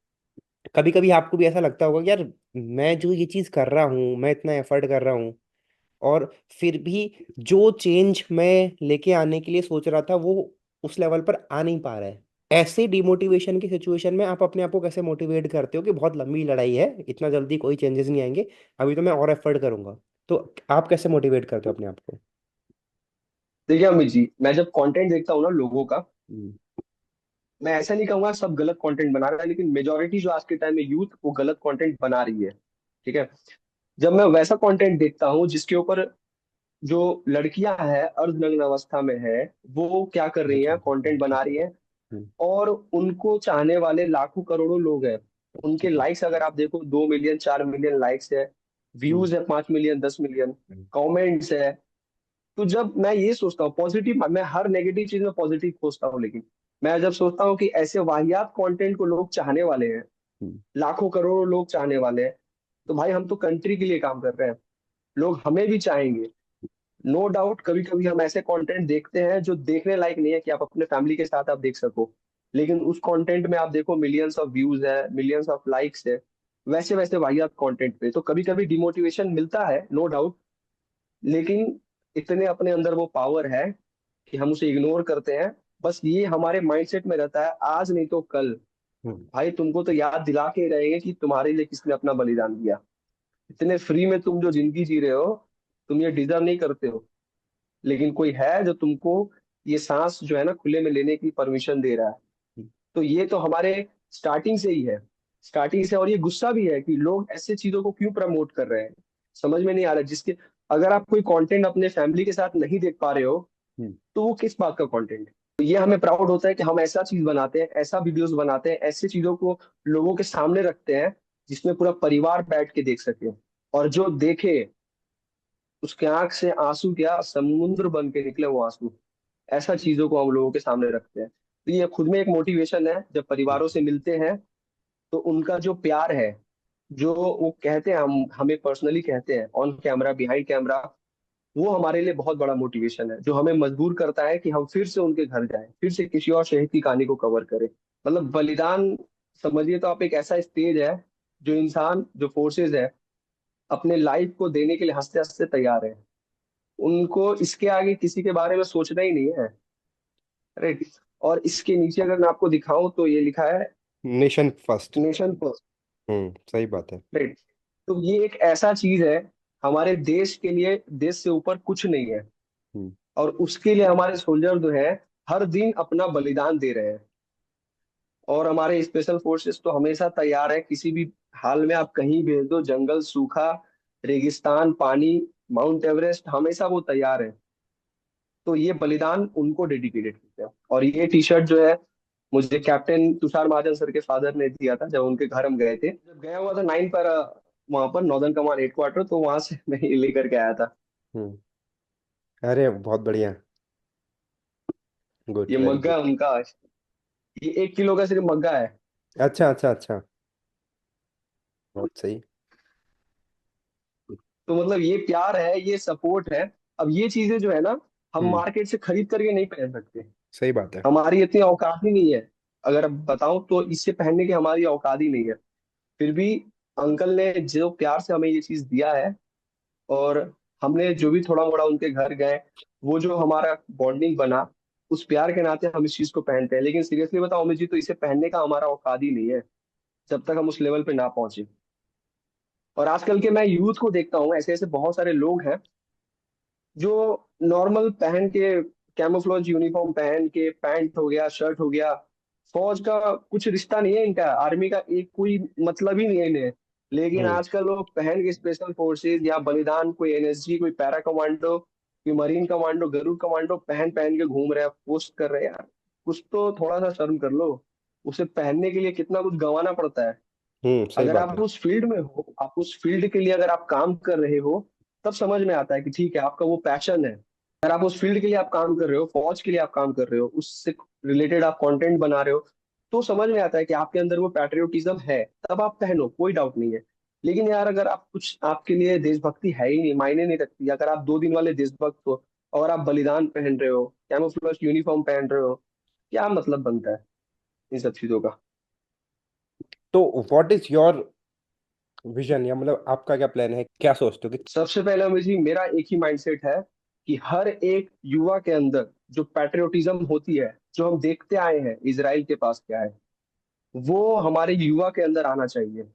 कभी कभी आपको भी ऐसा लगता होगा कि यार, मैं जो ये चीज़ कर रहा हूँ, मैं इतना एफर्ट कर रहा हूँ, और फिर भी जो चेंज मैं लेके आने के लिए सोच रहा था वो उस लेवल पर आ नहीं पा रहा है। ऐसे डिमोटिवेशन की सिचुएशन में आप अपने आप को कैसे मोटिवेट करते हो कि बहुत लंबी लड़ाई है, इतना जल्दी कोई चेंजेस नहीं आएंगे, अभी तो मैं और एफर्ट करूंगा? तो आप कैसे मोटिवेट करते हो अपने आप को? देखिए अमित जी, मैं जब कंटेंट देखता हूँ ना लोगों का, हम्म। मैं ऐसा नहीं कहूंगा सब गलत कंटेंट बना रहा है, लेकिन मेजोरिटी जो आज के टाइम में यूथ वो गलत कंटेंट बना रही है, ठीक है। जब मैं वैसा कंटेंट देखता हूँ जिसके ऊपर जो लड़कियां हैं अर्धनग्न अवस्था में है, वो क्या कर रही अच्छा। हैं, कंटेंट बना रही हैं, हम्म। और उनको चाहने वाले लाखों करोड़ों लोग हैं। उनके लाइक्स अगर आप देखो 2 मिलियन 4 मिलियन लाइक्स है, हम्म। व्यूज है 5 मिलियन 10 मिलियन, कमेंट्स है। तो जब मैं ये सोचता हूँ पॉजिटिव, मैं हर नेगेटिव चीज में पॉजिटिव खोजता हूँ, लेकिन मैं जब सोचता हूँ कि ऐसे वाहियात कंटेंट को लोग चाहने वाले हैं, हम्म। लाखों करोड़ों लोग चाहने वाले हैं, तो भाई हम तो कंट्री के लिए काम कर रहे हैं, लोग हमें भी चाहेंगे। नो डाउट कभी कभी हम ऐसे कंटेंट देखते हैं जो देखने लायक नहीं है कि आप अपने फैमिली के साथ आप देख सको, लेकिन उस कंटेंट में आप देखो मिलियंस ऑफ व्यूज है, मिलियंस ऑफ लाइक्स है, वैसे वैसे वाहियात कंटेंट पे तो कभी कभी डिमोटिवेशन मिलता है, नो डाउट। लेकिन इतने अपने अंदर वो पावर है कि हम उसे इग्नोर करते हैं। बस ये हमारे माइंडसेट में रहता है, आज नहीं तो कल हम्म। भाई तुमको तो याद दिला के ही रहेंगे कि तुम्हारे लिए किसने अपना बलिदान दिया। इतने फ्री में तुम जो जिंदगी जी रहे हो, तुम ये डिजर्व नहीं करते हो, लेकिन कोई है जो तुमको ये सांस जो है ना खुले में लेने की परमिशन दे रहा है। तो ये तो हमारे स्टार्टिंग से ही है, स्टार्टिंग से। और ये गुस्सा भी है कि लोग ऐसे चीजों को क्यों प्रमोट कर रहे हैं, समझ में नहीं आ रहा। जिसके अगर आप कोई कंटेंट अपने फैमिली के साथ नहीं देख पा रहे हो, हम्म। तो वो किस बात का कंटेंट है। तो ये हमें प्राउड होता है कि हम ऐसा चीज बनाते हैं, ऐसा वीडियोस बनाते हैं, ऐसी चीजों को लोगों के सामने रखते हैं जिसमें पूरा परिवार बैठ के देख सके, और जो देखे उसके आंख से आंसू क्या समुद्र बन के निकले वो आंसू। ऐसा चीजों को हम लोगों के सामने रखते हैं। तो ये खुद में एक मोटिवेशन है, जब परिवारों से मिलते हैं तो उनका जो प्यार है, जो वो कहते हैं, हम हमें पर्सनली कहते हैं ऑन कैमरा बिहाइंड कैमरा, वो हमारे लिए बहुत बड़ा मोटिवेशन है, जो हमें मजबूर करता है कि हम फिर से उनके घर जाएं, फिर से किसी और शहीद की कहानी को कवर करें। मतलब बलिदान समझिए तो आप एक ऐसा स्टेज है जो इंसान, जो फोर्सेज है, अपने लाइफ को देने के लिए हंसते हंसते तैयार है। उनको इसके आगे किसी के बारे में सोचना ही नहीं है। राइट। और इसके नीचे अगर मैं आपको दिखाऊं तो ये लिखा है नेशन फर्स्ट। Nation first. सही बात है। राइट। तो ये एक ऐसा चीज है, हमारे देश के लिए देश से ऊपर कुछ नहीं है। हम्म। और उसके लिए हमारे सोल्जर जो है हर दिन अपना बलिदान दे रहे हैं। और हमारे स्पेशल फोर्सेस तो हमेशा तैयार है, किसी भी हाल में आप कहीं भेज दो, जंगल सूखा, रेगिस्तान, पानी, माउंट एवरेस्ट, हमेशा वो तैयार है। तो ये बलिदान उनको डेडिकेटेड करते हैं। और ये टी शर्ट जो है मुझे कैप्टन तुषार महाजन सर के फादर ने दिया था, जब उनके घर हम गए थे, जब गया हुआ था 9 पर वहां पर नॉर्दर्न कमांड हेडक्वार्टर, तो वहां से मैं ये लेकर के आया था। हम्म। अरे बहुत बढ़िया। गुड, ये वेरी मग्गा गुड। है उनका। ये 1 किलो का सिर्फ मग्गा है। अच्छा, अच्छा, अच्छा। बहुत सही। तो मतलब ये प्यार है, ये सपोर्ट है। अब ये चीजें जो है ना, हम हम्म। मार्केट से खरीद करके नहीं पहन सकते, सही बात है। हमारी इतनी औकात ही नहीं है। अगर अब बताऊं तो इससे पहनने की हमारी औकात ही नहीं है। फिर भी अंकल ने जो प्यार से हमें ये चीज दिया है, और हमने जो भी थोड़ा मोड़ा उनके घर गए, वो जो हमारा बॉन्डिंग बना, उस प्यार के नाते हम इस चीज को पहनते हैं। लेकिन सीरियसली बताओ अमित जी, तो इसे पहनने का हमारा औकात ही नहीं है जब तक हम उस लेवल पे ना पहुंचे। और आजकल के मैं यूथ को देखता हूँ, ऐसे ऐसे बहुत सारे लोग हैं जो नॉर्मल पहन के, कैमोफ्लेज यूनिफॉर्म पहन के, पैंट हो गया, शर्ट हो गया, फौज का कुछ रिश्ता नहीं है इनका, आर्मी का एक कोई मतलब ही नहीं है इन्हें। लेकिन हम्म। आजकल लोग पहन के स्पेशल फोर्सेज या बलिदान, कोई एनएसजी, कोई पैरा कमांडो, कोई मरीन कमांडो, गरुड़ कमांडो पहन पहन के घूम रहे हैं, पोस्ट कर रहे हैं। यार कुछ तो थोड़ा सा शर्म कर लो। उसे पहनने के लिए कितना कुछ गंवाना पड़ता है। सही अगर बात आप है। उस फील्ड में हो, आप उस फील्ड के लिए अगर आप काम कर रहे हो, तब समझ में आता है कि ठीक है आपका वो पैशन है। अगर आप उस फील्ड के लिए आप काम कर रहे हो, फौज के लिए आप काम कर रहे हो, उससे रिलेटेड आप कंटेंट बना रहे हो, तो समझ में आता है कि आपके अंदर वो पैट्रियोटिज्म है, तब आप पहनो, कोई डाउट नहीं है। लेकिन यार अगर आप कुछ, आपके लिए देशभक्ति है ही नहीं, मायने नहीं रखती, अगर आप 2 दिन वाले देशभक्त हो और आप बलिदान पहन रहे हो, कैमोफ्लेज यूनिफॉर्म पहन रहे हो, क्या मतलब बनता है इन सब चीजों का। तो व्हाट इज योर विजन, या मतलब आपका क्या प्लान है, क्या सोचते हो कि? सबसे पहले अमित जी, मेरा एक ही माइंडसेट है कि हर एक युवा के अंदर जो पैट्रियोटिज्म होती है, जो हम देखते आए हैं इसराइल के पास क्या है, वो हमारे युवा के अंदर आना चाहिए।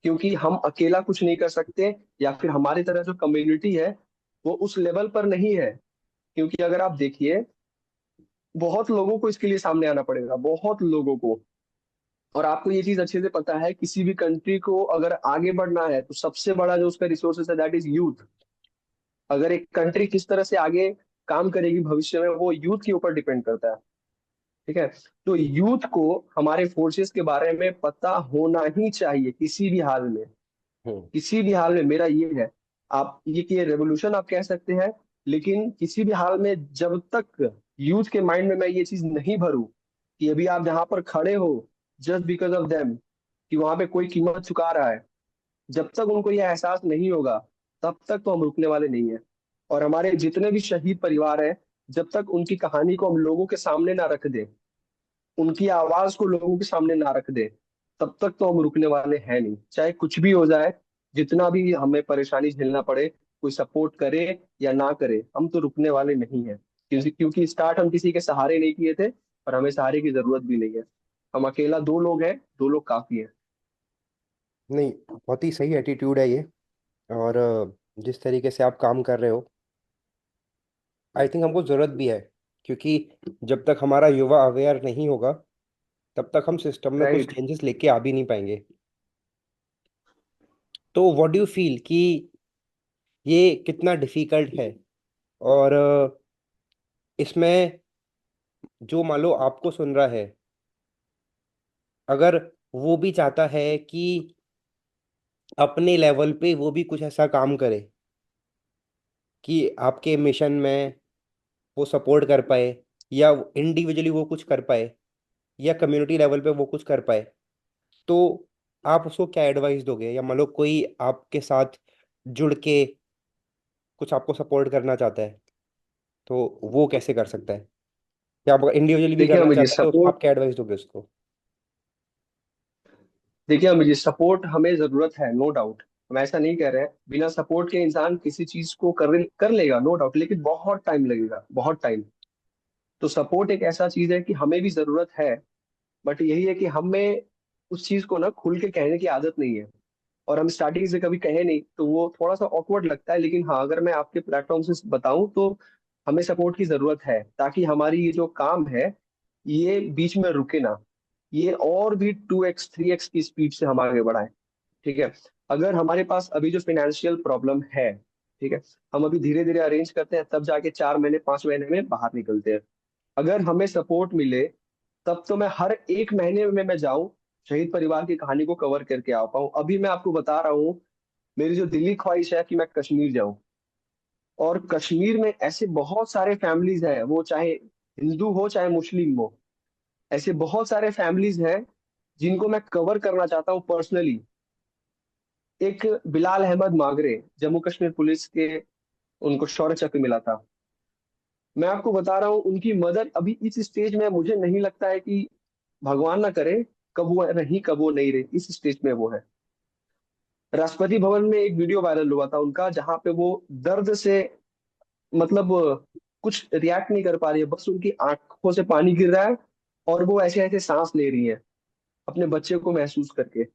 क्योंकि हम अकेला कुछ नहीं कर सकते, या फिर हमारी तरह जो कम्युनिटी है वो उस लेवल पर नहीं है। क्योंकि अगर आप देखिए, बहुत लोगों को इसके लिए सामने आना पड़ेगा, बहुत लोगों को। और आपको ये चीज अच्छे से पता है, किसी भी कंट्री को अगर आगे बढ़ना है तो सबसे बड़ा जो उसका रिसोर्सेस है, दैट इज यूथ। अगर एक कंट्री किस तरह से आगे काम करेगी भविष्य में, वो यूथ के ऊपर डिपेंड करता है। ठीक है। तो यूथ को हमारे फोर्सेस के बारे में पता होना ही चाहिए किसी भी हाल में। हम्म। किसी भी हाल में मेरा ये है, आप ये कि रेवोल्यूशन आप कह सकते हैं, लेकिन किसी भी हाल में जब तक यूथ के माइंड में मैं ये चीज नहीं भरूं कि अभी आप जहां पर खड़े हो जस्ट बिकॉज ऑफ देम, कि वहां पे कोई कीमत चुका रहा है, जब तक उनको ये एहसास नहीं होगा, तब तक तो हम रुकने वाले नहीं है। और हमारे जितने भी शहीद परिवार हैं, जब तक उनकी कहानी को हम लोगों के सामने ना रख दें, उनकी आवाज को लोगों के सामने ना रख दें, तब तक तो हम रुकने वाले हैं नहीं, चाहे कुछ भी हो जाए, जितना भी हमें परेशानी झेलना पड़े, कोई सपोर्ट करे या ना करे, हम तो रुकने वाले नहीं हैं। क्योंकि स्टार्ट हम किसी के सहारे नहीं किए थे, और हमें सहारे की जरूरत भी नहीं है। हम अकेला दो लोग हैं, दो लोग काफी हैं। नहीं, बहुत ही सही एटीट्यूड है ये। और जिस तरीके से आप काम कर रहे हो, आई थिंक हमको ज़रूरत भी है। क्योंकि जब तक हमारा युवा अवेयर नहीं होगा, तब तक हम सिस्टम में कुछ राइट। चेंजेस लेके आ भी नहीं पाएंगे। तो व्हाट डू यू फील कि ये कितना डिफिकल्ट है? और इसमें जो मान लो आपको सुन रहा है, अगर वो भी चाहता है कि अपने लेवल पे वो भी कुछ ऐसा काम करे कि आपके मिशन में वो सपोर्ट कर पाए, या इंडिविजुअली वो कुछ कर पाए, या कम्युनिटी लेवल पे वो कुछ कर पाए, तो आप उसको क्या एडवाइस दोगे? या मान लो कोई आपके साथ जुड़ के कुछ आपको सपोर्ट करना चाहता है, तो वो कैसे कर सकता है? या आप इंडिविजुअली भी देखिए करना मुझे चाहता है, तो सपोर्ट आप क्या एडवाइस दोगे उसको? देखिए मुझे सपोर्ट हमें जरूरत है, नो डाउट। हम ऐसा नहीं कह रहे हैं, बिना सपोर्ट के इंसान किसी चीज को कर लेगा, नो डाउट, लेकिन बहुत टाइम लगेगा, बहुत टाइम। तो सपोर्ट एक ऐसा चीज है कि हमें भी जरूरत है, बट यही है कि हमें उस चीज को ना खुल के कहने की आदत नहीं है। और हम स्टार्टिंग से कभी कहे नहीं, तो वो थोड़ा सा ऑकवर्ड लगता है। लेकिन हाँ, अगर मैं आपके प्लेटफॉर्म से बताऊं तो हमें सपोर्ट की जरूरत है, ताकि हमारी ये जो काम है, ये बीच में रुके ना, ये और भी 2x 3x की स्पीड से हम आगे बढ़ाएं। ठीक है। अगर हमारे पास अभी जो फाइनेंशियल प्रॉब्लम है, ठीक है, हम अभी धीरे धीरे अरेंज करते हैं, तब जाके 4 महीने 5 महीने में बाहर निकलते हैं। अगर हमें सपोर्ट मिले, तब तो मैं हर एक महीने में मैं जाऊं, शहीद परिवार की कहानी को कवर करके आ पाऊं। अभी मैं आपको बता रहा हूँ, मेरी जो दिल्ली ख्वाहिश है कि मैं कश्मीर जाऊं। और कश्मीर में ऐसे बहुत सारे फैमिलीज हैं, वो चाहे हिंदू हो चाहे मुस्लिम हो, ऐसे बहुत सारे फैमिलीज हैं जिनको मैं कवर करना चाहता हूँ पर्सनली। एक बिलाल अहमद मागरे, जम्मू कश्मीर पुलिस के, उनको शौर्य चक्र मिला था। मैं आपको बता रहा हूँ, उनकी मदद अभी इस स्टेज में मुझे नहीं लगता है कि, भगवान ना करे, कब वो रही कब वो नहीं रही, इस स्टेज में वो है। राष्ट्रपति भवन में एक वीडियो वायरल हुआ था उनका, जहां पे वो दर्द से, मतलब कुछ रिएक्ट नहीं कर पा रही है, बस उनकी आंखों से पानी गिर रहा है, और वो ऐसे ऐसे सांस ले रही है, अपने बच्चे को महसूस करके।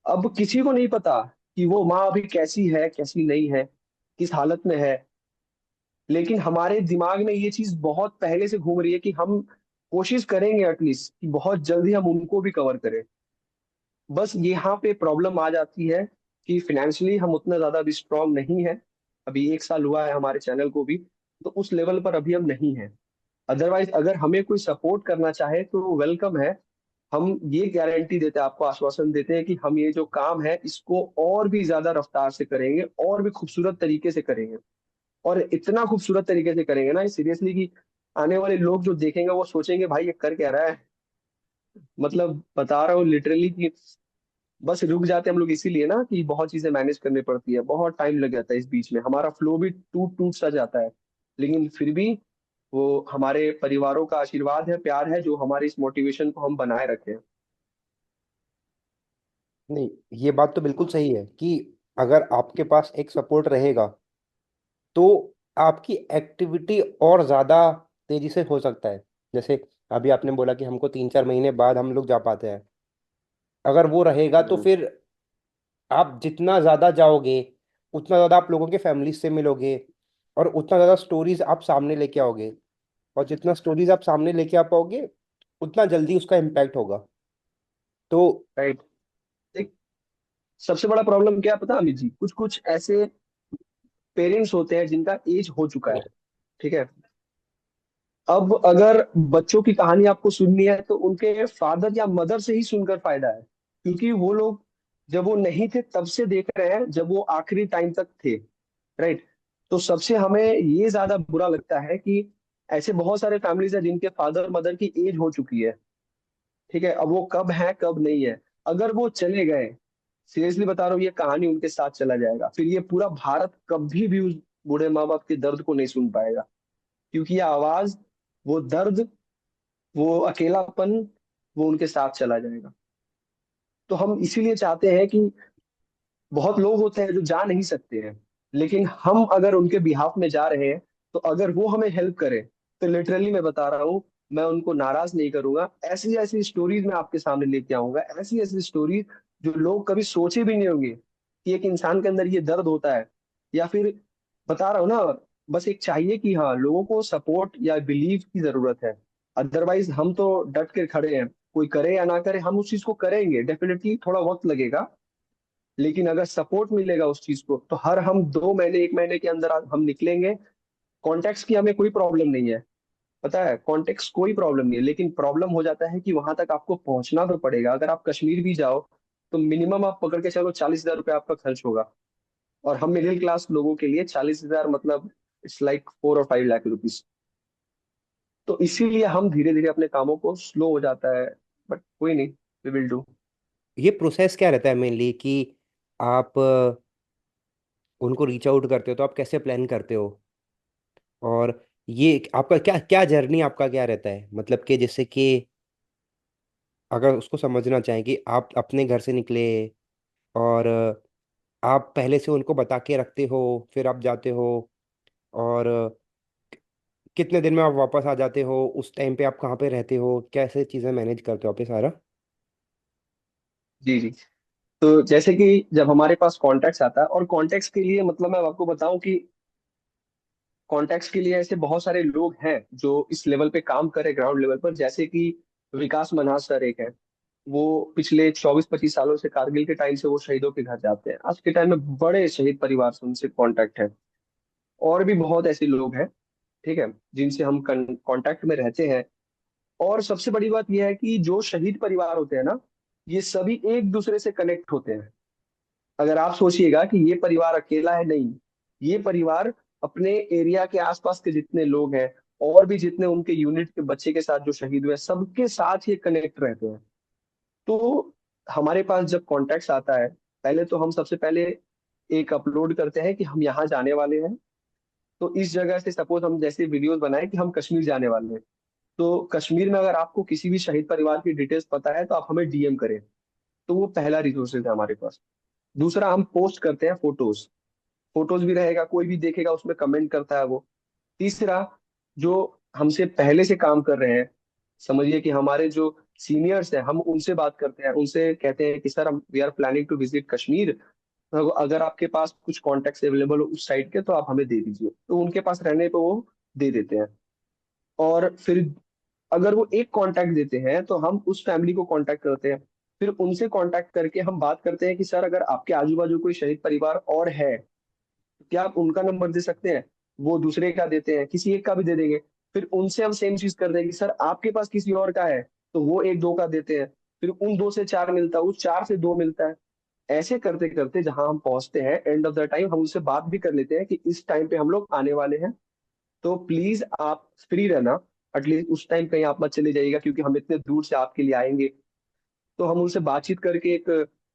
अब किसी को नहीं पता कि वो माँ अभी कैसी है कैसी नहीं है, किस हालत में है। लेकिन हमारे दिमाग में ये चीज बहुत पहले से घूम रही है कि हम कोशिश करेंगे एटलीस्ट कि बहुत जल्दी हम उनको भी कवर करें। बस यहाँ पे प्रॉब्लम आ जाती है कि फाइनेंशियली हम उतना ज्यादा भी स्ट्रांग नहीं है। अभी 1 साल हुआ है हमारे चैनल को भी, तो उस लेवल पर अभी हम नहीं है। अदरवाइज अगर हमें कोई सपोर्ट करना चाहे तो वेलकम है। हम ये गारंटी देते हैं, आपको आश्वासन देते हैं कि हम ये जो काम है इसको और भी ज्यादा रफ्तार से करेंगे, और भी खूबसूरत तरीके से करेंगे। और इतना खूबसूरत तरीके से करेंगे ना सीरियसली, कि आने वाले लोग जो देखेंगे वो सोचेंगे भाई ये कर क्या रहा है। मतलब बता रहा हूँ लिटरली कि बस रुक जाते हैं हम लोग इसीलिए ना, कि बहुत चीजें मैनेज करनी पड़ती है, बहुत टाइम लग जाता है, इस बीच में हमारा फ्लो भी टूट टूट सा जाता है। लेकिन फिर भी वो हमारे परिवारों का आशीर्वाद है, प्यार है, जो हमारे इस मोटिवेशन को हम बनाए रखे हैं। नहीं, ये बात तो बिल्कुल सही है कि अगर आपके पास एक सपोर्ट रहेगा, तो आपकी एक्टिविटी और ज़्यादा तेजी से हो सकता है। जैसे अभी आपने बोला कि हमको 3-4 महीने बाद हम लोग जा पाते हैं। अगर वो रहेगा तो हम्म। फिर आप जितना ज़्यादा जाओगे, उतना ज़्यादा आप लोगों के फैमिली से मिलोगे, और उतना ज़्यादा स्टोरीज आप सामने लेके आओगे। और जितना स्टोरीज आप सामने लेके आ पाओगे, उतना जल्दी उसका इम्पैक्ट होगा। तो राइट। एक सबसे बड़ा प्रॉब्लम क्या है पता है अमित जी, कुछ कुछ ऐसे पेरेंट्स होते हैं जिनका एज हो चुका है, ठीक है। अब अगर बच्चों की कहानी आपको सुननी है, तो उनके फादर या मदर से ही सुनकर फायदा है, क्योंकि वो लोग जब वो नहीं थे तब से देख रहे हैं, जब वो आखिरी टाइम तक थे। राइट। तो सबसे हमें ये ज्यादा बुरा लगता है कि ऐसे बहुत सारे फैमिलीज हैं जिनके फादर मदर की एज हो चुकी है, ठीक है। अब वो कब है कब नहीं है, अगर वो चले गए, सीरियसली बता रहा हूँ, ये कहानी उनके साथ चला जाएगा, फिर ये पूरा भारत कभी भी बूढ़े माँ बाप के दर्द को नहीं सुन पाएगा, क्योंकि ये आवाज, वो दर्द, वो अकेलापन, वो उनके साथ चला जाएगा। तो हम इसीलिए चाहते हैं कि बहुत लोग होते हैं जो जा नहीं सकते हैं, लेकिन हम अगर उनके बिहाफ में जा रहे हैं, तो अगर वो हमें हेल्प करे, तो लिटरली मैं बता रहा हूँ, मैं उनको नाराज नहीं करूंगा। ऐसी ऐसी स्टोरीज मैं आपके सामने लेके आऊंगा, ऐसी ऐसी स्टोरीज जो लोग कभी सोचे भी नहीं होंगे कि एक इंसान के अंदर ये दर्द होता है। या फिर बता रहा हूँ ना, बस एक चाहिए कि हाँ, लोगों को सपोर्ट या बिलीव की जरूरत है। अदरवाइज हम तो डट के खड़े हैं, कोई करे या ना करे हम उस चीज को करेंगे, डेफिनेटली थोड़ा वक्त लगेगा, लेकिन अगर सपोर्ट मिलेगा उस चीज को, तो हर हम 2 महीने 1 महीने के अंदर हम निकलेंगे। कॉन्टेक्स्ट की हमें कोई प्रॉब्लम नहीं है, पता है, कॉन्टेक्स्ट कोई प्रॉब्लम नहीं है, लेकिन प्रॉब्लम हो जाता है कि वहां तक आपको पहुंचना तो पड़ेगा। अगर आप कश्मीर भी जाओ, तो मिनिमम आप पकड़ के चलो 40,000 रुपये आपका खर्च होगा। और हम मिडिल क्लास लोगों के लिए 40,000 मतलब इट्स लाइक 4 और 5 लाख रुपीज। तो इसीलिए हम धीरे धीरे अपने कामों को स्लो हो जाता है, बट कोई नहीं, वी विल डू। ये प्रोसेस क्या रहता है मेनली कि आप उनको रीच आउट करते हो तो आप कैसे प्लान करते हो? और ये आपका क्या क्या जर्नी आपका क्या रहता है, मतलब कि जैसे कि अगर उसको समझना चाहें कि आप अपने घर से निकले और आप पहले से उनको बता के रखते हो, फिर आप जाते हो, और कितने दिन में आप वापस आ जाते हो, उस टाइम पे आप कहाँ पे रहते हो, कैसे चीज़ें मैनेज करते हो आप ये सारा? जी जी। तो जैसे कि जब हमारे पास कॉन्टेक्ट्स आता है, और कॉन्टेक्ट्स के लिए मतलब मैं आपको बताऊं कि कॉन्टेक्ट्स के लिए ऐसे बहुत सारे लोग हैं जो इस लेवल पे काम करे, ग्राउंड लेवल पर। जैसे कि विकास मन्हास सर एक है, वो पिछले 24-25 सालों से, कारगिल के टाइम से वो शहीदों के घर जाते हैं। आज के टाइम में बड़े शहीद परिवार से उनसे कांटेक्ट है। और भी बहुत ऐसे लोग हैं, ठीक है, जिनसे हम कांटेक्ट में रहते हैं। और सबसे बड़ी बात यह है कि जो शहीद परिवार होते हैं ना, ये सभी एक दूसरे से कनेक्ट होते हैं। अगर आप सोचिएगा कि ये परिवार अकेला है, नहीं, ये परिवार अपने एरिया के आसपास के जितने लोग हैं, और भी जितने उनके यूनिट के बच्चे के साथ जो शहीद हुए हैं, सबके साथ ये कनेक्ट रहते हैं। तो हमारे पास जब कॉन्टेक्ट आता है, पहले तो हम सबसे पहले एक अपलोड करते हैं कि हम यहाँ जाने वाले हैं। तो इस जगह से सपोज हम जैसे वीडियोस बनाए कि हम कश्मीर जाने वाले हैं, तो कश्मीर में अगर आपको किसी भी शहीद परिवार की डिटेल्स पता है, तो आप हमें डीएम करें। तो वो पहला रिसोर्सेज है हमारे पास। दूसरा, हम पोस्ट करते हैं फोटोज। फोटोज भी रहेगा, कोई भी देखेगा उसमें कमेंट करता है वो। तीसरा, जो हमसे पहले से काम कर रहे हैं, समझिए कि हमारे जो सीनियर्स हैं, हम उनसे बात करते हैं, उनसे कहते हैं कि सर हम we are planning to visit Kashmir, तो अगर आपके पास कुछ कॉन्टेक्ट अवेलेबल हो उस साइड के, तो आप हमें दे दीजिए। तो उनके पास रहने पे वो दे देते हैं। और फिर अगर वो एक कांटेक्ट देते हैं, तो हम उस फैमिली को कांटेक्ट करते हैं। फिर उनसे कांटेक्ट करके हम बात करते हैं कि सर अगर आपके आजू बाजू कोई शहीद परिवार और है, तो क्या आप उनका नंबर दे सकते हैं? वो दूसरे का देते हैं, किसी एक का भी दे देंगे। फिर उनसे हम सेम चीज कर देंगे, सर आपके पास किसी और का है, तो वो एक दो का देते हैं। फिर उन दो से चार मिलता है, उस चार से दो मिलता है। ऐसे करते करते जहां हम पहुंचते हैं, एंड ऑफ द टाइम हम उनसे बात भी कर लेते हैं कि इस टाइम पे हम लोग आने वाले हैं, तो प्लीज आप फ्री रहना। एटलीस्ट उस टाइम कहीं आप मत चले जाइएगा, क्योंकि हम इतने दूर से आपके लिए आएंगे। तो हम उनसे बातचीत करके एक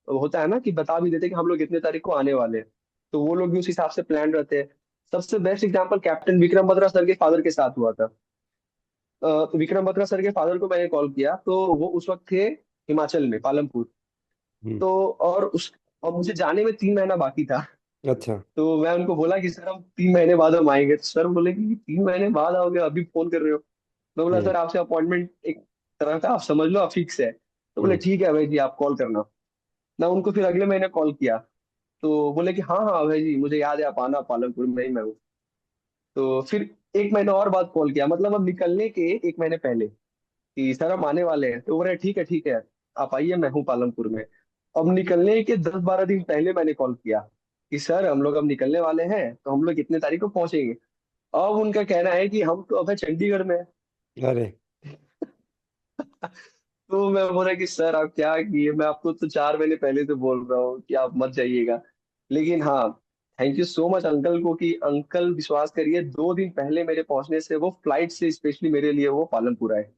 होता है ना कि बता भी देते हैं कि हम लोग इतने तारीख को आने वाले हैं। तो वो लोग भी उस हिसाब से प्लान रहते हैं। सबसे best example captain Vikram Batra sir के फादर के साथ हुआ था। तो विक्रम बत्रा सर के फादर को मैंने कॉल किया, तो वो उस वक्त थे हिमाचल में, पालमपुर। हम्म। तो और मुझे जाने में 3 महीना बाकी था। अच्छा। तो मैं उनको बोला कि सर हम 3 महीने बाद हम आएंगे। तो सर बोले कि 3 महीने बाद आओगे, अभी फोन कर रहे हो? मैं बोला हम्म। सर आपसे अपॉइंटमेंट एक तरह का आप समझ लो, आप फिक्स है। तो बोले हम्म। ठीक है भाई जी, आप कॉल करना। मैं उनको फिर अगले महीने कॉल किया, तो बोले कि हाँ हाँ भाई जी, मुझे याद है, आप आना, पालनपुर में ही मैं हूँ। तो फिर 1 महीना और बाद कॉल किया, मतलब अब निकलने के 1 महीने पहले, कि सर हम आने वाले हैं। तो बोले ठीक है, आप आइए, मैं हूँ पालनपुर में। अब निकलने के 10-12 दिन पहले मैंने कॉल किया कि सर हम लोग अब निकलने वाले हैं, तो हम लोग कितने तारीख को पहुंचेंगे? अब उनका कहना है कि हम तो अब है चंडीगढ़ में हैं। अरे। तो मैं बोला कि सर आप क्या किए, मैं आपको तो 4 महीने पहले से बोल रहा हूँ कि आप मत जाइएगा। लेकिन हाँ, thank you so much uncle को, कि अंकल विश्वास करिए 2 दिन पहले मेरे पहुंचने से वो फ्लाइट से स्पेशली मेरे लिए वो पालनपुर आए।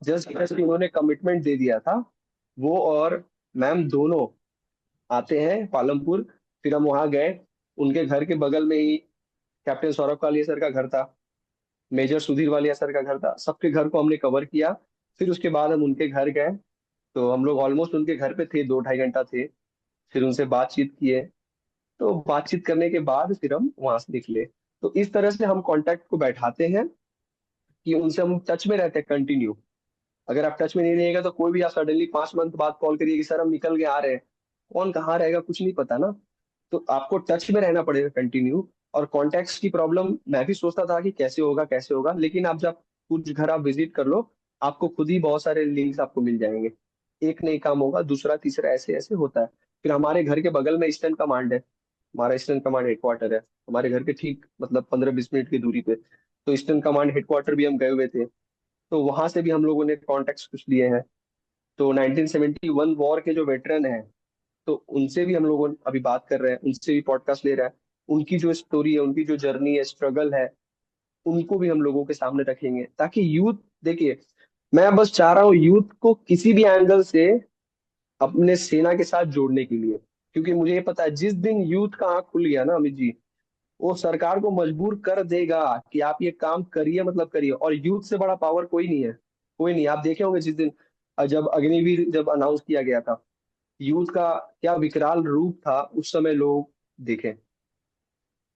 जस्ट जस्ट उन्होंने कमिटमेंट दे दिया था। वो और मैम दोनों आते हैं पालमपुर। फिर हम वहां गए, उनके घर के बगल में ही कैप्टन सौरभ कालिया सर का घर था, मेजर सुधीर वालिया सर का घर था, सबके घर को हमने कवर किया। फिर उसके बाद हम उनके घर गए। तो हम लोग ऑलमोस्ट उनके घर पे थे, 2 ढाई घंटा थे। फिर उनसे बातचीत किए। तो बातचीत करने के बाद फिर हम वहां से निकले। तो इस तरह से हम कांटेक्ट को बैठाते हैं कि उनसे हम टच में रहते हैं कंटिन्यू। अगर आप टच में नहीं रहिएगा तो कोई भी आप सडनली 5 मंथ बाद कॉल करिए कि सर हम निकल के आ रहे हैं, कौन कहाँ रहेगा कुछ नहीं पता ना। तो आपको टच में रहना पड़ेगा कंटिन्यू। और कॉन्टेक्ट्स की प्रॉब्लम मैं भी सोचता था कि कैसे होगा कैसे होगा, लेकिन आप जब कुछ घर आप विजिट कर लो, आपको खुद ही बहुत सारे लिंक्स आपको मिल जाएंगे। एक नहीं काम होगा, दूसरा तीसरा ऐसे ऐसे होता है। फिर हमारे घर के बगल में ईस्टर्न कमांड है। हमारा ईस्टर्न कमांड हेडक्वार्टर है हमारे घर के ठीक मतलब 15-20 मिनट की दूरी पे। तो ईस्टर्न कमांड हेडक्वार्टर भी हम गए हुए थे। तो वहां से भी हम लोगों ने कॉन्टेक्ट कुछ लिए हैं। तो 1971 वॉर के जो वेटरन हैं, तो उनसे भी हम लोग अभी बात कर रहे हैं, उनसे भी पॉडकास्ट ले रहे हैं। उनकी जो स्टोरी है, उनकी जो जर्नी है, स्ट्रगल है, उनको भी हम लोगों के सामने रखेंगे ताकि यूथ देखिए। मैं बस चाह रहा हूँ यूथ को किसी भी एंगल से अपने सेना के साथ जोड़ने के लिए। क्योंकि मुझे ये पता है जिस दिन यूथ का आंख खुल गया ना अमित जी, वो सरकार को मजबूर कर देगा कि आप ये काम करिए, मतलब करिए। और यूथ से बड़ा पावर कोई नहीं है। कोई नहीं। आप देखे होंगे जिस दिन जब अग्निवीर जब अनाउंस किया गया था, यूथ का क्या विकराल रूप था उस समय लोग देखें।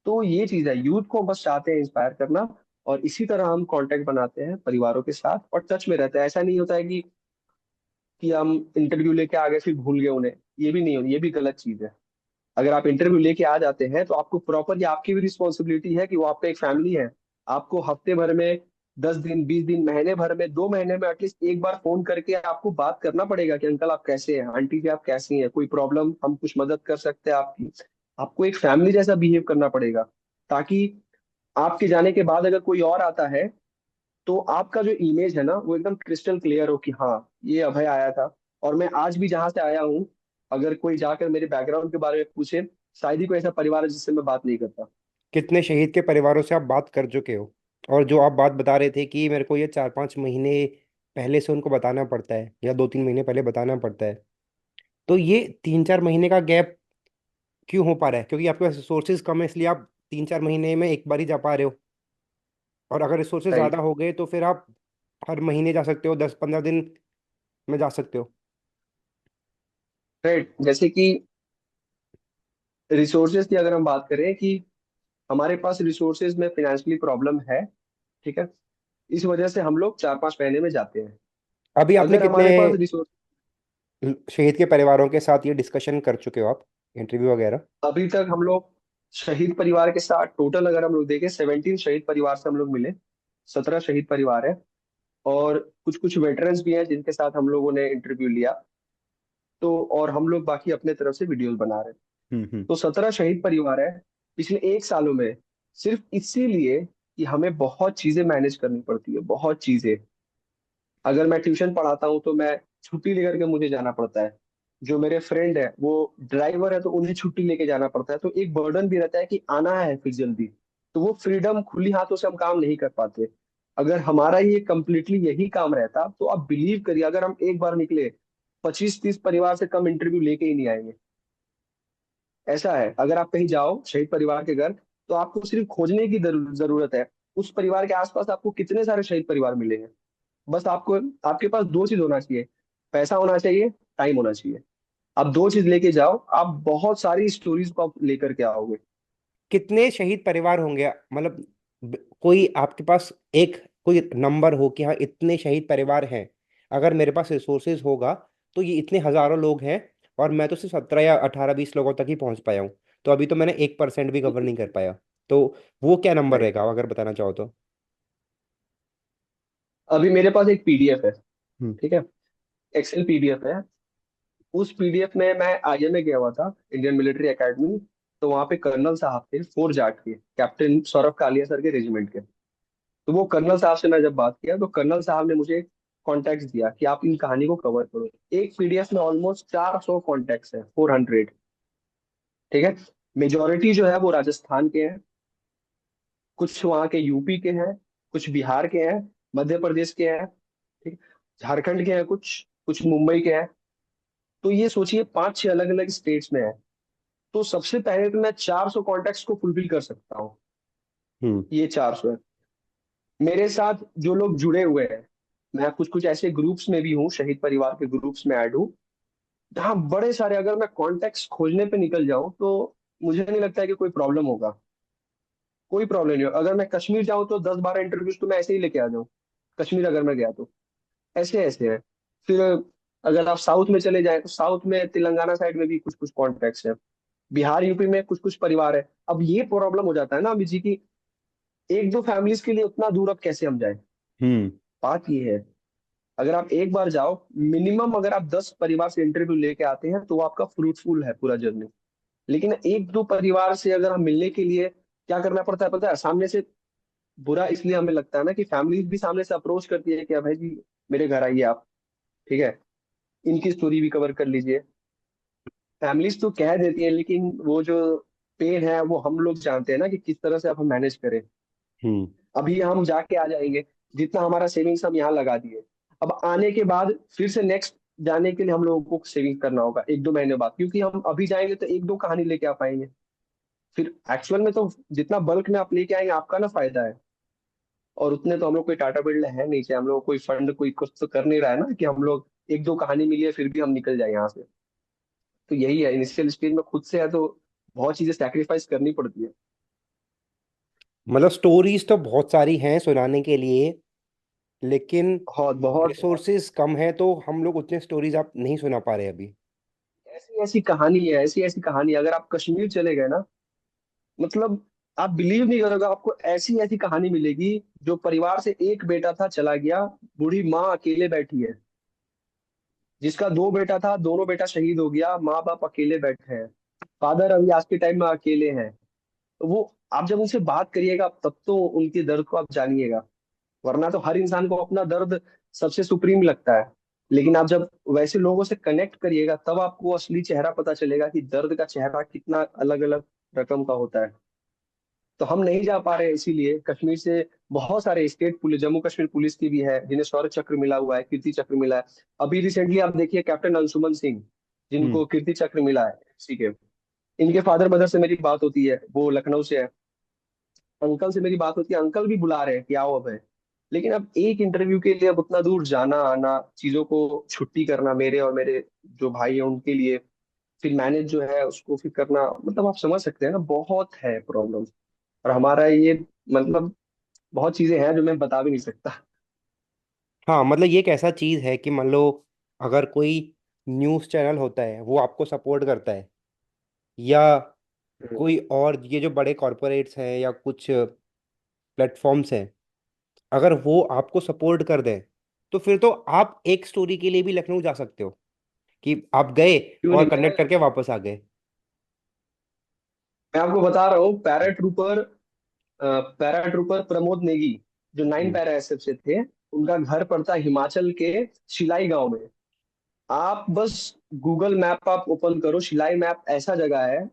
तो ये चीज है, यूथ को बस चाहते हैं इंस्पायर करना। और इसी तरह हम कांटेक्ट बनाते हैं परिवारों के साथ और टच में रहते हैं। ऐसा नहीं होता है कि हम इंटरव्यू लेके आ गए फिर भूल गए उन्हें। ये भी नहीं हो, ये भी गलत चीज है। अगर आप इंटरव्यू लेके आ जाते हैं तो आपको प्रॉपर, ये आपकी भी रिस्पॉन्सिबिलिटी है कि वो आपका एक फैमिली है। आपको हफ्ते भर में, 10 दिन, 20 दिन, महीने भर में, 2 महीने में एटलीस्ट एक बार फोन करके आपको बात करना पड़ेगा कि अंकल आप कैसे हैं, आंटी जी आप कैसी हैं, कोई प्रॉब्लम हम कुछ मदद कर सकते हैं आपकी। आपको एक फैमिली जैसा बिहेव करना पड़ेगा, ताकि आपके जाने के बाद अगर कोई और आता है तो आपका जो इमेज है ना वो एकदम क्रिस्टल क्लियर हो कि हाँ ये अभय आया था। और मैं आज भी जहां से आया हूँ, अगर कोई जाकर मेरे बैकग्राउंड के बारे में पूछे, शायद ही कोई ऐसा परिवार है जिससे मैं बात नहीं करता। कितने शहीद के परिवारों से आप बात कर चुके हो? और जो आप बात बता रहे थे कि मेरे को ये 4-5 महीने पहले से उनको बताना पड़ता है या 2-3 महीने पहले बताना पड़ता है, तो ये 3-4 महीने का गैप क्यों हो पा रहा है? क्योंकि आपके पास रिसोर्सेज कम है इसलिए आप 3-4 महीने में एक बार ही जा पा रहे हो। और अगर रिसोर्सेज ज़्यादा राइट। हो गए तो फिर आप हर महीने जा सकते हो, 10-15 दिन में जा सकते हो। राइट, जैसे कि रिसोर्सेज की अगर हम बात करें कि हमारे पास रिसोर्सेज में फाइनेंशियली प्रॉब्लम है, ठीक है, इस वजह से हम लोग 4-5 महीने में जाते हैं। अभी आपने अगर कितने हमारे पास रिसोर्स, शहीद के परिवारों के साथ ये डिस्कशन कर चुके हो आप, इंटरव्यू वगैरह? अभी तक हम लोग शहीद परिवार के साथ टोटल अगर हम लोग देखें 17 शहीद परिवार से हम लोग मिले। 17 शहीद परिवार है। और कुछ कुछ वेटरन्स भी हैं जिनके साथ हम लोगों ने इंटरव्यू लिया। तो और हम लोग बाकी अपने तरफ से वीडियोस बना रहे हैं। हम्म। तो 17 शहीद परिवार है पिछले 1 सालों में। सिर्फ इसीलिए कि हमें बहुत चीजें मैनेज करनी पड़ती है, बहुत चीजें। अगर मैं ट्यूशन पढ़ाता हूँ तो मैं छुट्टी लेकर के मुझे जाना पड़ता है। जो मेरे फ्रेंड है वो ड्राइवर है तो उन्हें छुट्टी लेके जाना पड़ता है। तो एक बर्डन भी रहता है कि आना है फिर जल्दी। तो वो फ्रीडम खुली हाथों से हम काम नहीं कर पाते। अगर हमारा ये कंप्लीटली यही काम रहता तो आप बिलीव करिए, अगर हम एक बार निकले 25-30 परिवार से कम इंटरव्यू लेके ही नहीं आएंगे। ऐसा है, अगर आप कहीं जाओ शहीद परिवार के घर, तो आपको सिर्फ खोजने की जरूरत है। उस परिवार के आसपास आपको कितने सारे शहीद परिवार मिलेंगे। बस आपको, आपके पास 2 चीज होना चाहिए, पैसा होना चाहिए, टाइम होना चाहिए। आप 2 चीज लेके जाओ, आप बहुत सारी स्टोरीज को आप लेकर के आओगे। कितने शहीद परिवार होंगे, मतलब कोई आपके पास एक कोई नंबर हो कि हाँ इतने शहीद परिवार हैं? अगर मेरे पास रिसोर्सेज होगा तो ये इतने हजारों लोग हैं, और मैं तो सिर्फ 17 या 18-20 लोगों तक ही पहुंच पाया हूँ। तो अभी तो मैंने 1% भी कवर नहीं कर पाया। तो वो क्या नंबर राइट। रहेगा अगर बताना चाहो तो? अभी मेरे पास एक पीडीएफ है, हम्म। ठीक है, एक्सेल पीडीएफ है। उस पीडीएफ में मैं आईएमए गया हुआ था, इंडियन मिलिट्री एकेडमी। तो वहाँ पे कर्नल साहब थे, फोर जाट के, कैप्टन सौरभ कालिया सर के रेजिमेंट के। तो वो कर्नल साहब से मैं जब बात किया तो कर्नल साहब ने मुझे कॉन्टेक्ट दिया कि आप इन कहानी को कवर करो। एक पीडीएफ में ऑलमोस्ट 400 कॉन्टेक्ट है, 400, ठीक है। मेजोरिटी जो है वो राजस्थान के हैं, कुछ वहाँ के यूपी के हैं, कुछ बिहार के हैं, मध्य प्रदेश के हैं, ठीक, झारखंड के हैं, कुछ कुछ मुंबई के हैं। तो ये सोचिए 5-6 अलग अलग स्टेट्स में है। तो सबसे पहले तो मैं 400 कॉन्टेक्ट को फुलफिल कर सकता हूँ। हम्म। ये 400 है। मेरे साथ जो लोग जुड़े हुए हैं, मैं कुछ कुछ ऐसे ग्रुप्स में भी हूँ, शहीद परिवार के ग्रुप्स में ऐड हूँ, जहाँ बड़े सारे, अगर मैं कॉन्टेक्ट खोजने पे निकल जाऊं तो मुझे नहीं लगता है कि कोई प्रॉब्लम होगा। कोई प्रॉब्लम नहीं हो, अगर मैं कश्मीर जाऊं तो 10-12 इंटरव्यूज तो मैं ऐसे ही लेके आ जाऊं। कश्मीर अगर मैं गया तो ऐसे ऐसे है। फिर अगर आप साउथ में चले जाएं तो साउथ में तेलंगाना साइड में भी कुछ कुछ कॉन्टेक्ट्स है। बिहार यूपी में कुछ कुछ परिवार है। अब ये प्रॉब्लम हो जाता है ना अभी जी की, एक दो फैमिलीज के लिए उतना दूर अब कैसे हम जाए। हम्म। बात ये है, अगर आप एक बार जाओ, मिनिमम अगर आप 10 परिवार से इंटरव्यू लेके आते हैं तो वो आपका फ्रूटफुल है पूरा जर्नी। लेकिन एक दो परिवार से अगर हम मिलने के लिए क्या करना पड़ता है पता है, सामने से बुरा इसलिए हमें लगता है ना कि फैमिली भी सामने से अप्रोच करती है कि भाई जी मेरे घर आइए आप, ठीक है, इनकी स्टोरी भी कवर कर लीजिए। फैमिलीज तो कह देती है, लेकिन वो जो पेन है वो हम लोग जानते हैं ना कि किस तरह से अब हम मैनेज करें। हम्म। अभी हम जाके आ जाएंगे, जितना हमारा सेविंग्स हम यहाँ लगा दिए, अब आने के बाद फिर से नेक्स्ट जाने के लिए हम लोगों को सेविंग करना होगा 1-2 महीने बाद, क्योंकि हम अभी जाएंगे तो एक दो कहानी लेके आ पाएंगे। फिर एक्चुअल में तो जितना बल्क में आप लेके आएंगे आपका ना फायदा है। और उतने तो हम लोग कोई टाटा बिल्डर है नहीं, चाहे हम लोग कोई फंड कोई कुछ तो कर नहीं रहा है ना कि हम लोग एक दो कहानी मिली है फिर भी हम निकल जाए यहाँ से। तो यही है, इनिशियल स्टेज में खुद से है तो बहुत चीजें सैक्रिफाइस करनी पड़ती है। मतलब स्टोरीज तो बहुत सारी हैं सुनाने के लिए, लेकिन बहुत बहुत बहुत रिसोर्सेज कम है तो हम लोग उतने स्टोरीज आप नहीं सुना पा रहे अभी। ऐसी ऐसी कहानी है, ऐसी ऐसी कहानी है। अगर आप कश्मीर चले गए ना, मतलब आप बिलीव नहीं करोगे, आपको ऐसी ऐसी कहानी मिलेगी। जो परिवार से एक बेटा था चला गया, बूढ़ी माँ अकेले बैठी है। जिसका दो बेटा था, दोनों बेटा शहीद हो गया, माँ बाप अकेले बैठे हैं। फादर अभी आज के टाइम में अकेले हैं। तो वो, आप जब उनसे बात करिएगा तब तो उनके दर्द को आप जानिएगा। वरना तो हर इंसान को अपना दर्द सबसे सुप्रीम लगता है। लेकिन आप जब वैसे लोगों से कनेक्ट करिएगा तब आपको असली चेहरा पता चलेगा कि दर्द का चेहरा कितना अलग अलग रकम का होता है। तो हम नहीं जा पा रहे हैं, इसीलिए कश्मीर से बहुत सारे state police, Jammu Kashmir police की भी है जिन्हें शौर्य चक्र मिला हुआ है, कीर्ति चक्र मिला है। अभी रिसेंटली आप देखिए कैप्टन अंशुमन सिंह, हम्म। जिनको कीर्ति चक्र मिला है एफसी के, इनके फादर मदर से मेरी बात होती है, वो लखनऊ से है। अंकल से मेरी बात होती है, अंकल भी बुला रहे हैं कि आओ अब है। लेकिन अब एक इंटरव्यू के लिए अब उतना दूर जाना आना, चीजों को छुट्टी करना, मेरे और मेरे जो भाई हैं उनके लिए, फिर मैनेज जो है उसको फिर करना, मतलब आप समझ सकते हैं ना, बहुत है प्रॉब्लम। और हमारा ये, मतलब बहुत चीजें हैं जो मैं बता भी नहीं सकता। हाँ, मतलब ये एक ऐसा चीज है कि मान लो अगर कोई न्यूज़ चैनल होता है वो आपको सपोर्ट करता है, या हम्म। कोई और ये जो बड़े कॉरपोरेट्स हैं या कुछ प्लेटफॉर्म्स हैं, अगर वो आपको सपोर्ट कर दें, तो फिर तो आप एक स्टोरी के लिए भी लखनऊ जा सकते हो, कि आप गए क्यों और नहीं, कनेक्ट करके वापस आ गए। मैं आपको बता रहा हूँ, पैराट्रूपर प्रमोद नेगी, जो 9 हम्म। पैरा एसएफ से थे, उनका घर पड़ता है हिमाचल के शिलाई गांव में। आप बस गूगल मैप आप ओपन करो, शिलाई मैप ऐसा जगह है।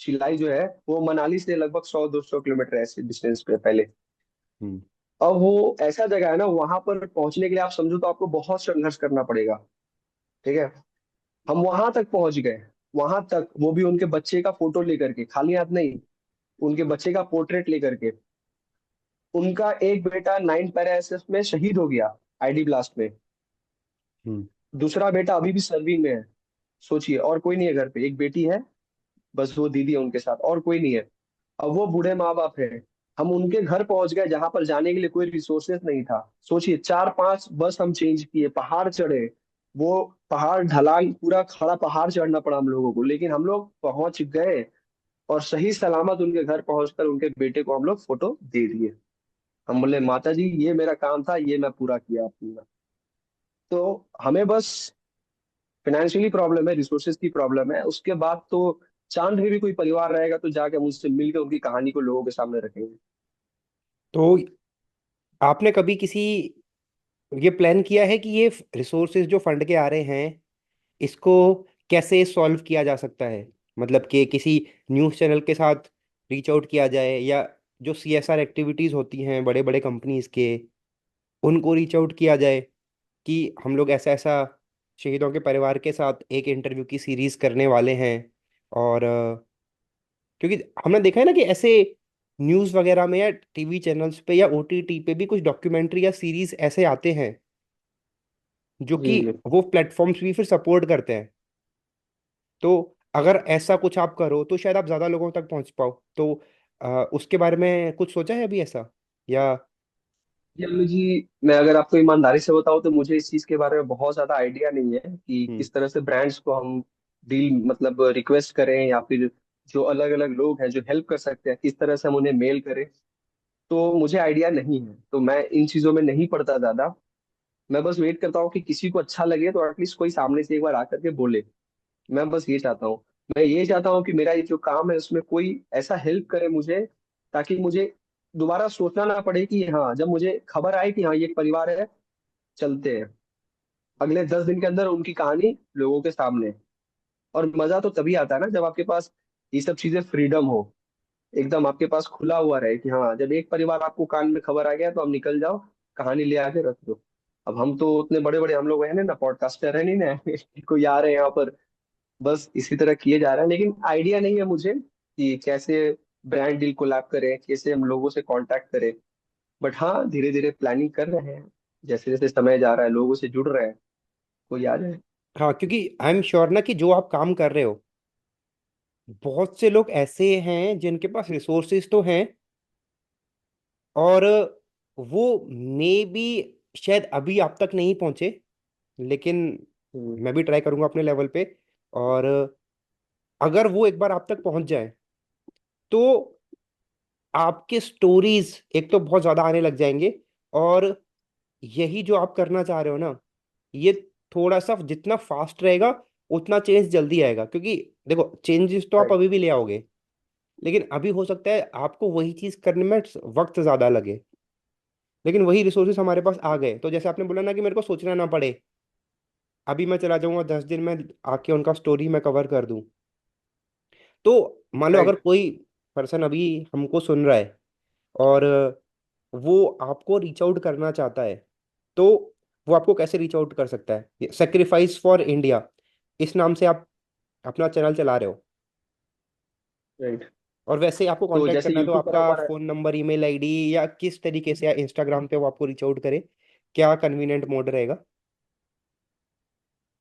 शिलाई जो है वो मनाली से लगभग 100-200 किलोमीटर ऐसे डिस्टेंस पे पहले। हम्म। अब वो ऐसा जगह है ना, वहां पर पहुंचने के लिए आप समझो तो आपको बहुत संघर्ष करना पड़ेगा। ठीक है, हम वहां तक पहुंच गए। वहां तक वो भी उनके बच्चे का फोटो लेकर के, खाली हाथ नहीं, उनके बच्चे का पोर्ट्रेट लेकर के। उनका एक बेटा 9 पैरा एसएफ में शहीद हो गया, आईडी ब्लास्ट में। हम्म। दूसरा बेटा अभी भी सर्विंग में है। सोचिए, और कोई नहीं है घर पे, एक बेटी है, बस वो दीदी है उनके साथ, और कोई नहीं है। अब वो बूढ़े माँ बाप है। हम उनके घर पहुंच गए जहां पर जाने के लिए कोई रिसोर्सेस नहीं था। सोचिए, 4-5 बस हम चेंज किए, पहाड़ चढ़े। वो पहाड़ ढलान, पूरा खड़ा पहाड़ चढ़ना पड़ा हम लोगों को, लेकिन हम लोग पहुंच गए। और सही सलामत उनके घर पहुंचकर उनके बेटे को हम लोग फोटो दे दिए। हम बोले माता जी ये मेरा काम था, ये मैं पूरा किया अपना। तो हमें बस फाइनेंशियली प्रॉब्लम है, रिसोर्सेज की प्रॉब्लम है, उसके बाद तो चांद में भी कोई परिवार रहेगा तो जाके मुझसे मिलकर उनकी कहानी को लोगों के सामने रखेंगे। तो आपने कभी किसी ये प्लान किया है कि ये रिसोर्सेज जो फंड के आ रहे हैं इसको कैसे सॉल्व किया जा सकता है? मतलब कि किसी न्यूज़ चैनल के साथ रीच आउट किया जाए, या जो सीएसआर एक्टिविटीज़ होती हैं बड़े बड़े कंपनीज के, उनको रीच आउट किया जाए कि हम लोग ऐसा ऐसा शहीदों के परिवार के साथ एक इंटरव्यू की सीरीज करने वाले हैं। और क्योंकि हमने देखा है ना कि ऐसे न्यूज़ वगैरह में या टीवी चैनल्स पे या ओटीटी पे भी कुछ डॉक्यूमेंट्री या सीरीज ऐसे आते हैं जो कि जी जी। वो प्लेटफॉर्म्स भी फिर सपोर्ट करते हैं। तो अगर ऐसा कुछ आप करो तो शायद आप ज़्यादा लोगों तक पहुंच पाओ। तो उसके बारे में कुछ सोचा है अभी ऐसा, या? जी अल्लू जी, मैं अगर आपको ईमानदारी से बताऊं तो मुझे इस चीज के बारे में बहुत ज्यादा आइडिया नहीं है कि हम्म। किस तरह से ब्रांड्स को हम डील मतलब रिक्वेस्ट करें, या फिर जो अलग अलग लोग हैं जो हेल्प कर सकते हैं किस तरह से हम उन्हें मेल करें। तो मुझे आइडिया नहीं है, तो मैं इन चीजों में नहीं पड़ता ज्यादा। मैं बस वेट करता हूँ कि किसी को अच्छा लगे तो एटलीस्ट कोई सामने से एक बार आकर के बोले। मैं बस ये चाहता हूँ। मैं ये चाहता हूँ कि मेरा ये जो काम है उसमें कोई ऐसा हेल्प करे मुझे, ताकि मुझे दोबारा सोचना ना पड़े कि हाँ, जब मुझे खबर आए कि हाँ ये एक परिवार है, चलते हैं, अगले 10 दिन के अंदर उनकी कहानी लोगों के सामने। और मजा तो तभी आता है ना जब आपके पास ये सब चीजें फ्रीडम हो, एकदम आपके पास खुला हुआ रहे कि हाँ जब एक परिवार आपको कान में खबर आ गया तो आप निकल जाओ, कहानी ले आके रख दो। अब हम तो उतने बड़े बड़े हम लोग हैं नहीं ना, पॉडकास्टर है नहीं ना कोई आ रहे हैं यहाँ पर, बस इसी तरह किए जा रहा है। लेकिन आइडिया नहीं है मुझे कि कैसे ब्रांड डील कोलैब करें, कैसे हम लोगों से कांटेक्ट करें। बट हाँ, धीरे धीरे प्लानिंग कर रहे हैं, जैसे जैसे समय जा रहा है लोगों से जुड़ रहे हैं, कोई आ जाए। हाँ, क्योंकि आई एम श्योर ना कि जो आप काम कर रहे हो, बहुत से लोग ऐसे हैं जिनके पास रिसोर्सेज तो हैं, और वो मे बी शायद अभी आप तक नहीं पहुंचे, लेकिन हम्म, मैं भी ट्राई करूंगा अपने लेवल पे। और अगर वो एक बार आप तक पहुंच जाए तो आपके स्टोरीज एक तो बहुत ज्यादा आने लग जाएंगे। और यही जो आप करना चाह रहे हो ना, ये थोड़ा सा जितना फास्ट रहेगा उतना चेंज जल्दी आएगा। क्योंकि देखो, चेंजेस तो आप राइट। अभी भी ले आओगे, लेकिन अभी हो सकता है आपको वही चीज करने में वक्त ज्यादा लगे। लेकिन वही रिसोर्सेस हमारे पास आ गए तो जैसे आपने बोला ना कि मेरे को सोचना ना पड़े, अभी मैं चला जाऊंगा 10 दिन में आके उनका स्टोरी मैं कवर कर दूं। तो मान लो अगर राइट। कोई पर्सन अभी हमको सुन रहा है और वो आपको रीच आउट करना चाहता है, तो वो आपको कैसे रीच आउट कर सकता है? सेक्रीफाइस फॉर इंडिया इस नाम से आप अपना चैनल चला रहे हो, राइट। और वैसे ही आपको तो कांटेक्ट जैसे करना है तो यूट्यूब पर आपका हमारा, फोन नंबर, ईमेल आईडी, या किस तरीके से, या इंस्टाग्राम पे वो आपको रीच आउट करे, क्या कन्वीनियंट मोड रहेगा?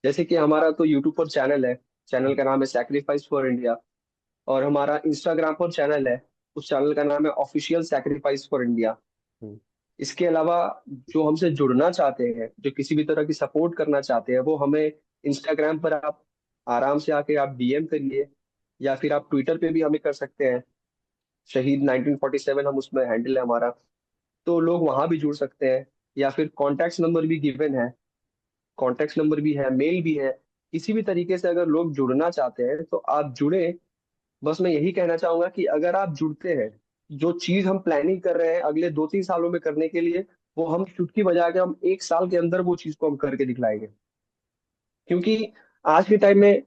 जैसे कि हमारा तो यूट्यूब पर चैनल है, चैनल का नाम है सैक्रिफाइस फॉर इंडिया। और हमारा इंस्टाग्राम पर चैनल है, उस चैनल का नाम है ऑफिशियल सैक्रिफाइस फॉर इंडिया। हम्म। इसके अलावा जो हमसे जुड़ना चाहते हैं, जो किसी भी तरह की सपोर्ट करना चाहते हैं, वो हमें इंस्टाग्राम पर आप आराम से आके आप डीएम करिए, या फिर आप ट्विटर पे भी हमें कर सकते हैं। शहीद 1947 हम उसमें हैंडल है हमारा, तो लोग वहां भी जुड़ सकते हैं। या फिर कॉन्टैक्ट नंबर भी गिवन है, कॉन्टैक्ट नंबर भी है, मेल भी है। किसी भी तरीके से अगर लोग जुड़ना चाहते हैं तो आप जुड़े। बस मैं यही कहना चाहूंगा कि अगर आप जुड़ते हैं, जो चीज हम प्लानिंग कर रहे हैं अगले 2-3 सालों में करने के लिए, वो हम चुटकी बजा के हम 1 साल के अंदर वो चीज को हम करके दिखलाएंगे। क्योंकि आज के टाइम में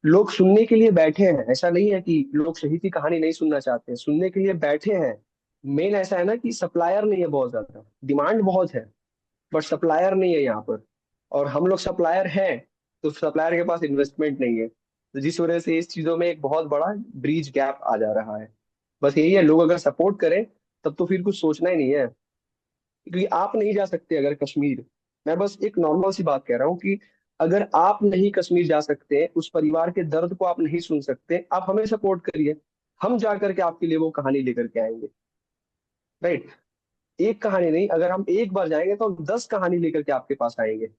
लोग सुनने के लिए बैठे हैं, ऐसा नहीं है कि लोग शहीद की कहानी नहीं सुनना चाहते हैं, सुनने के लिए बैठे हैं। मेन ऐसा है ना कि सप्लायर नहीं है, बहुत ज्यादा डिमांड बहुत है, बट सप्लायर नहीं है यहाँ पर। और हम लोग सप्लायर हैं, तो सप्लायर के पास इन्वेस्टमेंट नहीं है, तो जिस वजह से इस चीजों में एक बहुत बड़ा ब्रीज गैप आ जा रहा है। बस यही है, लोग अगर सपोर्ट करें तब तो फिर कुछ सोचना ही नहीं है। क्योंकि आप नहीं जा सकते अगर कश्मीर, मैं बस एक नॉर्मल सी बात कह रहा हूँ कि अगर आप नहीं कश्मीर जा सकते, उस परिवार के दर्द को आप नहीं सुन सकते, आप हमें सपोर्ट करिए। हम जा करके आपके लिए वो कहानी लेकर के आएंगे। राइट। एक कहानी नहीं, अगर हम एक बार जाएंगे तो हम 10 कहानी लेकर के आपके पास आएंगे।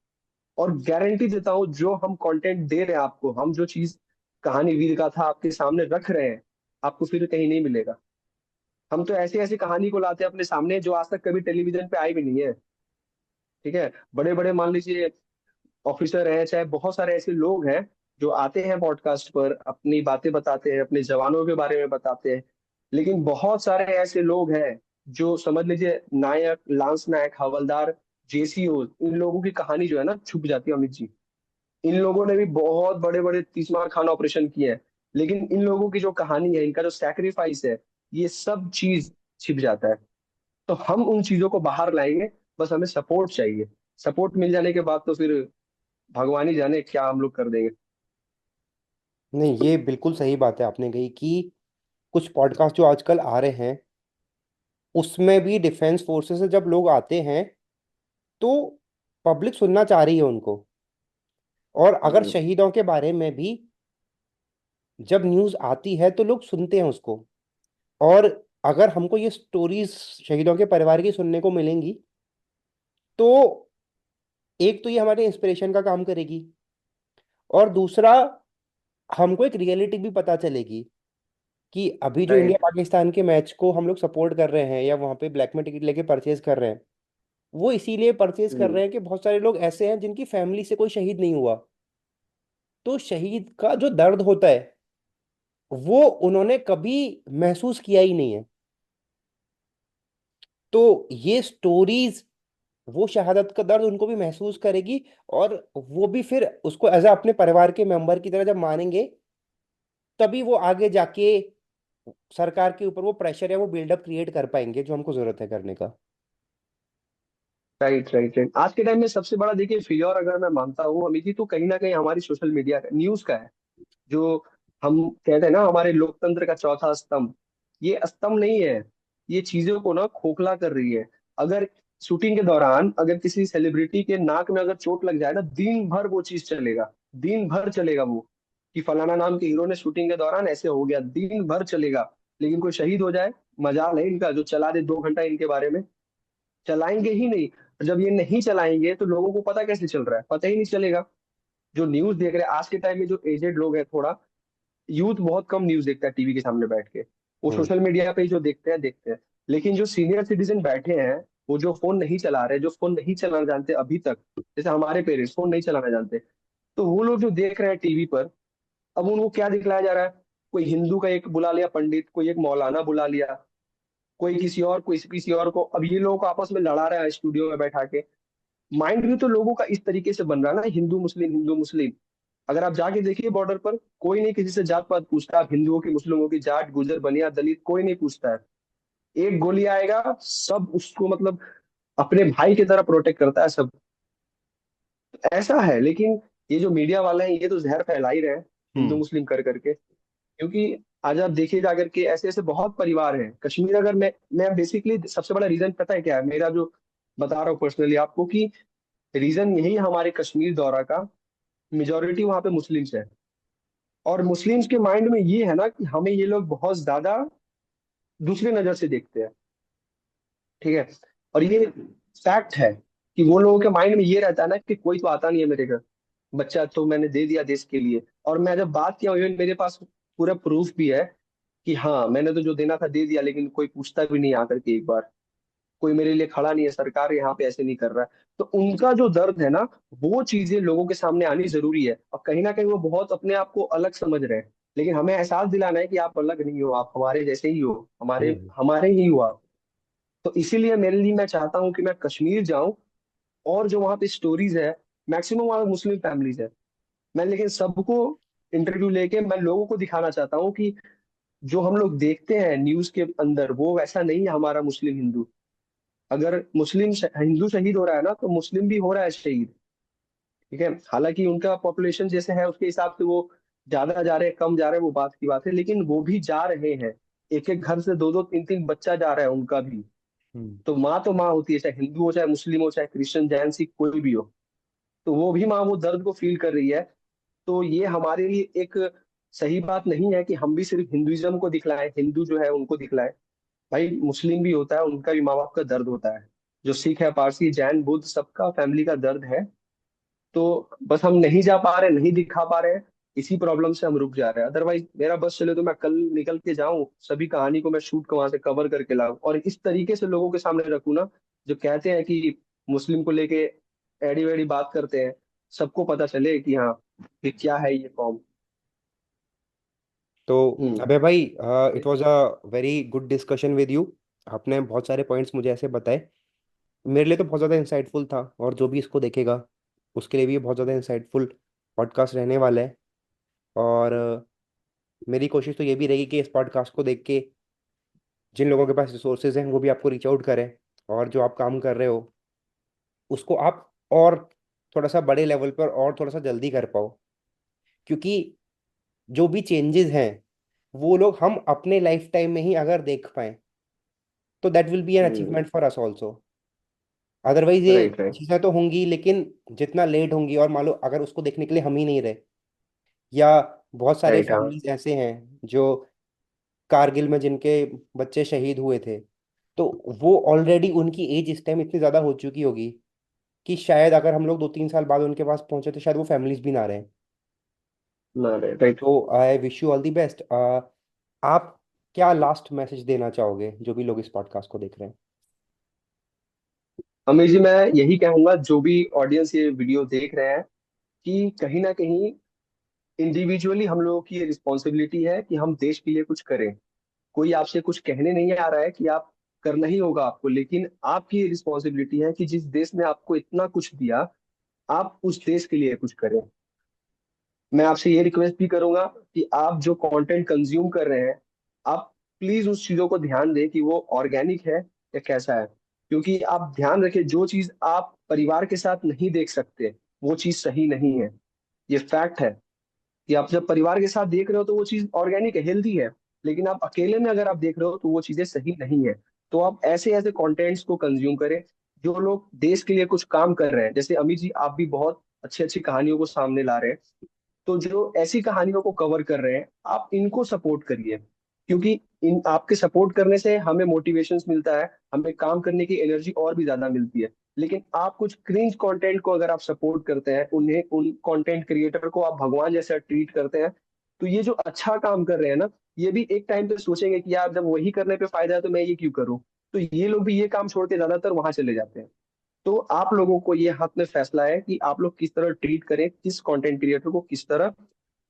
और गारंटी देता हूँ, जो हम कंटेंट दे रहे हैं आपको, हम जो चीज कहानी वीर गाथा आपके सामने रख रहे हैं, आपको फिर कहीं नहीं मिलेगा। हम तो ऐसी ऐसी कहानी को लाते हैं अपने सामने जो आज तक कभी टेलीविजन पे आई भी नहीं है। ठीक है, बड़े बड़े मान लीजिए ऑफिसर हैं, चाहे बहुत सारे ऐसे लोग हैं जो आते हैं पॉडकास्ट पर, अपनी बातें बताते हैं, अपने जवानों के बारे में बताते हैं। लेकिन बहुत सारे ऐसे लोग हैं जो समझ लीजिए नायक, लांस नायक, हवलदार, जेसीओ, इन लोगों की कहानी जो है ना छुप जाती है अमित जी। इन लोगों ने भी बहुत बड़े बड़े तीसमार खाना ऑपरेशन किए हैं, लेकिन इन लोगों की जो कहानी है, इनका जो सैक्रिफाइस है, ये सब चीज छिप जाता है। तो हम उन चीजों को बाहर लाएंगे, बस हमें सपोर्ट चाहिए। सपोर्ट मिल जाने के बाद तो फिर भगवान ही जाने क्या हम लोग कर देंगे। नहीं, ये बिल्कुल सही बात है आपने कही कि कुछ पॉडकास्ट जो आजकल आ रहे हैं उसमें भी डिफेंस फोर्सेस से जब लोग आते हैं तो पब्लिक सुनना चाह रही है उनको। और अगर हम्म, शहीदों के बारे में भी जब न्यूज़ आती है तो लोग सुनते हैं उसको। और अगर हमको ये स्टोरीज शहीदों के परिवार की सुनने को मिलेंगी तो एक तो ये हमारे इंस्पिरेशन का काम करेगी, और दूसरा हमको एक रियलिटी भी पता चलेगी कि अभी जो इंडिया राइट। पाकिस्तान के मैच को हम लोग सपोर्ट कर रहे हैं या वहां पे ब्लैक में टिकट लेके परचेज कर रहे हैं, वो इसीलिए परचेज कर हम्म, रहे हैं कि बहुत सारे लोग ऐसे हैं जिनकी फैमिली से कोई शहीद नहीं हुआ। तो शहीद का जो दर्द होता है वो उन्होंने कभी महसूस किया ही नहीं है। तो ये स्टोरीज वो शहादत का दर्द उनको भी महसूस करेगी, और वो भी फिर उसको एज अपने परिवार के मेंबर की तरह जब मानेंगे, तभी वो आगे जाके सरकार के ऊपर वो प्रेशर या वो बिल्डअप क्रिएट कर पाएंगे जो हमको जरूरत है करने का। Right right right. आज के टाइम में सबसे बड़ा देखिए फेलियर अगर मैं मानता हूँ अमित जी, तो कहीं ना कहीं हमारी सोशल मीडिया का, न्यूज का है। जो हम कहते हैं ना हमारे लोकतंत्र का चौथा स्तंभ, ये स्तंभ नहीं है। ये चीजों को ना खोखला कर रही है। अगर शूटिंग के दौरान अगर किसी सेलिब्रिटी के नाक में अगर चोट लग जाए ना, दिन भर वो चीज चलेगा। दिन भर चलेगा वो, कि फलाना नाम के हीरो ने शूटिंग के दौरान ऐसे हो गया, दिन भर चलेगा। लेकिन कोई शहीद हो जाए, मजाल है इनका जो चला दे 2 घंटा इनके बारे में। चलाएंगे ही नहीं। जब ये नहीं चलाएंगे तो लोगों को पता कैसे चल रहा है? पता ही नहीं चलेगा। जो न्यूज देख रहे हैं आज के टाइम में, जो एजेड लोग हैं थोड़ा, यूथ बहुत कम न्यूज देखता है टीवी के सामने बैठ के। वो हम्म। सोशल मीडिया पे ही जो देखते हैं देखते हैं। लेकिन जो सीनियर सिटीजन बैठे हैं, वो जो फोन नहीं चला रहे, जो फोन नहीं चलाना जानते अभी तक, जैसे हमारे पेरेंट्स फोन नहीं चलाना जानते, तो वो लोग जो देख रहे हैं टीवी पर, अब उनको क्या दिखलाया जा रहा है? कोई हिंदू का एक बुला लिया पंडित, कोई एक मौलाना बुला लिया, कोई किसी और, कोई किसी और को। अब ये लोगों को आपस में लड़ा रहा है स्टूडियो में बैठा के। माइंड भी तो लोगों का इस तरीके से बन रहा है ना, हिंदू मुस्लिम हिंदू मुस्लिम। अगर आप जाके देखिए बॉर्डर पर, कोई नहीं किसी से जात पात पूछता। आप हिंदुओं की, मुस्लिमों की, जाट गुजर बनिया दलित, कोई नहीं पूछता है। एक गोली आएगा, सब उसको मतलब अपने भाई की तरह प्रोटेक्ट करता है सब। ऐसा है। लेकिन ये जो मीडिया वाले हैं, ये तो जहर फैला ही रहे हैं हिंदू हम्म। मुस्लिम कर करके। क्योंकि आज आप देखिए जाकर के, ऐसे ऐसे बहुत परिवार हैं कश्मीर। अगर मैं बेसिकली सबसे बड़ा रीजन पता है क्या है मेरा, जो बता रहा हूँ पर्सनली आपको, कि रीजन यही है हमारे कश्मीर दौरा का। मेजोरिटी वहां पे मुस्लिम्स है। और मुस्लिम्स के माइंड में ये है ना कि हमें ये लोग बहुत ज्यादा दूसरी नजर से देखते हैं। ठीक है। और ये फैक्ट है कि वो लोगों के माइंड में ये रहता है ना कि कोई तो आता नहीं है मेरे घर, बच्चा तो मैंने दे दिया देश के लिए। और मैं जब बात किया, इवन मेरे पास पूरा प्रूफ भी है कि हाँ मैंने तो जो देना था दे दिया, लेकिन कोई पूछता भी नहीं आकर के एक बार। कोई मेरे लिए खड़ा नहीं है, सरकार यहाँ पे ऐसे नहीं कर रहा है। तो उनका जो दर्द है ना, वो चीजें लोगों के सामने आनी जरूरी है। और कहीं ना कहीं वो बहुत अपने आप को अलग समझ रहे हैं। लेकिन हमें एहसास दिलाना है कि आप अलग नहीं हो, आप हमारे जैसे ही हो, हमारे हम्म। हमारे ही हो आप। तो इसीलिए मेरे लिए मैं चाहता हूँ कि मैं कश्मीर जाऊं, और जो वहाँ पे स्टोरीज है, मैक्सिमम वहाँ मुस्लिम फैमिलीज है। मैं लेकिन सबको इंटरव्यू लेके मैं लोगों को दिखाना चाहता हूँ कि जो हम लोग देखते हैं न्यूज के अंदर, वो वैसा नहीं है हमारा मुस्लिम हिंदू। अगर हिंदू शहीद हो रहा है ना, तो मुस्लिम भी हो रहा है शहीद। ठीक है। हालांकि उनका पॉपुलेशन जैसे है उसके हिसाब से वो ज्यादा जा रहे हैं कम जा रहे हैं, वो बात की बात है, लेकिन वो भी जा रहे हैं। एक एक घर से दो दो तीन तीन बच्चा जा रहा है उनका भी। हम्म। तो माँ होती है, चाहे हिंदू हो, चाहे मुस्लिम हो, चाहे क्रिश्चियन जैन सिख कोई भी हो। तो वो भी माँ वो दर्द को फील कर रही है। तो ये हमारे लिए एक सही बात नहीं है कि हम भी सिर्फ हिंदुइज्म को दिखलाएं, हिंदू जो है उनको दिखलाएं। भाई मुस्लिम भी होता है, उनका भी माँ बाप का दर्द होता है। जो सिख है, पारसी, जैन, बुद्ध, सबका फैमिली का दर्द है। तो बस हम नहीं जा पा रहे, नहीं दिखा पा रहे हैं। इसी प्रॉब्लम से हम रुक जा रहे हैं। अदरवाइज मेरा बस चले तो मैं कल निकल के जाऊं, सभी कहानी को मैं शूट वहां से कवर करके लाऊं, और इस तरीके से लोगों के सामने रखूं ना, जो कहते हैं कि मुस्लिम को लेके एड़ी वेड़ी बात करते हैं, सबको पता चले कि हाँ कि क्या है ये कौम। तो हम्म। अबे भाई, it was a very good discussion with you. आपने बहुत सारे पॉइंट्स मुझे ऐसे बताए, मेरे लिए तो बहुत ज़्यादा इंसाइटफुल था, और जो भी इसको देखेगा उसके लिए भी ये बहुत ज़्यादा इंसाइटफुल पॉडकास्ट रहने वाला है। और मेरी कोशिश तो ये भी रहेगी कि इस पॉडकास्ट को देख के जिन लोगों के पास रिसोर्सेज हैं वो भी आपको रीच आउट करें, और जो आप काम कर रहे हो उसको आप और थोड़ा सा बड़े लेवल पर और थोड़ा सा जल्दी कर पाओ। क्योंकि जो भी चेंजेस हैं वो लोग हम अपने लाइफ टाइम में ही अगर देख पाए तो that will be an hmm. Achievement for us also. Otherwise ये राइट राइट। चीज़ें तो होंगी, लेकिन जितना लेट होंगी, और मान लो अगर उसको देखने के लिए हम ही नहीं रहे, या बहुत सारे राइट हाँ। फैमिलीज ऐसे हैं जो कारगिल में जिनके बच्चे शहीद हुए थे, तो वो ऑलरेडी उनकी एज इस टाइम इतनी ज़्यादा हो चुकी होगी कि शायद अगर हम लोग 2-3 साल बाद उनके पास पहुंचे तो शायद वो फैमिलीज भी ना रहे। ना राइट। तो I wish you all the best. आप क्या लास्ट मैसेज देना चाहोगे जो भी लोग इस पॉडकास्ट को देख रहे हैं? अमीर जी, मैं यही कहूंगा जो भी ऑडियंस ये वीडियो देख रहे हैं, कि कहीं ना कहीं इंडिविजुअली हम लोगों की ये रिस्पॉन्सिबिलिटी है कि हम देश के लिए कुछ करें। कोई आपसे कुछ कहने नहीं आ रहा है कि आप करना ही होगा आपको, लेकिन आपकी ये रिस्पॉन्सिबिलिटी है कि जिस देश ने आपको इतना कुछ दिया, आप उस देश के लिए कुछ करें। मैं आपसे ये रिक्वेस्ट भी करूंगा कि आप जो कंटेंट कंज्यूम कर रहे हैं, आप प्लीज उस चीजों को ध्यान दें कि वो ऑर्गेनिक है या कैसा है। क्योंकि आप ध्यान रखें, जो चीज आप परिवार के साथ नहीं देख सकते, वो चीज सही नहीं है। ये फैक्ट है कि आप जब परिवार के साथ देख रहे हो तो वो चीज ऑर्गेनिक है, हेल्दी है। लेकिन आप अकेले में अगर आप देख रहे हो तो वो चीजें सही नहीं है। तो आप ऐसे ऐसे कंटेंट्स को कंज्यूम करें जो लोग देश के लिए कुछ काम कर रहे हैं। जैसे अमित जी, आप भी बहुत अच्छी अच्छी कहानियों को सामने ला रहे हैं। तो जो ऐसी कहानियों को कवर कर रहे हैं, आप इनको सपोर्ट करिए। क्योंकि इन आपके सपोर्ट करने से हमें मोटिवेशंस मिलता है, हमें काम करने की एनर्जी और भी ज्यादा मिलती है। लेकिन आप कुछ क्रिंज कंटेंट को अगर आप सपोर्ट करते हैं, उन्हें उन कंटेंट क्रिएटर को आप भगवान जैसा ट्रीट करते हैं, तो ये जो अच्छा काम कर रहे हैं ना, ये भी एक टाइम पे सोचेंगे कि यार जब वही करने पे फायदा है तो मैं ये क्यों करूं। तो ये लोग भी ये काम छोड़ के ज्यादातर वहां चले जाते हैं। तो आप लोगों को ये हाथ में फैसला है कि आप लोग किस तरह ट्रीट करें, किस कंटेंट क्रिएटर को किस तरह।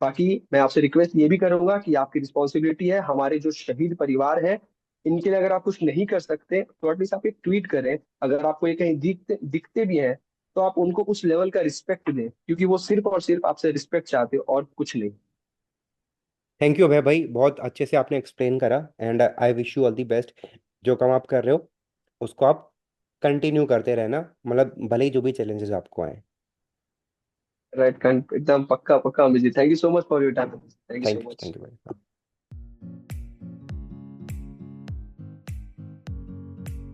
बाकी मैं आपसे रिक्वेस्ट ये भी करूंगा कि आपकी रिस्पॉन्सिबिलिटी है, हमारे जो शहीद परिवार है, इनके लिए अगर आप कुछ नहीं कर सकते तो एटलीस्ट आप एक ट्वीट करें। अगर आपको ये कहीं दिखते दिखते भी हैं, तो आप उनको उस लेवल का रिस्पेक्ट दें, क्योंकि वो सिर्फ और सिर्फ आपसे रिस्पेक्ट चाहते हो और कुछ नहीं। थैंक यू अभय भाई, बहुत अच्छे से आपने एक्सप्लेन करा, and I wish you all the best. जो काम आप कर रहे हो उसको आप कंटिन्यू करते रहना, मतलब भले ही जो भी चैलेंजेस आपको आए। राइट, एकदम पक्का पक्का Amit ji, thank you so much for your time, thank you so thank you, much. Thank you भाई।